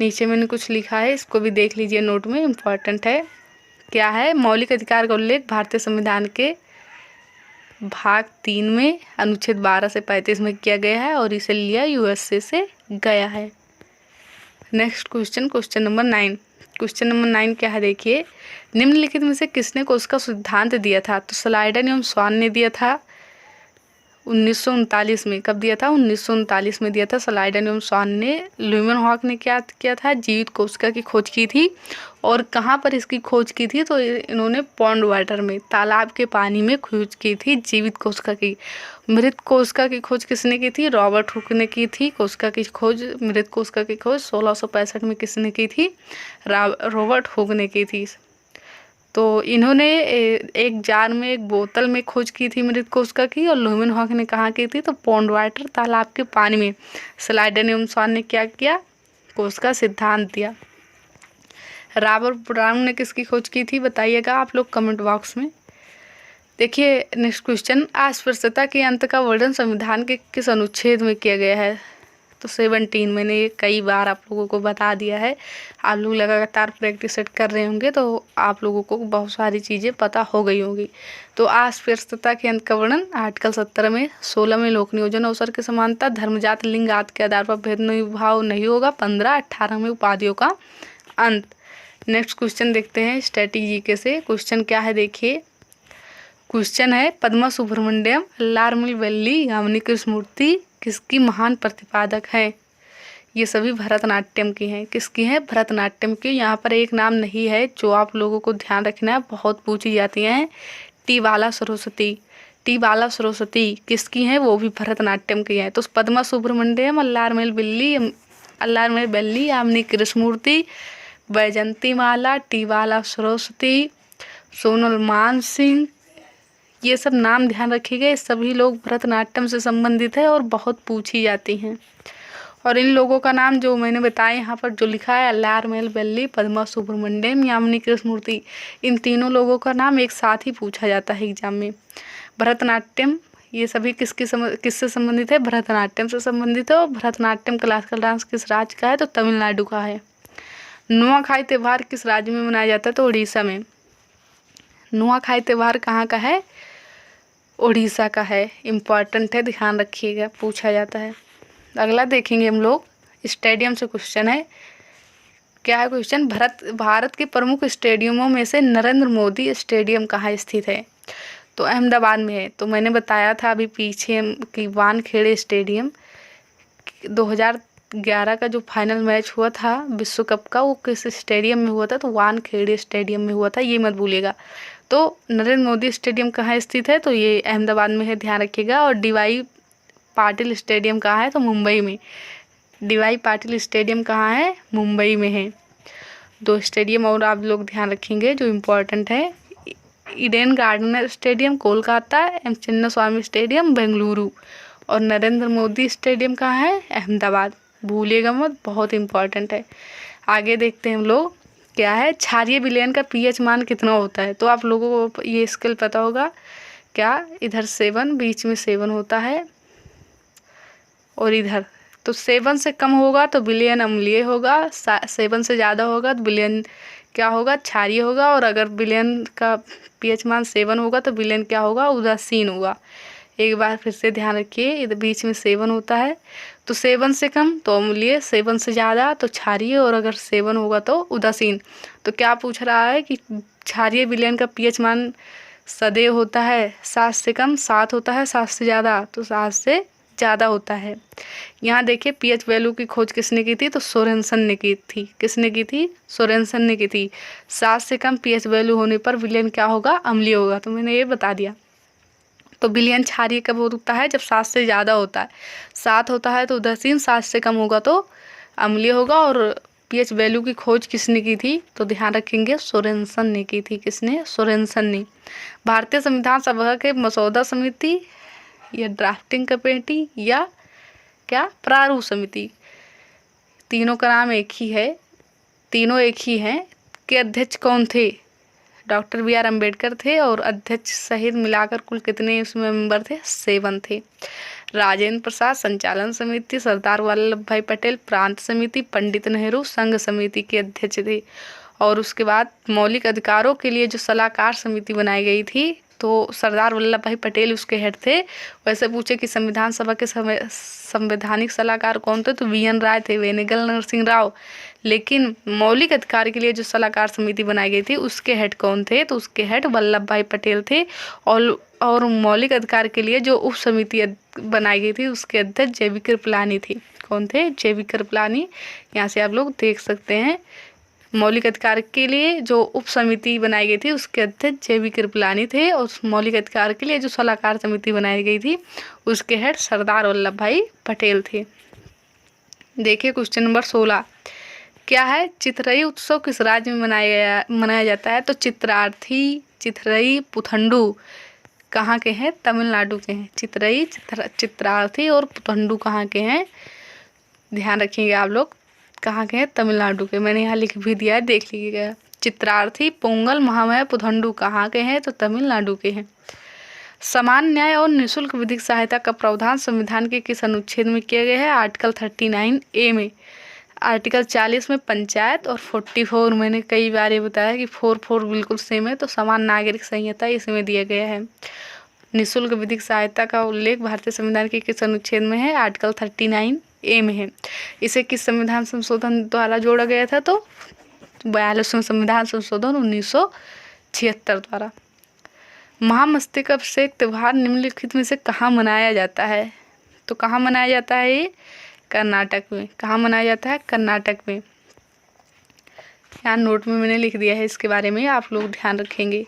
नीचे मैंने कुछ लिखा है, इसको भी देख लीजिए, नोट में इम्पॉर्टेंट है। क्या है? मौलिक अधिकार का उल्लेख भारतीय संविधान के भाग 3 में अनुच्छेद 12 से 35 में किया गया है और इसे लिया USA से गया है। Next question number 9। Question number 9 क्या है? देखिए, निम्नलिखित में से किसने को उसका सिद्धांत दिया था? तो स्लाइडन एवं स्वान ने दिया था 1939 में। कब दिया था? 1939 में दिया था स्लाइडन एवं स्वान ने। ल्यूमेनहॉक ने क्या किया था? जीवित कोशिका की खोज की थी। और कहाँ पर इसकी खोज की थी? तो इन्होंने पॉन्ड वाटर में, तालाब के पानी में खोज की थी जीवित कोशिका की। मृत कोशिका की खोज किसने की थी? रॉबर्ट हुक ने की थी। कोशिका की खोज, मृत कोशिका की खोज 1665 में किसने की थी? रॉबर्ट हुक ने की थी। तो इन्होंने एक जार में, एक बोतल में खोज की थी मृत कोशिका की। और ल्यूमेनहॉक ने कहाँ की थी? तो पॉन्ड वाटर, तालाब के पानी में। स्लाइडन एवं स्वान ने क्या किया? कोशिका सिद्धांत दिया। रॉबर्ट ब्राउन ने किसकी खोज की थी? बताइएगा आप लोग कमेंट बॉक्स में। देखिए नेक्स्ट क्वेश्चन, अस्पृश्यता के अंत का वर्णन संविधान के किस अनुच्छेद में किया गया है? तो 17। मैंने ये कई बार आप लोगों को बता दिया है। आप लोग लगातार प्रैक्टिस सेट कर रहे होंगे तो आप लोगों को बहुत सारी चीज़ें पता हो गई होंगी। तो अस्पृश्यता के अंत का वर्णन आर्टिकल 17 में। 16 में लोक नियोजन अवसर की समानता, धर्म, जाति, लिंग आदि के आधार पर भेदभाव नहीं होगा। 15, 18 में उपाधियों का अंत। नेक्स्ट क्वेश्चन देखते हैं स्ट्रेटेजी के से। क्वेश्चन क्या है? देखिए, क्वेश्चन है, पद्मा सुब्रमण्यम, लार्मिल वेल्ली, यामिनी कृष्णमूर्ति किसकी महान प्रतिपादक हैं? ये सभी भरतनाट्यम की हैं। किसकी हैं? भरतनाट्यम की। यहाँ पर एक नाम नहीं है जो आप लोगों को ध्यान रखना है, बहुत पूछी जाती हैं। टी बाला सरस्वती किसकी हैं? वो भी भरतनाट्यम की हैं। तो पद्मा सुब्रमण्यम, लार्मिल वेल्ली, अल्लारमेल बेल्ली, यामिनी कृष्णमूर्ति, वैजंती माला, टीवाला सरस्वती, सोनल मान सिंह, ये सब नाम ध्यान रखिएगा। ये सभी लोग भरतनाट्यम से संबंधित है और बहुत पूछी जाती हैं। और इन लोगों का नाम जो मैंने बताया यहाँ पर जो लिखा है, अल्लारमेल बेल्ली, पद्मा सुब्रमण्यम, यामिनी कृष्णमूर्ति, इन तीनों लोगों का नाम एक साथ ही पूछा जाता है एग्जाम में। भरतनाट्यम ये सभी किससे संबंधित है? भरतनाट्यम से संबंधित है। और भरतनाट्यम क्लासिकल डांस किस राज्य का है? तो तमिलनाडु का है। नुआखाई त्यौहार किस राज्य में मनाया जाता है? तो उड़ीसा में। नुआखाई त्यौहार कहाँ का है? उड़ीसा का है। इम्पॉर्टेंट है, ध्यान रखिएगा, पूछा जाता है। अगला देखेंगे हम लोग, स्टेडियम से क्वेश्चन है। क्या है क्वेश्चन? भारत के प्रमुख स्टेडियमों में से नरेंद्र मोदी स्टेडियम कहाँ स्थित है? तो अहमदाबाद में है। तो मैंने बताया था अभी पीछे कि वानखेड़े स्टेडियम 2011 का जो फाइनल मैच हुआ था विश्व कप का, वो किस स्टेडियम में हुआ था? तो वानखेड़े स्टेडियम में हुआ था, ये मत भूलिएगा। तो नरेंद्र मोदी स्टेडियम कहाँ स्थित है? तो ये अहमदाबाद में है, ध्यान रखिएगा। और डीवाई पाटिल स्टेडियम कहाँ है? तो मुंबई में। डीवाई पाटिल स्टेडियम कहाँ है? मुंबई में है। 2 स्टेडियम और आप लोग ध्यान रखेंगे जो इम्पोर्टेंट है। Eden Gardens stadium Kolkata, M Chinnaswamy stadium Bengaluru, और नरेंद्र मोदी स्टेडियम कहाँ है? अहमदाबाद, भूलिएगा मत, बहुत इम्पोर्टेंट है। आगे देखते हैं हम लोग, क्या है? क्षारीय विलयन का पीएच मान कितना होता है? तो आप लोगों को ये स्किल पता होगा। क्या? इधर 7, बीच में 7 होता है, और इधर तो 7 से कम होगा तो विलयन अम्लीय होगा, 7 से ज़्यादा होगा तो विलयन क्या होगा? क्षारीय होगा। और अगर विलयन का पीएच मान 7 होगा तो विलयन क्या होगा? उदासीन होगा। एक बार फिर से ध्यान रखिए, इधर बीच में 7 होता है, तो 7 से कम तो अम्लीय, 7 से ज़्यादा तो क्षारीय, और अगर 7 होगा तो उदासीन। तो क्या पूछ रहा है कि क्षारीय विलयन का पीएच मान सदैव होता है 7 से कम, 7 होता है, 7 से ज़्यादा तो 7 से ज़्यादा होता है। यहाँ देखिए पीएच वैल्यू की खोज किसने की थी? तो सोरेनसन ने की थी। किसने की थी? सोरेनसन ने की थी। 7 से कम पीएच वैल्यू होने पर विलयन क्या होगा? अम्लीय होगा। तो मैंने ये बता दिया। तो विलयन क्षारीय कब होता है? जब 7 से ज़्यादा होता है। 7 होता है तो उदासीन, 7 से कम होगा तो अम्लीय होगा। और पीएच वैल्यू की खोज किसने की थी? तो ध्यान रखेंगे, सोरेनसन ने की थी। किसने? सोरेनसन ने। भारतीय संविधान सभा के मसौदा समिति या ड्राफ्टिंग कमेटी या क्या? प्रारूप समिति, तीनों का नाम एक ही है, तीनों एक ही हैं। के अध्यक्ष कौन थे? डॉक्टर BR अम्बेडकर थे। और अध्यक्ष सहित मिलाकर कुल कितने उसमें मेंबर थे? 7 थे। राजेंद्र प्रसाद संचालन समिति, सरदार वल्लभ भाई पटेल प्रांत समिति, पंडित नेहरू संघ समिति के अध्यक्ष थे। और उसके बाद मौलिक अधिकारों के लिए जो सलाहकार समिति बनाई गई थी, तो सरदार वल्लभ भाई पटेल उसके हेड थे। वैसे पूछे कि संविधान सभा के संवैधानिक सलाहकार कौन थे? तो VN राय थे, वेनेगल नरसिंह राव। लेकिन मौलिक अधिकार के लिए जो सलाहकार समिति बनाई गई थी उसके हेड कौन थे? तो उसके हेड वल्लभ भाई पटेल थे। और मौलिक अधिकार के लिए जो उप समिति बनाई गई थी उसके अध्यक्ष JV कृपलानी थी। कौन थे? JV कृपलानी। यहाँ से आप लोग देख सकते हैं, मौलिक अधिकार के लिए जो उप समिति बनाई गई थी उसके अध्यक्ष JV कृपलानी थे। और मौलिक अधिकार के लिए जो सलाहकार समिति बनाई गई थी उसके हेड सरदार वल्लभ भाई पटेल थे। देखिए क्वेश्चन नंबर 16, क्या है? चिथरई उत्सव किस राज्य में मनाया जाता है? तो चित्रार्थी, चिथरई, पुथंडू कहाँ के हैं? तमिलनाडु के हैं। चिथरई, चित्रार्थी और पुथंडू कहाँ के हैं? ध्यान रखिएगा आप लोग, कहाँ के हैं? तमिलनाडु के। मैंने यहाँ लिख भी दिया है, देख लीजिएगा। चित्रार्थी, पोंगल, महामया, पुथंडू कहाँ के हैं? तो तमिलनाडु के हैं। समान न्याय और निःशुल्क विधिक सहायता का प्रावधान संविधान के किस अनुच्छेद में किया गया है? आर्टिकल 39A में। आर्टिकल 40 में पंचायत, और 44 मैंने कई बार ये बताया कि 44 बिल्कुल सेम है, तो समान नागरिक संहिता इसमें दिया गया है। निःशुल्क विधिक सहायता का उल्लेख भारतीय संविधान के किस अनुच्छेद में है? आर्टिकल 39A में है। इसे किस संविधान संशोधन द्वारा जोड़ा गया था? तो 42वें संविधान संशोधन 1976 द्वारा। महामस्तकाभिषेक त्यौहार निम्नलिखित में से कहाँ मनाया जाता है? तो कहाँ मनाया जाता है ये? कर्नाटक में। कहाँ मनाया जाता है? कर्नाटक में। यहाँ नोट में मैंने लिख दिया है इसके बारे में, आप लोग ध्यान रखेंगे।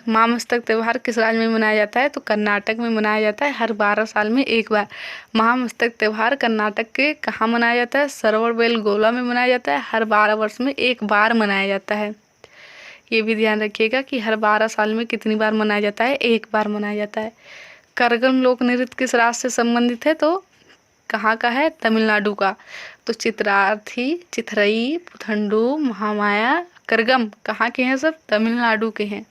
महामस्तक त्यौहार किस राज्य में मनाया जाता है? तो कर्नाटक में मनाया जाता है हर 12 साल में एक बार। महामस्तक त्यौहार कर्नाटक के कहाँ मनाया जाता है? श्रवणबेलगोला में मनाया जाता है, हर 12 वर्ष में एक बार मनाया जाता है। ये भी ध्यान रखिएगा कि हर 12 साल में कितनी बार मनाया जाता है? एक बार मनाया जाता है। करगम लोक नृत्य किस राज्य से संबंधित है? तो कहाँ का है? तमिलनाडु का। तो चित्रार्थी, चिथरई, पुथंडू, महामाया, करगम कहाँ के हैं? सब तमिलनाडु के हैं।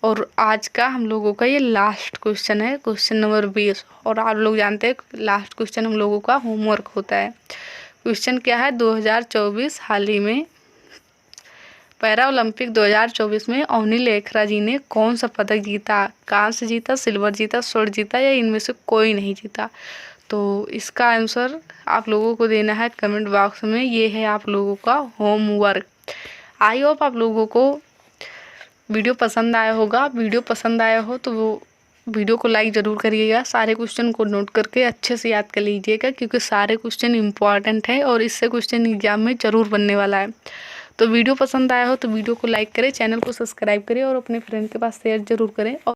और आज का हम लोगों का ये लास्ट क्वेश्चन है, क्वेश्चन नंबर 20। और आप लोग जानते हैं लास्ट क्वेश्चन हम लोगों का होमवर्क होता है। क्वेश्चन क्या है? 2024 हाल ही में पैरा ओलंपिक 2024 में अवनी लेखरा जी ने कौन सा पदक जीता? कांस्य जीता, सिल्वर जीता, स्वर्ण जीता या इनमें से कोई नहीं जीता? तो इसका आंसर आप लोगों को देना है कमेंट बॉक्स में। ये है आप लोगों का होमवर्क। आई होप आप लोगों को वीडियो पसंद आया होगा। वीडियो पसंद आया हो तो वो वीडियो को लाइक ज़रूर करिएगा। सारे क्वेश्चन को नोट करके अच्छे से याद कर लीजिएगा, क्योंकि सारे क्वेश्चन इम्पॉर्टेंट है और इससे क्वेश्चन एग्जाम में ज़रूर बनने वाला है। तो वीडियो पसंद आया हो तो वीडियो को लाइक करें, चैनल को सब्सक्राइब करें और अपने फ्रेंड के पास शेयर ज़रूर करें। और